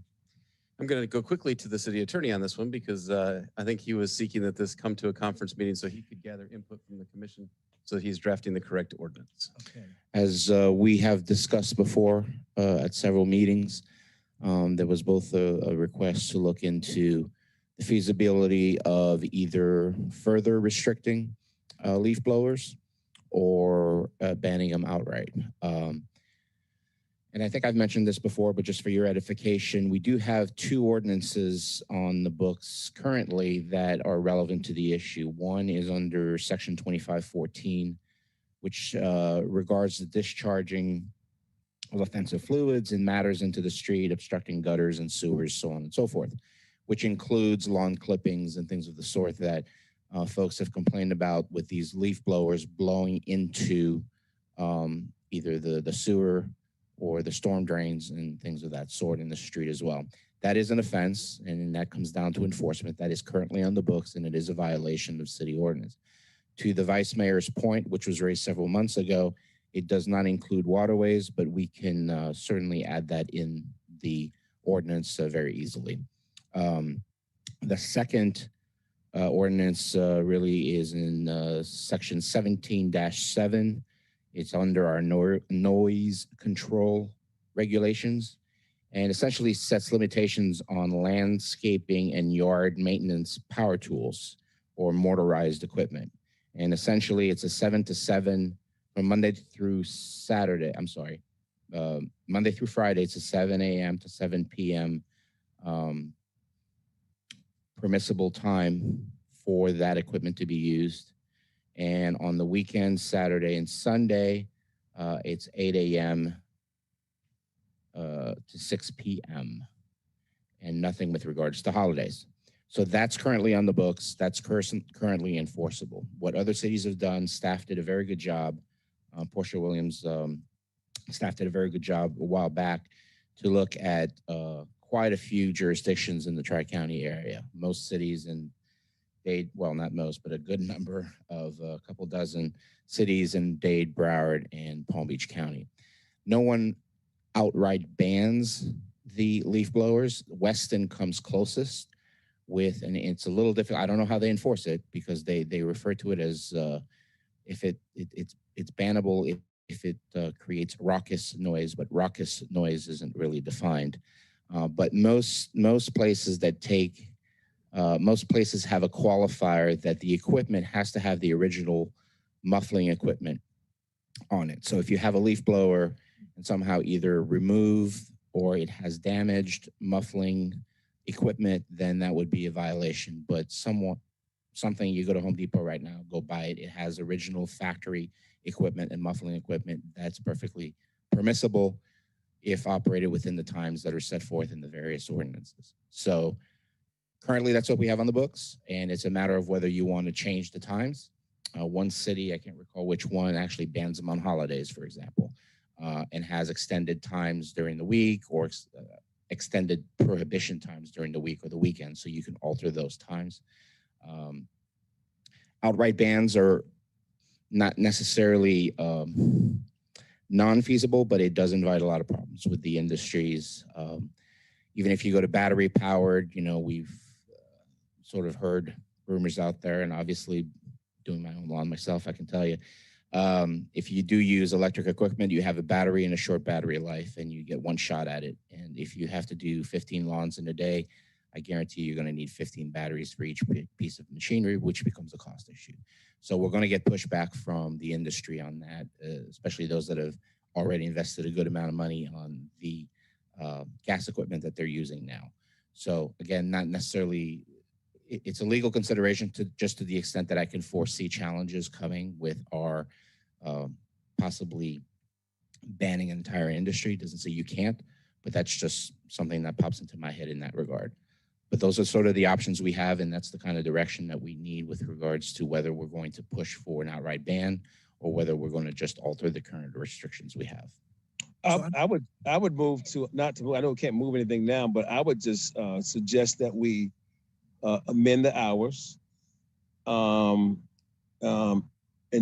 I'm going to go quickly to the city attorney on this one because I think he was seeking that this come to a conference meeting so he could gather input from the commission. So he's drafting the correct ordinance.
Okay.
As we have discussed before at several meetings, there was both a request to look into the feasibility of either further restricting leaf blowers or banning them outright. And I think I've mentioned this before, but just for your edification, we do have 2 ordinances on the books currently that are relevant to the issue. One is under section 2514, which regards the discharging of offensive fluids and matters into the street, obstructing gutters and sewers, so on and so forth, which includes lawn clippings and things of the sort that folks have complained about with these leaf blowers blowing into either the sewer or the storm drains and things of that sort in the street as well. That is an offense, and that comes down to enforcement. That is currently on the books, and it is a violation of city ordinance. To the Vice Mayor's point, which was raised several months ago, it does not include waterways, but we can certainly add that in the ordinance very easily. The second ordinance really is in section 17-7. It's under our noise control regulations, and essentially sets limitations on landscaping and yard maintenance power tools or motorized equipment. And essentially it's a 7 to 7 from Monday through Saturday. I'm sorry, Monday through Friday, it's a 7 a.m. to 7 p.m. Permissible time for that equipment to be used. And on the weekends, Saturday and Sunday, it's 8 a.m. To 6 p.m. and nothing with regards to holidays. So that's currently on the books. That's currently enforceable. What other cities have done, staff did a very good job. Portia Williams, staff did a very good job a while back to look at quite a few jurisdictions in the Tri-County area. Most cities in Dade, well, not most, but a good number of a couple dozen cities in Dade, Broward, and Palm Beach County. No one outright bans the leaf blowers. Weston comes closest with, and it's a little different. I don't know how they enforce it because they refer to it as if it's bannable if it creates raucous noise, but raucous noise isn't really defined. But most places that take most places have a qualifier that the equipment has to have the original muffling equipment on it. So if you have a leaf blower and somehow either remove or it has damaged muffling equipment, then that would be a violation. But something you go to Home Depot right now, go buy it. It has original factory equipment and muffling equipment. That's perfectly permissible if operated within the times that are set forth in the various ordinances. So currently that's what we have on the books, and it's a matter of whether you want to change the times. One city, I can't recall which one, actually bans them on holidays, for example, and has extended times during the week or extended prohibition times during the week or the weekend, so you can alter those times. Outright bans are not necessarily non-feasible, but it does invite a lot of problems with the industries. Even if you go to battery powered, you know, we've sort of heard rumors out there, and obviously doing my own lawn myself, I can tell you, if you do use electric equipment, you have a battery and a short battery life, and you get one shot at it. And if you have to do 15 lawns in a day, I guarantee you're going to need 15 batteries for each piece of machinery, which becomes a cost issue. So we're going to get pushback from the industry on that, especially those that have already invested a good amount of money on the gas equipment that they're using now. So again, not necessarily, it's a legal consideration to just to the extent that I can foresee challenges coming with our possibly banning an entire industry. It doesn't say you can't, but that's just something that pops into my head in that regard. But those are sort of the options we have, and that's the kind of direction that we need with regards to whether we're going to push for an outright ban or whether we're going to just alter the current restrictions we have.
I would move to, not to, I know we can't move anything now, but I would just suggest that we amend the hours and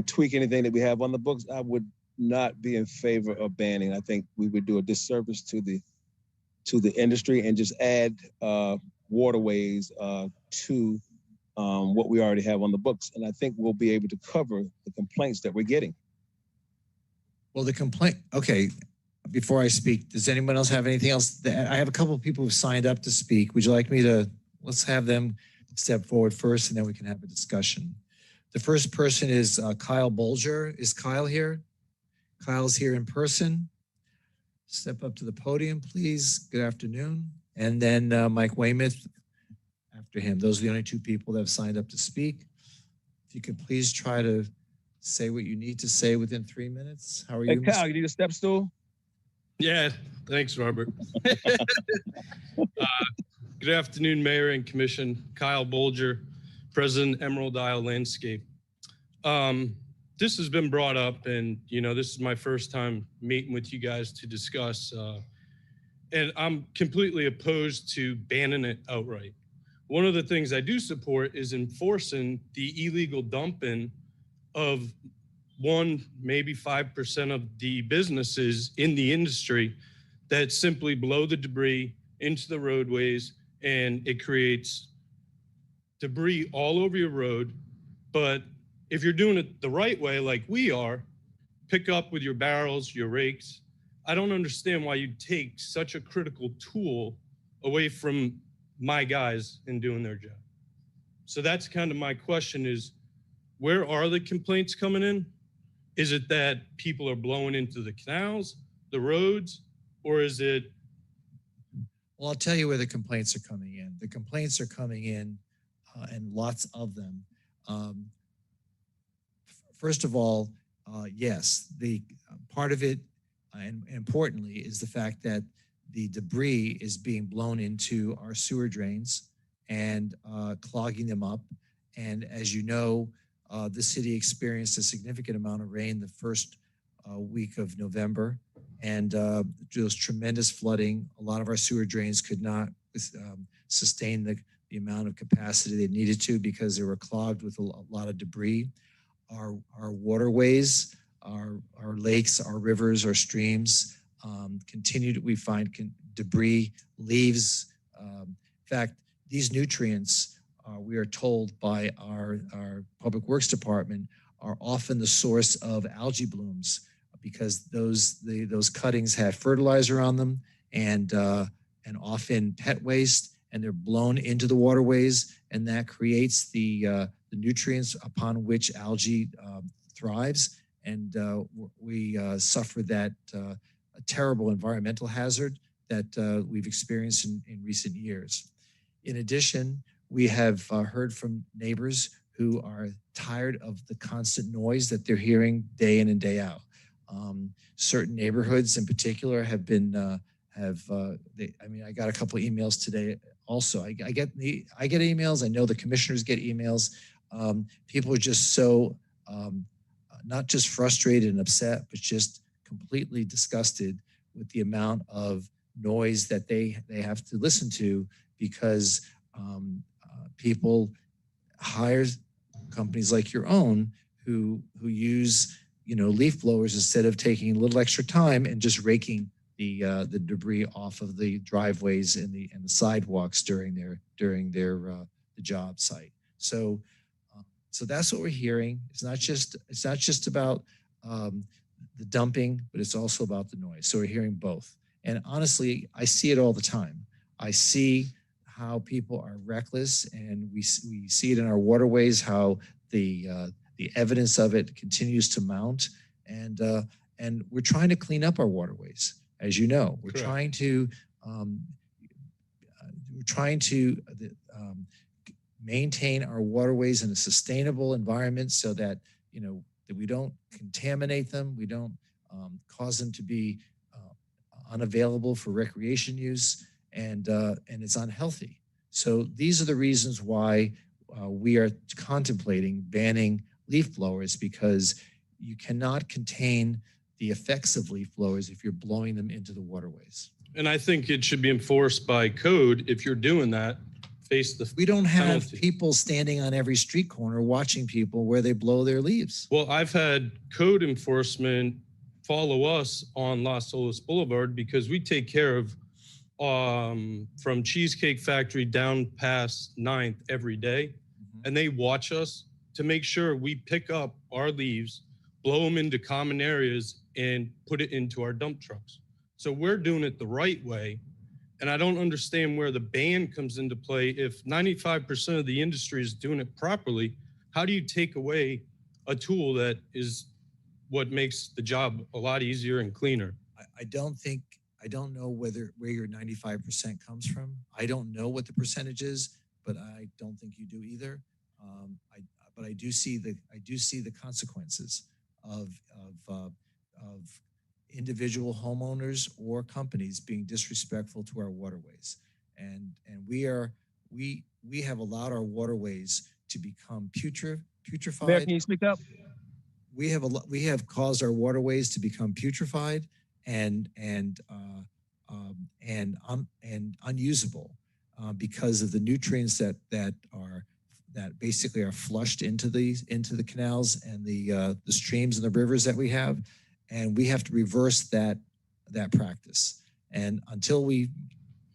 tweak anything that we have on the books. I would not be in favor of banning. I think we would do a disservice to the industry and just add waterways to what we already have on the books. And I think we'll be able to cover the complaints that we're getting.
Well, the complaint, okay, before I speak, does anyone else have anything else? I have a couple of people who've signed up to speak. Would you like me to, let's have them step forward first and then we can have a discussion. The first person is Kyle Bolger. Is Kyle here? Kyle's here in person. Step up to the podium, please. Good afternoon. And then Mike Weymouth after him. Those are the only two people that have signed up to speak. If you could please try to say what you need to say within 3 minutes. How are you?
Hey, Kyle, you need a step stool?
Yeah, thanks, Robert. Good afternoon, Mayor and Commission. Kyle Bolger, President, Emerald Isle Landscape. The this has been brought up, and this is my first time meeting with you guys to discuss, and I'm completely opposed to banning it outright. One of the things I do support is enforcing the illegal dumping of maybe 5% of the businesses in the industry that simply blow the debris into the roadways, and it creates debris all over your road. But if you're doing it the right way, like we are, pick up with your barrels, your rakes, I don't understand why you'd take such a critical tool away from my guys in doing their job. So that's kind of my question is, where are the complaints coming in? Is it that people are blowing into the canals, the roads, or is it?
Well, I'll tell you where the complaints are coming in. The complaints are coming in, and lots of them. First of all, yes, the part of it, and importantly, is the fact that the debris is being blown into our sewer drains and clogging them up. And as you know, the city experienced a significant amount of rain the first week of November, and there was tremendous flooding. A lot of our sewer drains could not sustain the amount of capacity they needed to because they were clogged with a lot of debris. Our waterways, our lakes, our rivers, our streams we find debris, leaves. In fact, these nutrients, we are told by our Public Works Department, are often the source of algae blooms because those cuttings have fertilizer on them and often pet waste, and they're blown into the waterways, and that creates the nutrients upon which algae thrives. And we suffer that a terrible environmental hazard that we've experienced in recent years. In addition, we have heard from neighbors who are tired of the constant noise that they're hearing day in and day out. Certain neighborhoods in particular have been, I got a couple of emails today also. I get emails, I know the commissioners get emails. People are just so, not just frustrated and upset, but just completely disgusted with the amount of noise that they have to listen to because people hire companies like your own who use leaf blowers instead of taking a little extra time and just raking the debris off of the driveways and the sidewalks during their the job site. So that's what we're hearing. It's not just about the dumping, but it's also about the noise. So we're hearing both. And honestly, I see it all the time. I see how people are reckless, and we see it in our waterways, how the evidence of it continues to mount. And we're trying to clean up our waterways. As you know, we're trying to maintain our waterways in a sustainable environment so that that we don't contaminate them, we don't cause them to be unavailable for recreation use, and it's unhealthy. So these are the reasons why we are contemplating banning leaf blowers, because you cannot contain the effects of leaf blowers if you're blowing them into the waterways.
And I think it should be enforced by code. If you're doing that, face the
We don't have
penalty.
people standing on every street corner watching people where they blow their leaves.
Well, I've had code enforcement follow us on Las Olas Boulevard because we take care of from Cheesecake Factory down past 9th every day. And they watch us to make sure we pick up our leaves, blow them into common areas, and put it into our dump trucks. So we're doing it the right way. And I don't understand where the ban comes into play. If 95% of the industry is doing it properly, how do you take away a tool that is what makes the job a lot easier and cleaner?
I don't know where your 95% comes from. I don't know what the percentage is, but I don't think you do either. But I do see the consequences of individual homeowners or companies being disrespectful to our waterways, and we have allowed our waterways to become putrefied.
Mayor, can you speak up?
we have caused our waterways to become putrefied and unusable because of the nutrients that basically are flushed into the canals and the streams and the rivers that we have, and we have to reverse that practice. And until we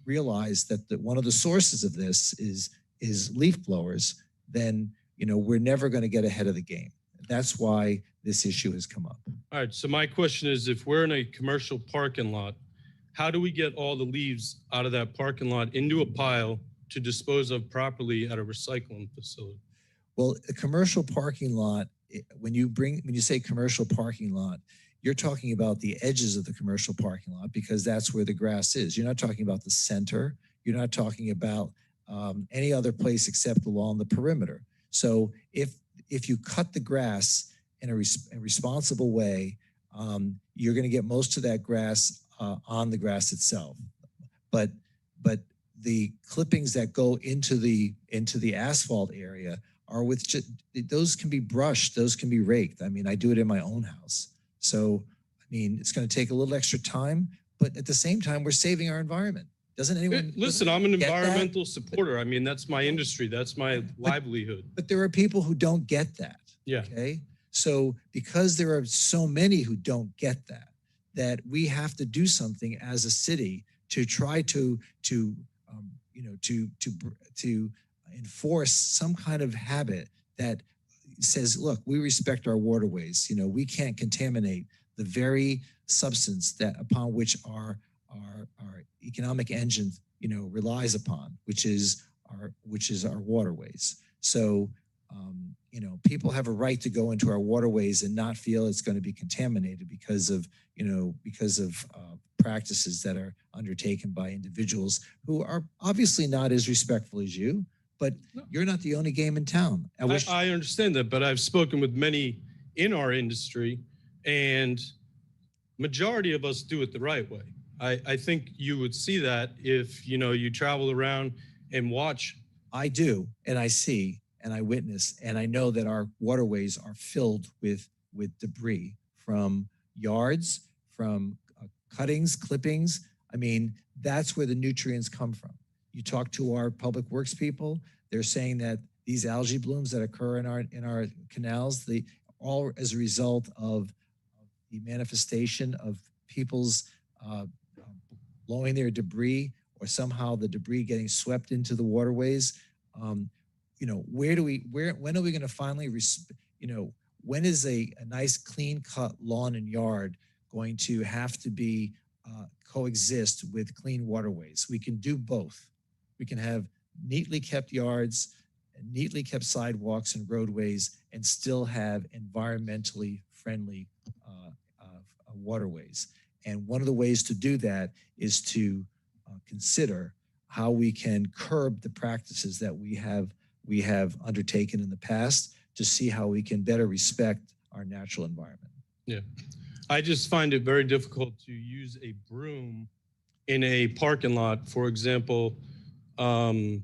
realize that one of the sources of this is leaf blowers, then we're never going to get ahead of the game. That's why this issue has come up.
All right. So my question is, if we're in a commercial parking lot, how do we get all the leaves out of that parking lot into a pile to dispose of properly at a recycling facility?
Well, a commercial parking lot, when you say commercial parking lot, you're talking about the edges of the commercial parking lot because that's where the grass is. You're not talking about the center. You're not talking about any other place except along the perimeter. So if you cut the grass in a responsible way, you're going to get most of that grass on the grass itself. But the clippings that go into the asphalt area are those can be brushed, those can be raked. I mean, I do it in my own house. So, I mean, it's going to take a little extra time, but at the same time, we're saving our environment. Doesn't anyone
listen? I'm an environmental supporter. I mean, that's my industry. That's my livelihood.
But there are people who don't get that.
Yeah.
Okay. So because there are so many who don't get that we have to do something as a city to try to enforce some kind of habit that says, look, we respect our waterways. We can't contaminate the very substance upon which our economic engine, relies upon, which is our waterways. So, people have a right to go into our waterways and not feel it's going to be contaminated because of practices that are undertaken by individuals who are obviously not as respectful as you, but you're not the only game in town.
I understand that, but I've spoken with many in our industry, and majority of us do it the right way. I think you would see that if you travel around and watch.
I do, and I see, and I witness, and I know that our waterways are filled with debris from yards, from cuttings, clippings. I mean, that's where the nutrients come from. You talk to our public works people, they're saying that these algae blooms that occur in our canals, they all as a result of the manifestation of people's blowing their debris, or somehow the debris getting swept into the waterways. When are we going to finally, when is a nice clean cut lawn and yard going to have to be coexist with clean waterways? We can do both. We can have neatly kept yards, neatly kept sidewalks and roadways, and still have environmentally friendly waterways. And one of the ways to do that is to consider how we can curb the practices that we have undertaken in the past to see how we can better respect our natural environment.
Yeah. I just find it very difficult to use a broom in a parking lot. For example, down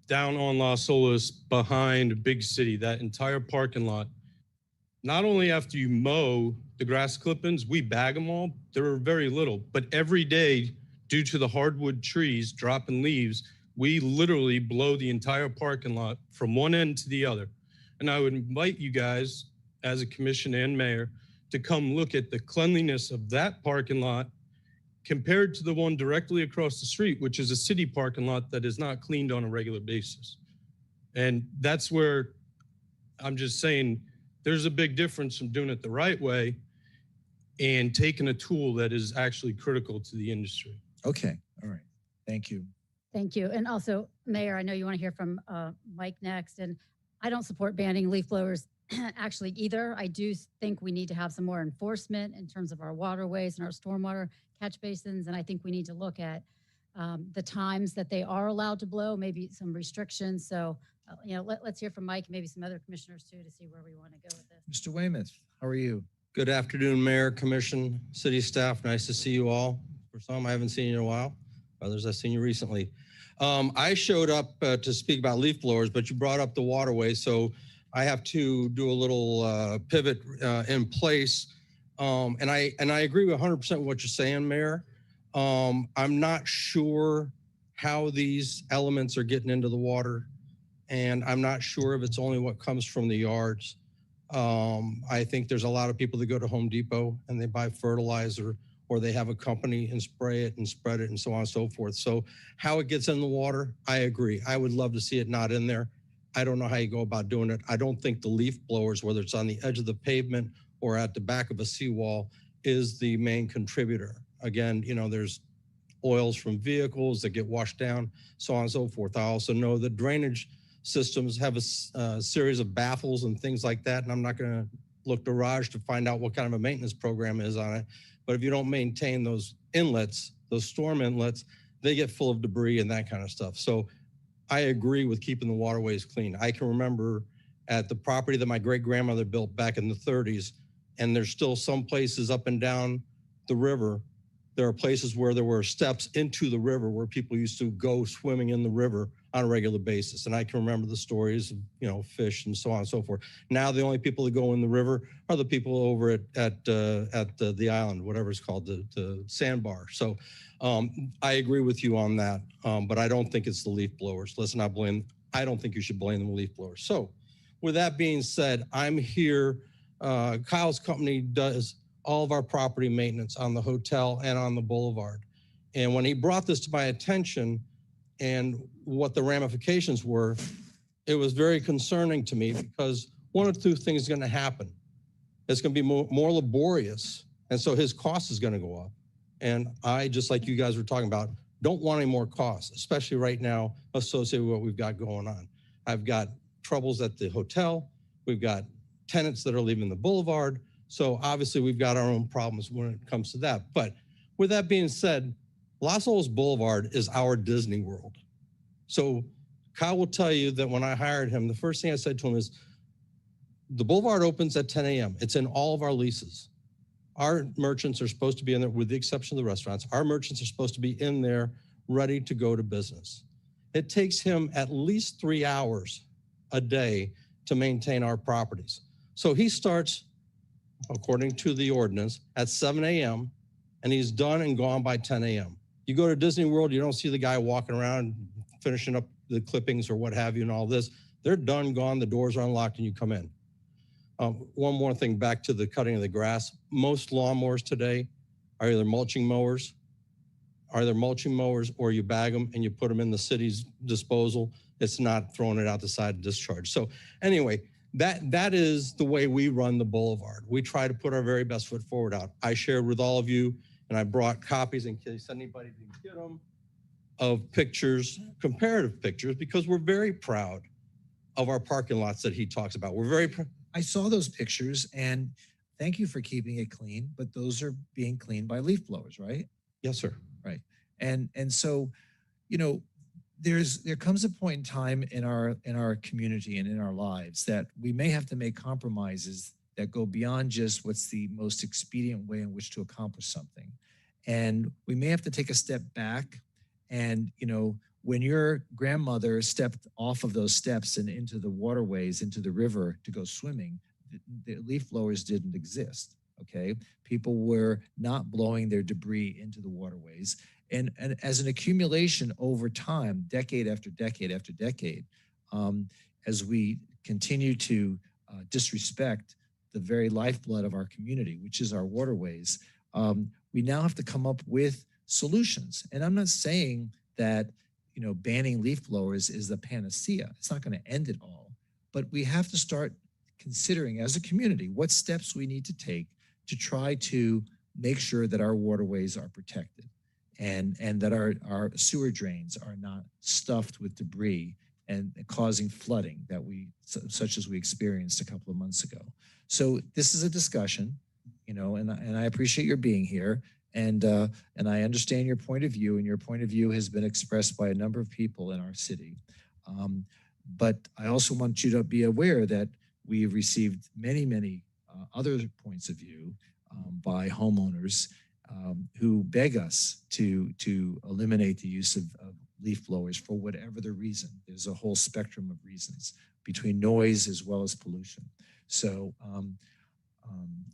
on Las Olas behind a big city, that entire parking lot, not only after you mow the grass clippings, we bag them all. There are very little, but every day, due to the hardwood trees dropping leaves, we literally blow the entire parking lot from one end to the other. And I would invite you guys, as a commission and mayor, to come look at the cleanliness of that parking lot compared to the one directly across the street, which is a city parking lot that is not cleaned on a regular basis. And that's where I'm just saying there's a big difference from doing it the right way and taking a tool that is actually critical to the industry.
Okay. All right. Thank you.
Thank you. And also, Mayor, I know you want to hear from Mike next, and I don't support banning leaf blowers actually either. I do think we need to have some more enforcement in terms of our waterways and our stormwater catch basins. And I think we need to look at the times that they are allowed to blow, maybe some restrictions. So, let's hear from Mike and maybe some other commissioners too to see where we want to go with this.
Mr. Weymouth, how are you?
Good afternoon, Mayor, Commission, City staff. Nice to see you all. For some, I haven't seen you in a while. Others, I've seen you recently. I showed up to speak about leaf blowers, but you brought up the waterway. So I have to do a little pivot in place. And I agree with 100% what you're saying, Mayor. I'm not sure how these elements are getting into the water, and I'm not sure if it's only what comes from the yards. I think there's a lot of people that go to Home Depot and they buy fertilizer, or they have a company and spray it and spread it and so on and so forth. So how it gets in the water, I agree. I would love to see it not in there. I don't know how you go about doing it. I don't think the leaf blowers, whether it's on the edge of the pavement or at the back of a seawall, is the main contributor. Again, you know, there's oils from vehicles that get washed down, so on and so forth. I also know that drainage systems have a series of baffles and things like that, and I'm not going to look to Raj to find out what kind of a maintenance program is on it. But if you don't maintain those inlets, those storm inlets, they get full of debris and that kind of stuff. So I agree with keeping the waterways clean. I can remember at the property that my great-grandmother built back in the 30s, and there's still some places up and down the river. There are places where there were steps into the river where people used to go swimming in the river on a regular basis. And I can remember the stories of, you know, fish and so on and so forth. Now the only people that go in the river are the people over at the island, whatever it's called, the sandbar. So I agree with you on that, but I don't think it's the leaf blowers. Let's not blame, I don't think you should blame the leaf blowers. So with that being said, I'm here, Kyle's company does all of our property maintenance on the hotel and on the boulevard. And when he brought this to my attention and what the ramifications were, it was very concerning to me, because one of two things is going to happen. It's going to be more laborious, and so his cost is going to go up. And I, just like you guys were talking about, don't want any more costs, especially right now associated with what we've got going on. I've got troubles at the hotel. We've got tenants that are leaving the boulevard. So obviously we've got our own problems when it comes to that. But with that being said, Los Olas Boulevard is our Disney World. So Kyle will tell you that when I hired him, the first thing I said to him is, the boulevard opens at 10 a.m. It's in all of our leases. Our merchants are supposed to be in there, with the exception of the restaurants. Our merchants are supposed to be in there ready to go to business. It takes him at least 3 hours a day to maintain our properties. So he starts, according to the ordinance, at 7 a.m. and he's done and gone by 10 a.m. You go to Disney World, you don't see the guy walking around finishing up the clippings or what have you and all this. They're done, gone, the doors are unlocked, and you come in. One more thing back to the cutting of the grass. Most lawnmowers today are either mulching mowers, or you bag them and you put them in the city's disposal. It's not throwing it out the side of discharge. So anyway, that is the way we run the boulevard. We try to put our very best foot forward out. I shared with all of you, and I brought copies in case anybody didn't get them, of pictures, comparative pictures, because we're very proud of our parking lots that he talks about. We're very
I saw those pictures, and thank you for keeping it clean, but those are being cleaned by leaf blowers, right?
Yes, sir.
Right. And so, you know, there comes a point in time in our community and in our lives that we may have to make compromises that go beyond just what's the most expedient way in which to accomplish something. And we may have to take a step back. And, you know, when your grandmother stepped off of those steps and into the waterways, into the river to go swimming, the leaf blowers didn't exist. Okay. People were not blowing their debris into the waterways. And as an accumulation over time, decade after decade after decade, as we continue to disrespect the very lifeblood of our community, which is our waterways, we now have to come up with solutions. And I'm not saying that, you know, banning leaf blowers is the panacea. It's not going to end it all. But we have to start considering as a community what steps we need to take to try to make sure that our waterways are protected. And that our sewer drains are not stuffed with debris and causing flooding that such as we experienced a couple of months ago. So this is a discussion, you know, and I appreciate your being here, and I understand your point of view, and your point of view has been expressed by a number of people in our city. But I also want you to be aware that we've received many other points of view by homeowners who beg us to eliminate the use of leaf blowers for whatever the reason. There's a whole spectrum of reasons. between noise as well as pollution. So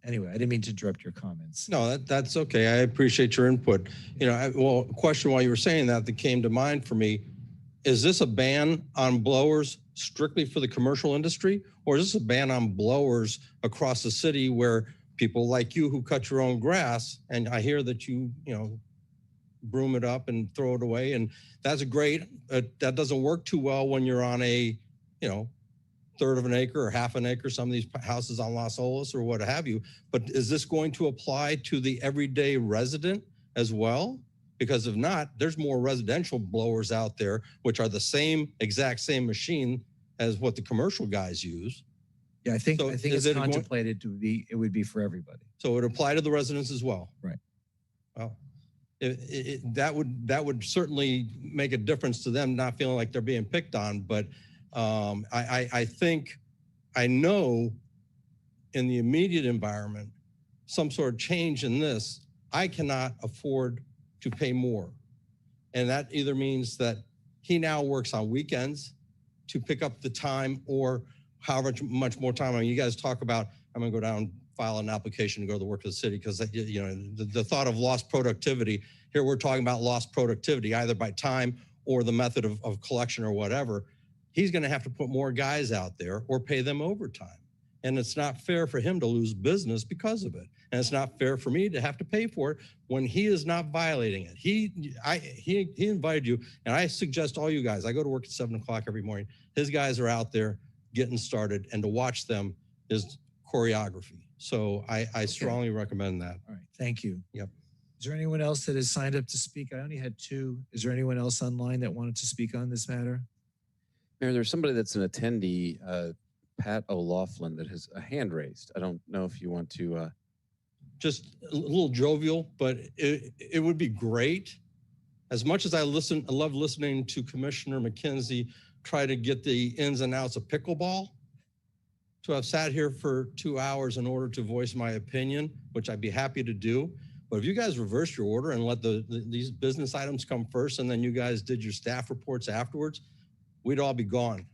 anyway, I didn't mean to interrupt your comments.
No, that's okay. I appreciate your input. You know, well, a question while you were saying that came to mind for me. Is this a ban on blowers strictly for the commercial industry, or is this a ban on blowers across the city where people like you who cut your own grass, and I hear that you know, broom it up and throw it away, and that's great. That doesn't work too well when you're on a, you know, third of an acre or half an acre, some of these houses on Las Olas or what have you. But is this going to apply to the everyday resident as well? Because if not, there's more residential blowers out there, which are the exact same machine as what the commercial guys use.
Yeah, I think it's contemplated to be, it would be for everybody.
So it would apply to the residents as well.
Right.
Well, that would certainly make a difference to them, not feeling like they're being picked on. But I know in the immediate environment, some sort of change in this, I cannot afford to pay more. And that either means that he now works on weekends to pick up the time, or however much more time. I mean, you guys talk about, I'm gonna go down, file an application to go to work for the city, because you know, the thought of lost productivity, here we're talking about lost productivity, either by time or the method of collection or whatever. He's gonna have to put more guys out there or pay them overtime. And it's not fair for him to lose business because of it. And it's not fair for me to have to pay for it when he is not violating it. He invited you, and I suggest all you guys, I go to work at 7 o'clock every morning. His guys are out there getting started, and to watch them is choreography. So I strongly recommend that.
All right, thank you.
Yep.
Is there anyone else that has signed up to speak? I only had 2. Is there anyone else online that wanted to speak on this matter?
Mayor, there's somebody that's an attendee, Pat O'Laughlin, that has a hand raised. I don't know if you want to.
Just a little jovial, but it would be great. As much as I love listening to Commissioner McKenzie try to get the ins and outs of pickleball, to have sat here for 2 hours in order to voice my opinion, which I'd be happy to do. But if you guys reverse your order and let these business items come first, and then you guys did your staff reports afterwards, we'd all be gone.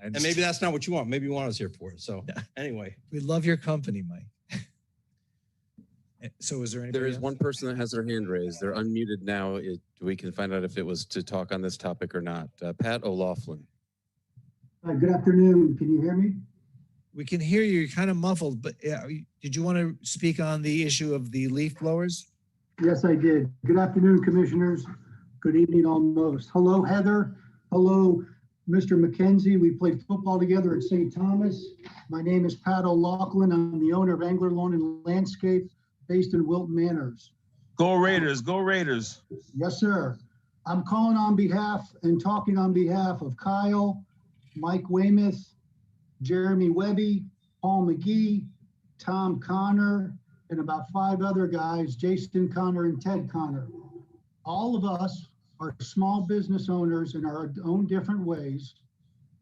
And maybe that's not what you want. Maybe you want us here for it. So anyway.
We love your company, Mike. So is there anybody
There is
else?
one person that has their hand raised. They're unmuted now. We can find out if it was to talk on this topic or not. Pat O'Laughlin.
Hi, good afternoon. Can you hear me?
We can hear you. You're kind of muffled, but did you want to speak on the issue of the leaf blowers?
Yes, I did. Good afternoon, commissioners. Good evening almost. Hello, Heather. Hello, Mr. McKenzie. We played football together at St. Thomas. My name is Pat O'Laughlin. I'm the owner of Angler Lawn and Landscape based in Wilton Manors.
Go Raiders, go Raiders.
Yes, sir. I'm calling on behalf and talking on behalf of Kyle, Mike Weymouth, Jeremy Webby, Paul McGee, Tom Connor, and about 5 other guys, Jason Connor and Ted Connor. All of us are small business owners in our own different ways.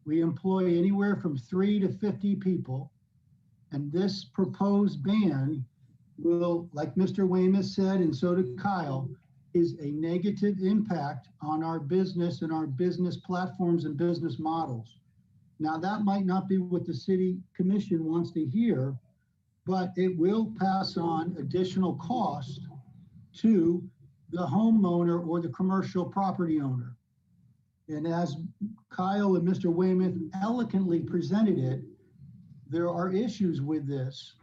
We employ anywhere from 3 to 50 people. And this proposed ban will, like Mr. Weymouth said, and so did Kyle, is a negative impact on our business and our business platforms and business models. Now, that might not be what the city commission wants to hear, but it will pass on additional cost to the homeowner or the commercial property owner. And as Kyle and Mr. Weymouth eloquently presented it, there are issues with this.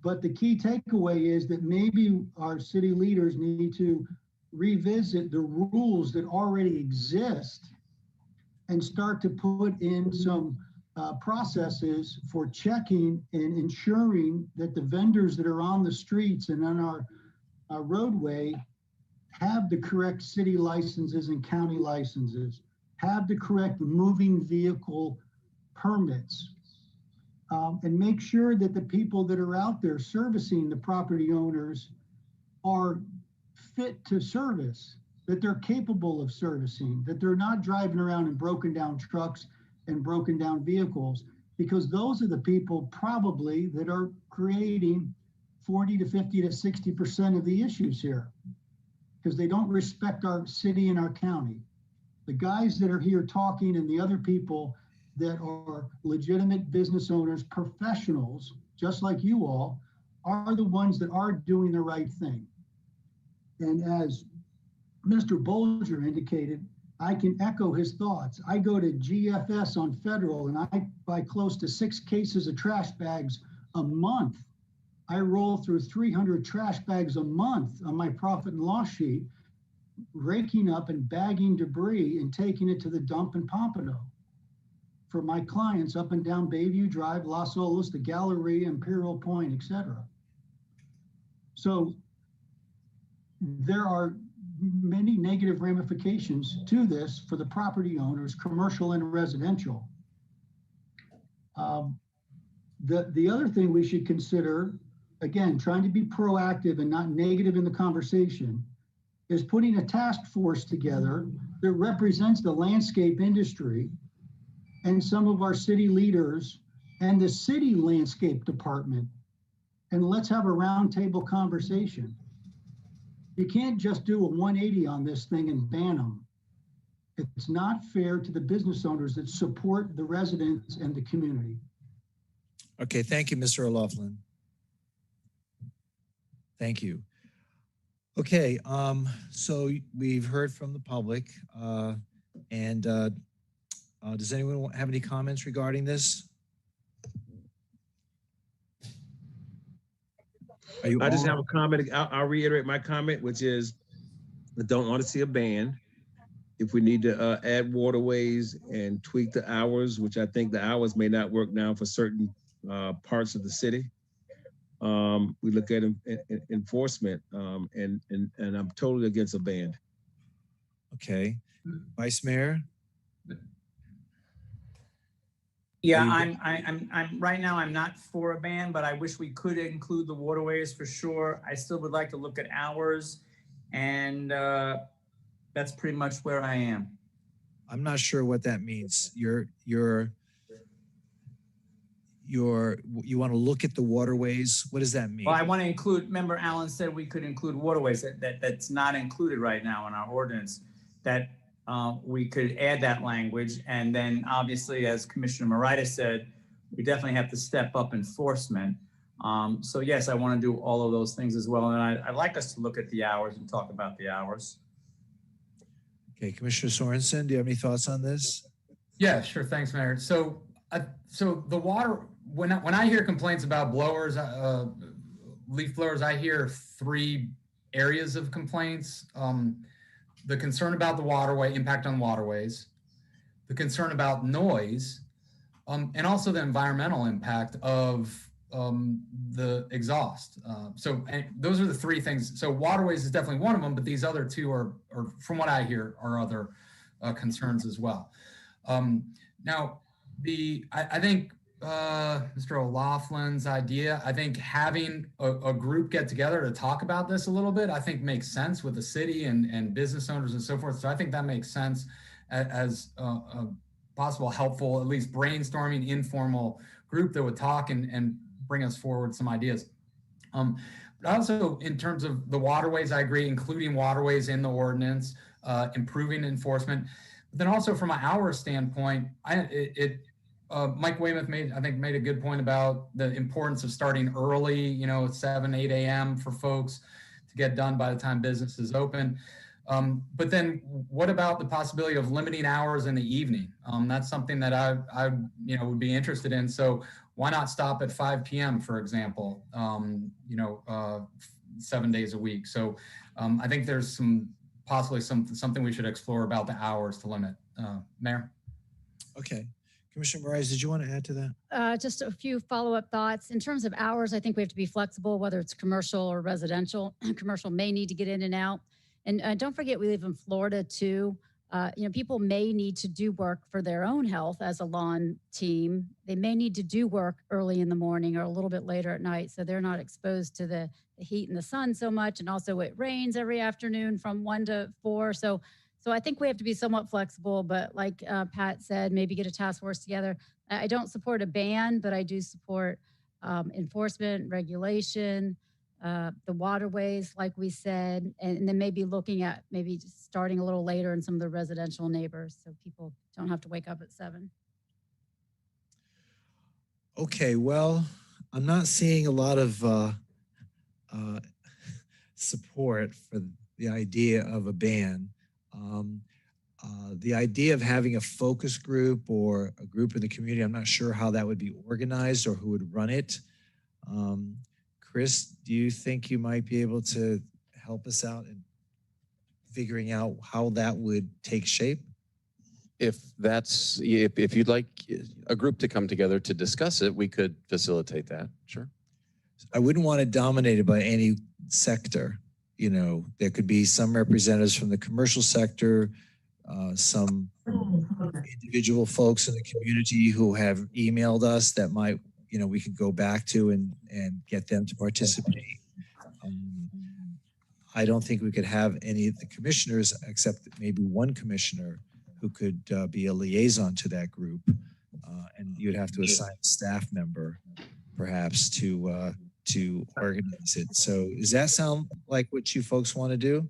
But the key takeaway is that maybe our city leaders need to revisit the rules that already exist and start to put in some processes for checking and ensuring that the vendors that are on the streets and on our roadway have the correct city licenses and county licenses, have the correct moving vehicle permits, and make sure that the people that are out there servicing the property owners are fit to service, that they're capable of servicing, that they're not driving around in broken down trucks and broken down vehicles, because those are the people probably that are creating 40 to 50 to 60% of the issues here, because they don't respect our city and our county. The guys that are here talking and the other people that are legitimate business owners, professionals, just like you all, are the ones that are doing the right thing. And as Mr. Bolger indicated, I can echo his thoughts. I go to GFS on Federal and I buy close to 6 cases of trash bags a month. I roll through 300 trash bags a month on my profit and loss sheet, raking up and bagging debris and taking it to the dump in Pompano for my clients up and down Bayview Drive, Las Olas, the Galleria, Imperial Point, etc. So there are many negative ramifications to this for the property owners, commercial and residential. The other thing we should consider, again, trying to be proactive and not negative in the conversation, is putting a task force together that represents the landscape industry and some of our city leaders and the city landscape department. And let's have a roundtable conversation. You can't just do a 180 on this thing and ban them. It's not fair to the business owners that support the residents and the community.
Okay, thank you, Mr. O'Loughlin. Thank you. Okay, so we've heard from the public, and does anyone have any comments regarding this?
I just have a comment. I'll reiterate my comment, which is I don't want to see a ban. If we need to add waterways and tweak the hours, which I think the hours may not work now for certain parts of the city, we look at enforcement, and I'm totally against a ban.
Okay, Vice Mayor.
Yeah, I'm right now, I'm not for a ban, but I wish we could include the waterways for sure. I still would like to look at hours, and that's pretty much where I am.
I'm not sure what that means. You want to look at the waterways? What does that mean?
Well, I want to include, remember Alan said we could include waterways. That's not included right now in our ordinance. That we could add that language. And then obviously, as Commissioner Morita said, we definitely have to step up enforcement. So yes, I want to do all of those things as well. And I'd like us to look at the hours and talk about the hours.
Okay, Commissioner Sorensen, do you have any thoughts on this?
Yeah, sure. Thanks, Mayor. So the water, when I hear complaints about blowers, leaf blowers, I hear 3 areas of complaints. The concern about the waterway, impact on waterways, the concern about noise, and also the environmental impact of the exhaust. And those are the 3 things. So waterways is definitely one of them, but these other 2 are from what I hear, are other concerns as well. Now, I think Mr. O'Loughlin's idea, I think having a group get together to talk about this a little bit, I think makes sense with the city and business owners and so forth. So I think that makes sense as a possible helpful, at least brainstorming informal group that would talk and bring us forward some ideas. But also in terms of the waterways, I agree, including waterways in the ordinance, improving enforcement. But then also from an hour standpoint, Mike Weymouth made a good point about the importance of starting early, at 7, 8 a.m. for folks to get done by the time business is open. But then what about the possibility of limiting hours in the evening? That's something that I would be interested in. So why not stop at 5 p.m., for example, 7 days a week? So I think there's possibly something we should explore about the hours to limit. Mayor?
Okay. Commissioner Moraes, did you want to add to that?
Just a few follow-up thoughts. In terms of hours, I think we have to be flexible, whether it's commercial or residential. Commercial may need to get in and out. And don't forget, we live in Florida too. People may need to do work for their own health as a lawn team. They may need to do work early in the morning or a little bit later at night, so they're not exposed to the heat and the sun so much. And also it rains every afternoon from 1 to 4. So I think we have to be somewhat flexible, but like Pat said, maybe get a task force together. I don't support a ban, but I do support enforcement, regulation, the waterways, like we said, and then maybe looking at maybe just starting a little later in some of the residential neighbors so people don't have to wake up at 7.
Okay, well, I'm not seeing a lot of uh, support for the idea of a ban. Um, the idea of having a focus group or a group in the community, I'm not sure how that would be organized or who would run it. Um, Chris, do you think you might be able to help us out in figuring out how that would take shape?
If you'd like a group to come together to discuss it, we could facilitate that. Sure.
I wouldn't want it dominated by any sector. You know, there could be some representatives from the commercial sector, some individual folks in the community who have emailed us that might, you know, we could go back to and get them to participate. I don't think we could have any of the commissioners except maybe one commissioner who could be a liaison to that group. And you'd have to assign a staff member perhaps to organize it. So does that sound like what you folks want to do?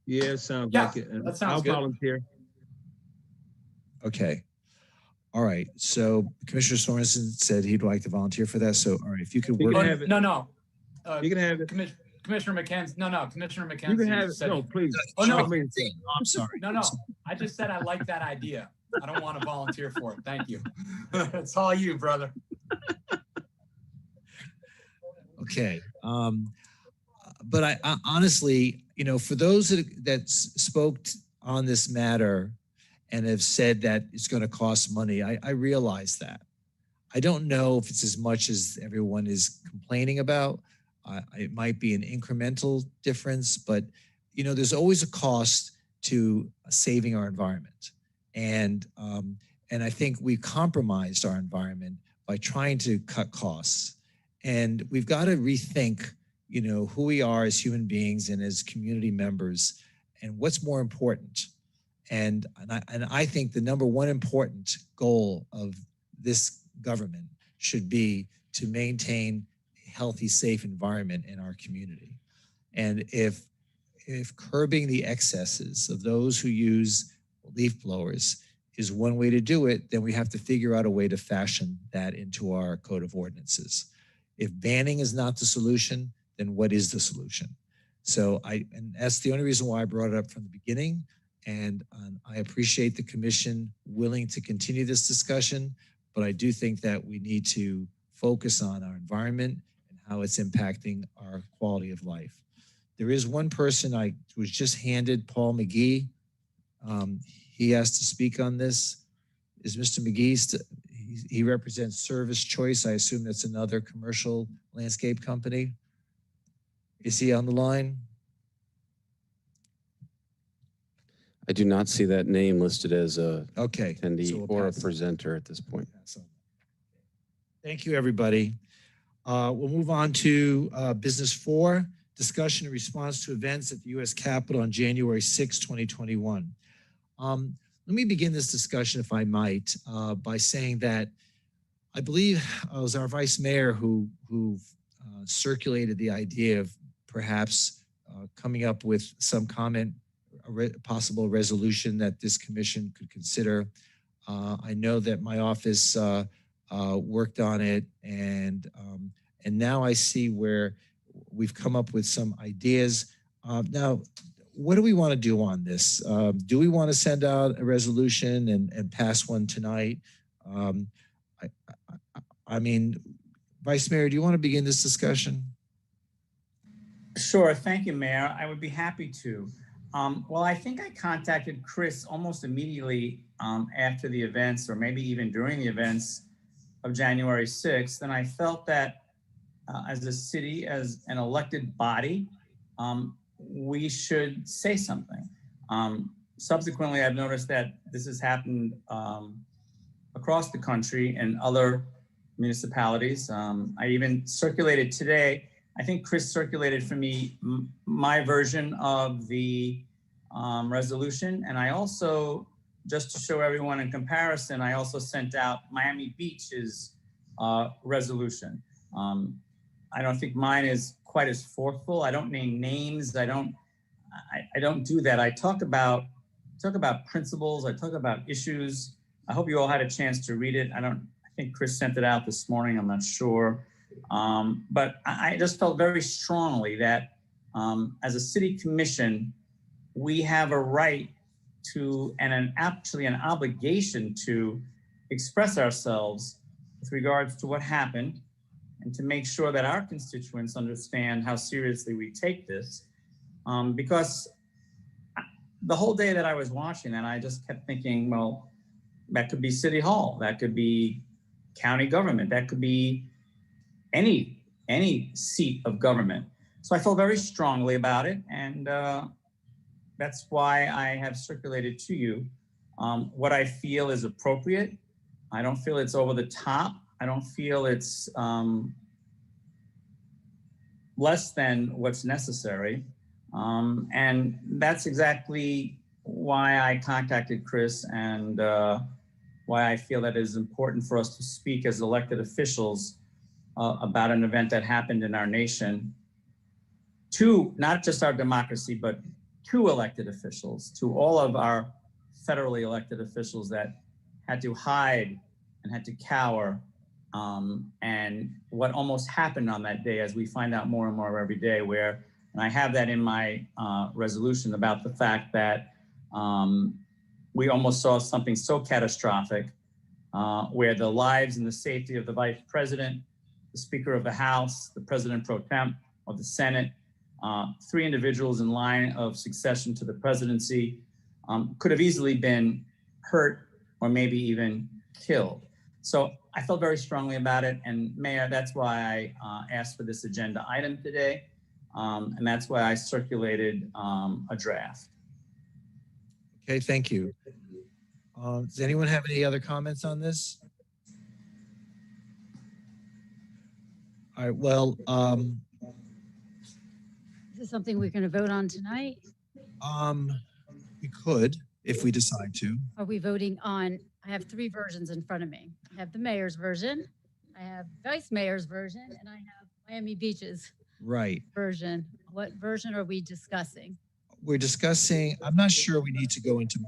Yeah, it sounds
Yeah,
like it. And
that sounds
I'll
good.
volunteer.
Okay. All right. So Commissioner Sorensen said he'd like to volunteer for that. So, all right, if you could
You
work.
can have it.
No.
You can have it.
Commissioner McKenzie. No. Commissioner McKenzie.
You can have it.
said-
No, please.
Oh, no.
I'm sorry.
No. I just said I like that idea. I don't want to volunteer for it. Thank you. It's all you, brother.
Okay. But I honestly, you know, for those that spoke on this matter and have said that it's going to cost money, I realize that. I don't know if it's as much as everyone is complaining about. It might be an incremental difference, but you know, there's always a cost to saving our environment, and I think we compromised our environment by trying to cut costs, and we've got to rethink, you know, who we are as human beings and as community members, and what's more important. And I think the number one important goal of this government should be to maintain a healthy, safe environment in our community. And if curbing the excesses of those who use leaf blowers is one way to do it, then we have to figure out a way to fashion that into our code of ordinances. If banning is not the solution, then what is the solution? So and that's the only reason why I brought it up from the beginning. And I appreciate the commission willing to continue this discussion, but I do think that we need to focus on our environment and how it's impacting our quality of life. There is one person I was just handed, Paul McGee. He has to speak on this. Is Mr. McGee, he represents Service Choice. I assume that's another commercial landscape company. Is he on the line?
I do not see that name listed as a
okay
attendee
so
or a presenter at this point.
Thank you, everybody. We'll move on to business 4, discussion and response to events at the U.S. Capitol on January 6, 2021. Let me begin this discussion, if I might, by saying that I believe it was our vice mayor who circulated the idea of perhaps coming up with some comment, a possible resolution that this commission could consider. I know that my office worked on it, and now I see where we've come up with some ideas. Now, what do we want to do on this? Do we want to send out a resolution and pass one tonight? I mean, Vice Mayor, do you want to begin this discussion?
Sure. Thank you, Mayor. I would be happy to. Well, I think I contacted Chris almost immediately after the events, or maybe even during the events of January 6th. And I felt that as a city, as an elected body, we should say something. Subsequently, I've noticed that this has happened across the country and other municipalities. I even circulated today, I think Chris circulated for me my version of the resolution. And I also, just to show everyone in comparison, I also sent out Miami Beach's resolution. I don't think mine is quite as forceful. I don't name names. I don't do that. I talk about principles. I talk about issues. I hope you all had a chance to read it. I think Chris sent it out this morning, I'm not sure. But I just felt very strongly that as a city commission, we have a right to, and actually an obligation to express ourselves with regards to what happened and to make sure that our constituents understand how seriously we take this. Because the whole day that I was watching that, I just kept thinking, well, that could be City Hall, that could be county government, that could be any seat of government. So I felt very strongly about it, and that's why I have circulated to you what I feel is appropriate. I don't feel it's over the top. I don't feel it's less than what's necessary. And that's exactly why I contacted Chris, and why I feel that it is important for us to speak as elected officials about an event that happened in our nation, to not just our democracy, but to elected officials, to all of our federally elected officials that had to hide and had to cower, and what almost happened on that day, as we find out more and more every day, where, and I have that in my resolution about the fact that we almost saw something so catastrophic where the lives and the safety of the vice president, the Speaker of the House, the President pro tem of the Senate, 3 individuals in line of succession to the presidency could have easily been hurt or maybe even killed. So I felt very strongly about it. And Mayor, that's why I asked for this agenda item today. And that's why I circulated a draft.
Okay, thank you. Does anyone have any other comments on this? All right, well,
Is this something we're going to vote on tonight?
we could, if we decide to.
Are we voting on, I have 3 versions in front of me. I have the mayor's version, I have vice mayor's version, and I have Miami Beach's
Right.
version. What version are we discussing?
We're discussing, I'm not sure we need to go into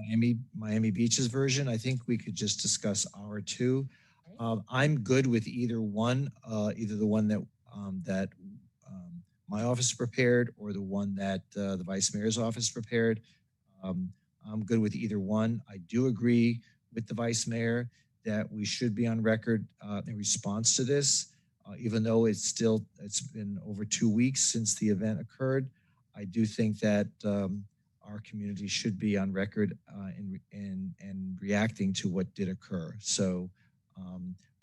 Miami Beach's version. I think we could just discuss our 2. I'm good with either one, either the one that my office prepared or the one that the vice mayor's office prepared. I'm good with either one. I do agree with the vice mayor that we should be on record in response to this, even though it's been over 2 weeks since the event occurred. I do think that our community should be on record in reacting to what did occur. So,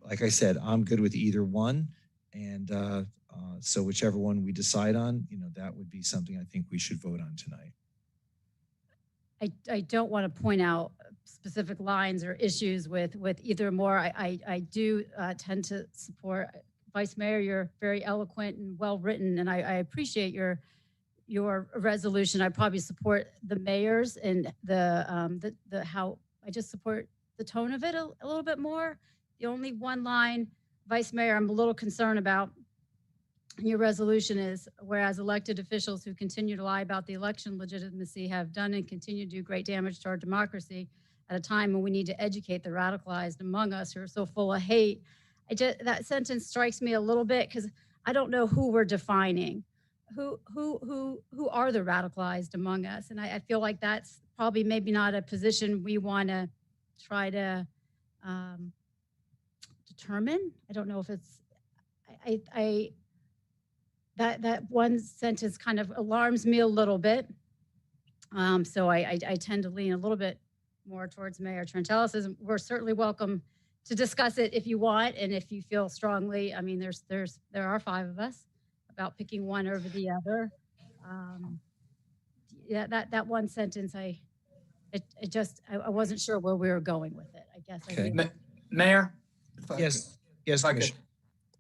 like I said, I'm good with either one, and so whichever one we decide on, that would be something I think we should vote on tonight.
I don't want to point out specific lines or issues with either more. I do tend to support Vice Mayor. You're very eloquent and well written, and I appreciate your resolution. I probably support the mayor's and the how I just support the tone of it a little bit more. The only one line, Vice Mayor, I'm a little concerned about your resolution is, whereas elected officials who continue to lie about the election legitimacy have done and continue to do great damage to our democracy at a time when we need to educate the radicalized among us who are so full of hate. That sentence strikes me a little bit because I don't know who we're defining. Who are the radicalized among us? And I feel like that's probably maybe not a position we want to try to determine. I don't know if it's, that one sentence kind of alarms me a little bit. So I tend to lean a little bit more towards Mayor Trentalis. We're certainly welcome to discuss it if you want, and if you feel strongly. I mean, there are 5 of us about picking one over the other. Yeah, that one sentence, I wasn't sure where we were going with it. I guess.
Okay.
Mayor.
Yes, Commissioner.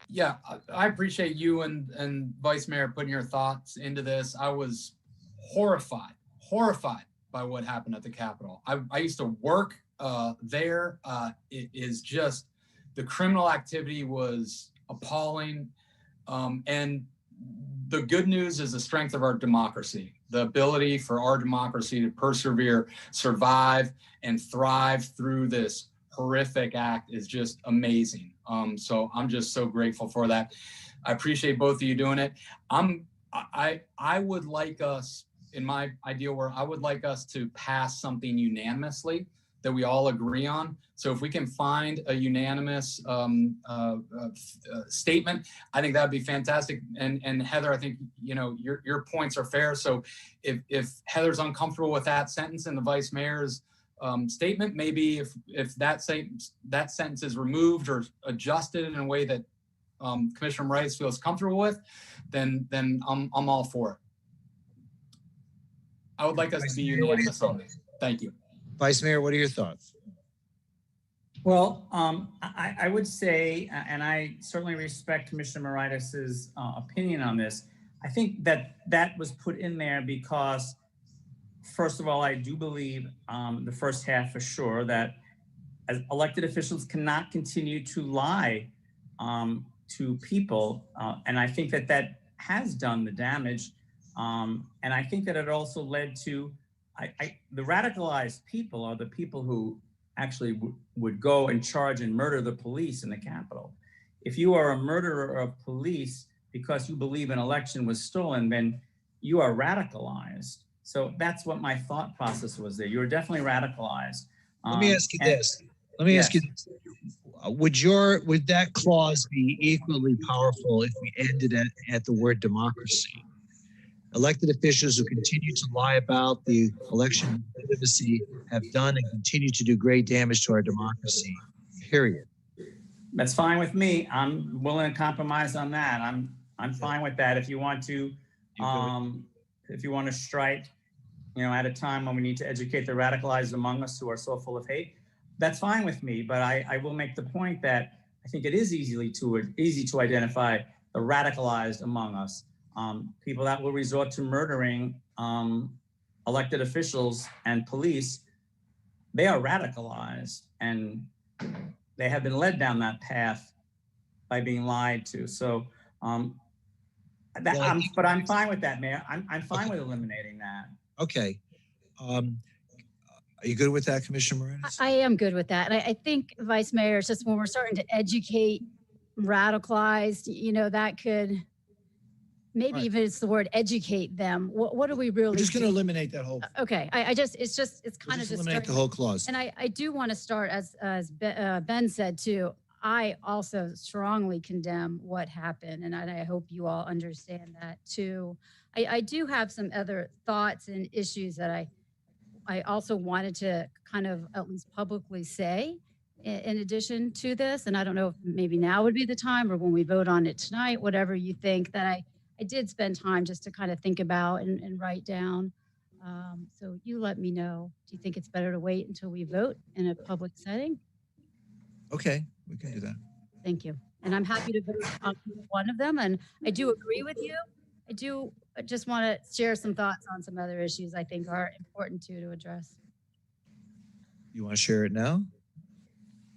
Yeah, I appreciate you and Vice Mayor putting your thoughts into this. I was horrified by what happened at the Capitol. I used to work there. It is just, the criminal activity was appalling. And the good news is the strength of our democracy, the ability for our democracy to persevere, survive, and thrive through this
horrific act is just amazing. So I'm just so grateful for that. I appreciate both of you doing it. I would like us, in my ideal world, I would like us to pass something unanimously that we all agree on. So if we can find a unanimous statement, I think that'd be fantastic. And Heather, I think, you know, your points are fair. So if Heather's uncomfortable with that sentence and the vice mayor's statement, maybe if that sentence is removed or adjusted in a way that Commissioner Rice feels comfortable with, then I'm all for it. I would like us to be unanimous on this. Thank you.
Vice Mayor, what are your thoughts?
Well, I would say, and I certainly respect Commissioner Moritas's opinion on this. I think that was put in there because, first of all, I do believe the first half for sure that as elected officials cannot continue to lie to people, and I think that has done the damage, and I think that it also led to the radicalized people are the people who actually would go and charge and murder the police in the Capitol. If you are a murderer of police because you believe an election was stolen, then you are radicalized. So that's what my thought process was there. You were definitely radicalized.
Let me ask you this. Let me ask you this. Would that clause be equally powerful if we ended at the word democracy? Elected officials who continue to lie about the election legitimacy have done and continue to do great damage to our democracy, period.
That's fine with me. I'm willing to compromise on that. I'm fine with that. If you want to strike, you know, at a time when we need to educate the radicalized among us who are so full of hate, that's fine with me. But I will make the point that I think it is easy to identify the radicalized among us. People that will resort to murdering elected officials and police, they are radicalized and they have been led down that path by being lied to. So, but I'm fine with that, Mayor. I'm fine with eliminating that.
Okay. Are you good with that, Commissioner Moranis?
I am good with that. And I think, Vice Mayor, it's just when we're starting to educate radicalized, you know, that could, maybe even it's the word educate them. What are we really?
We're just going to eliminate that whole.
Okay. It's kind of just
eliminate the whole clause.
And I do want to start as Ben said too. I also strongly condemn what happened, and I hope you all understand that too. I do have some other thoughts and issues that I also wanted to kind of at least publicly say in addition to this. And I don't know if maybe now would be the time or when we vote on it tonight, whatever you think, that I did spend time just to kind of think about and write down. So you let me know. Do you think it's better to wait until we vote in a public setting?
Okay, we can do that.
Thank you. And I'm happy to vote on one of them. And I do agree with you. I do just want to share some thoughts on some other issues I think are important to address.
You want to share it now?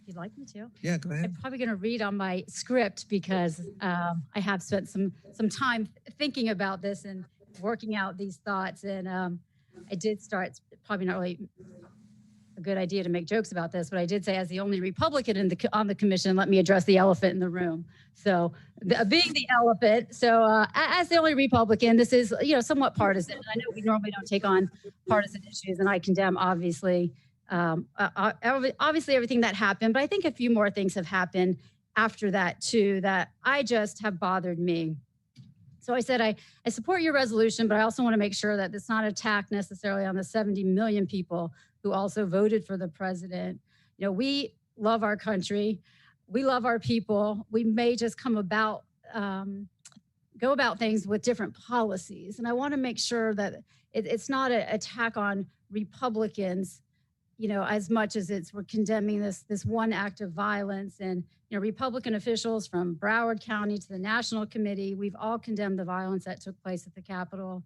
If you'd like me to.
Yeah, go ahead.
I'm probably going to read on my script because I have spent some time thinking about this and working out these thoughts. And I did start, probably not really a good idea to make jokes about this, but I did say, as the only Republican on the commission, let me address the elephant in the room. So being the elephant, so as the only Republican, this is, you know, somewhat partisan. I know we normally don't take on partisan issues, and I condemn obviously everything that happened, but I think a few more things have happened after that too that I just have bothered me. So I said, I support your resolution, but I also want to make sure that it's not an attack necessarily on the 70 million people who also voted for the president. You know, we love our country. We love our people. We may just go about things with different policies. And I want to make sure that it's not an attack on Republicans, you know, as much as we're condemning this one act of violence. And, you know, Republican officials from Broward County to the National Committee, we've all condemned the violence that took place at the Capitol.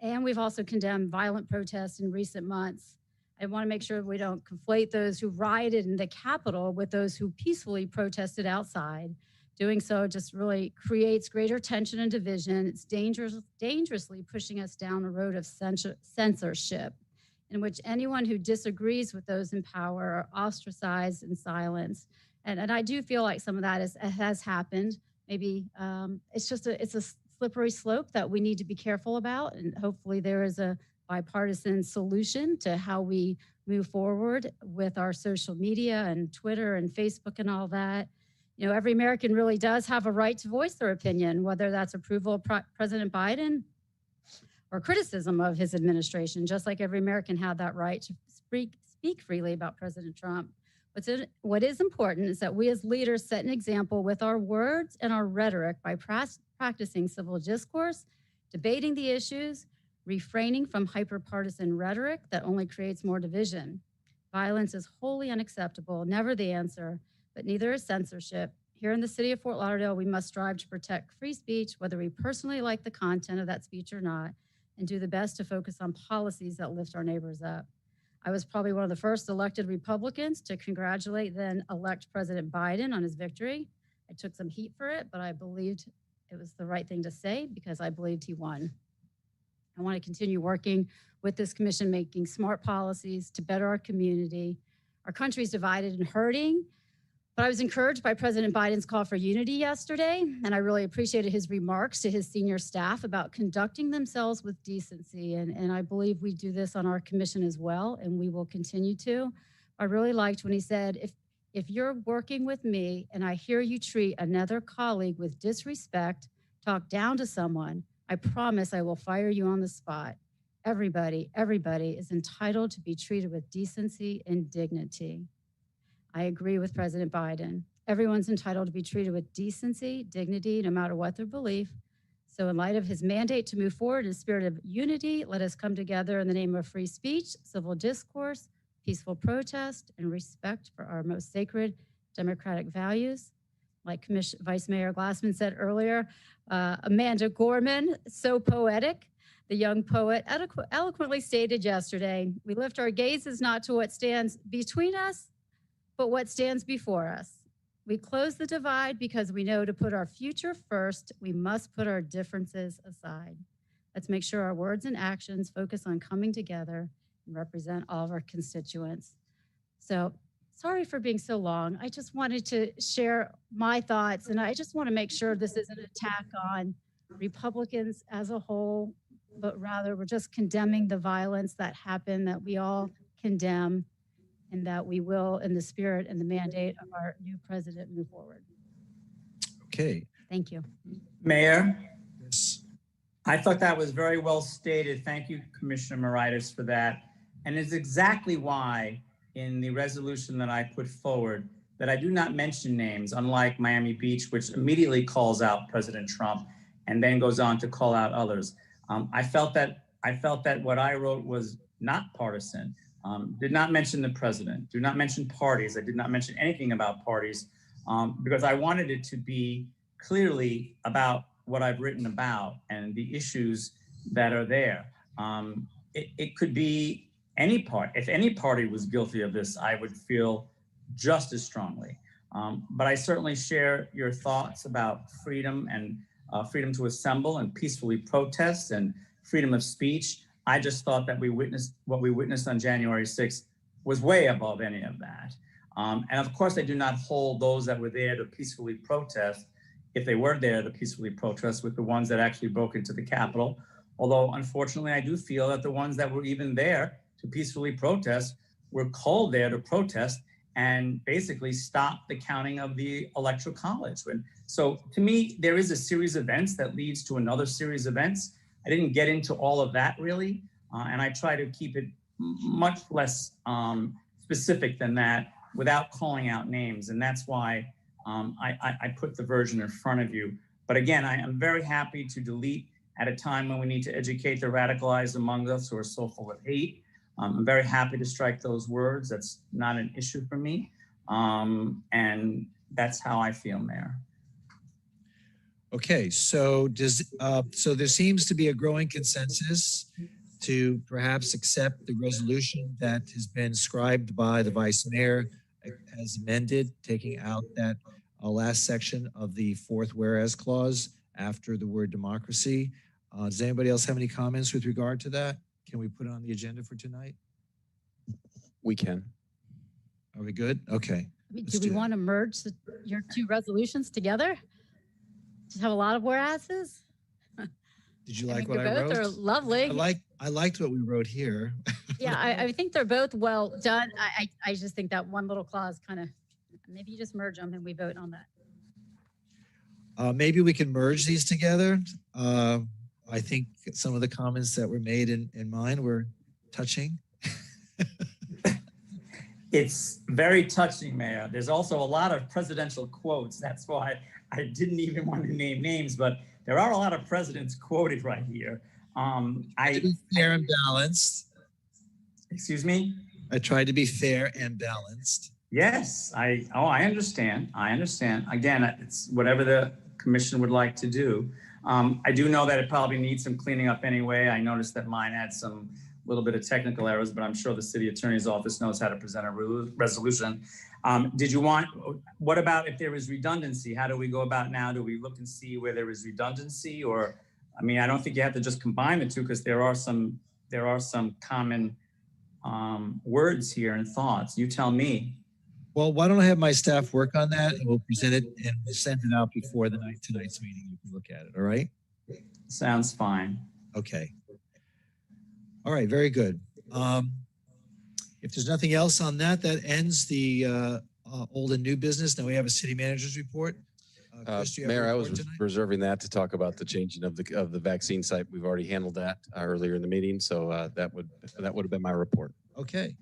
And we've also condemned violent protests in recent months. I want to make sure we don't conflate those who rioted in the Capitol with those who peacefully protested outside. Doing so just really creates greater tension and division. It's dangerously pushing us down a road of censorship. in which anyone who disagrees with those in power are ostracized and silenced. And I do feel like some of that has happened. Maybe it's a slippery slope that we need to be careful about. And hopefully there is a bipartisan solution to how we move forward with our social media and Twitter and Facebook and all that. You know, every American really does have a right to voice their opinion, whether that's approval of President Biden or criticism of his administration, just like every American had that right to speak freely about President Trump. What is important is that we as leaders set an example with our words and our rhetoric by practicing civil discourse, debating the issues, refraining from hyper-partisan rhetoric that only creates more division. Violence is wholly unacceptable, never the answer, but neither is censorship. Here in the city of Fort Lauderdale, we must strive to protect free speech, whether we personally like the content of that speech or not, and do the best to focus on policies that lift our neighbors up. I was probably one of the first elected Republicans to congratulate then-elect President Biden on his victory. I took some heat for it, but I believed it was the right thing to say because I believed he won. I want to continue working with this commission, making smart policies to better our community. Our country is divided and hurting, but I was encouraged by President Biden's call for unity yesterday, and I really appreciated his remarks to his senior staff about conducting themselves with decency, and I believe we do this on our commission as well, and we will continue to. I really liked when he said, if you're working with me and I hear you treat another colleague with disrespect, talk down to someone, I promise I will fire you on the spot. Everybody is entitled to be treated with decency and dignity. I agree with President Biden. Everyone's entitled to be treated with decency, dignity, no matter what their belief. So in light of his mandate to move forward in a spirit of unity, let us come together in the name of free speech, civil discourse, peaceful protest, and respect for our most sacred democratic values. Like Vice Mayor Glassman said earlier, Amanda Gorman, so poetic. The young poet eloquently stated yesterday, we lift our gazes not to what stands between us, but what stands before us. We close the divide because we know to put our future first, we must put our differences aside. Let's make sure our words and actions focus on coming together and represent all of our constituents. So sorry for being so long. I just wanted to share my thoughts, and I just want to make sure this isn't an attack on Republicans as a whole, but rather we're just condemning the violence that happened, that we all condemn, and that we will, in the spirit and the mandate of our new president, move forward.
Okay.
Thank you.
Mayor,
Yes.
I thought that was very well stated. Thank you, Commissioner Moritas, for that. And it's exactly why in the resolution that I put forward that I do not mention names, unlike Miami Beach, which immediately calls out President Trump and then goes on to call out others. I felt that what I wrote was not partisan. Did not mention the president, do not mention parties. I did not mention anything about parties because I wanted it to be clearly about what I've written about and the issues that are there. It could be any part. If any party was guilty of this, I would feel just as strongly. But I certainly share your thoughts about freedom and freedom to assemble and peacefully protest and freedom of speech. I just thought that what we witnessed on January 6th was way above any of that. And of course, I do not hold those that were there to peacefully protest, if they were there to peacefully protest, with the ones that actually broke into the Capitol. Although, unfortunately, I do feel that the ones that were even there to peacefully protest were called there to protest and basically stop the counting of the Electoral College. So to me, there is a series of events that leads to another series of events. I didn't get into all of that really, and I try to keep it much less specific than that without calling out names, and that's why I put the version in front of you. But again, I am very happy to delete at a time when we need to educate the radicalized among us who are so full of hate. I'm very happy to strike those words. That's not an issue for me, and that's how I feel, Mayor.
Okay, so there seems to be a growing consensus to perhaps accept the resolution that has been scribed by the Vice Mayor as amended, taking out that last section of the fourth whereas clause after the word democracy. Does anybody else have any comments with regard to that? Can we put it on the agenda for tonight?
We can.
Are we good? Okay.
I mean,
Let's
do we
do that.
want to merge your two resolutions together? Just have a lot of whereases?
Did you
I
like
mean,
what I
they're both
wrote?
are lovely.
I liked what we wrote here.
Yeah, I think they're both well done. I just think that one little clause kind of, maybe you just merge them and we vote on that.
Maybe we can merge these together. I think some of the comments that were made in mine were touching.
It's very touching, Mayor. There's also a lot of presidential quotes. That's why I didn't even want to name names, but there are a lot of presidents quoted right here.
To be fair and balanced.
Excuse me?
I tried to be fair and balanced.
Yes, I understand. I understand. Again, it's whatever the commission would like to do. I do know that it probably needs some cleaning up anyway. I noticed that mine had some little bit of technical errors, but I'm sure the city attorney's office knows how to present a resolution. What about if there is redundancy? How do we go about now? Do we look and see where there is redundancy? Or, I mean, I don't think you have to just combine the two because there are some common words here and thoughts. You tell me.
Well, why don't I have my staff work on that and we'll present it and we'll send it out before tonight's meeting. You can look at it. All right.
Sounds fine.
Okay. All right. Very good. If there's nothing else on that, that ends the old and new business. Now we have a city manager's report. Chris, do you have a
Mayor, I
report
was
tonight?
reserving that to talk about the changing of the vaccine site. We've already handled that earlier in the meeting, so that would have been my report.
Okay.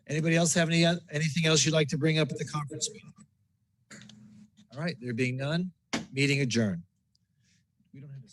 Anybody else have anything else you'd like to bring up at the conference meeting? All right. There being none, meeting adjourned. We don't have a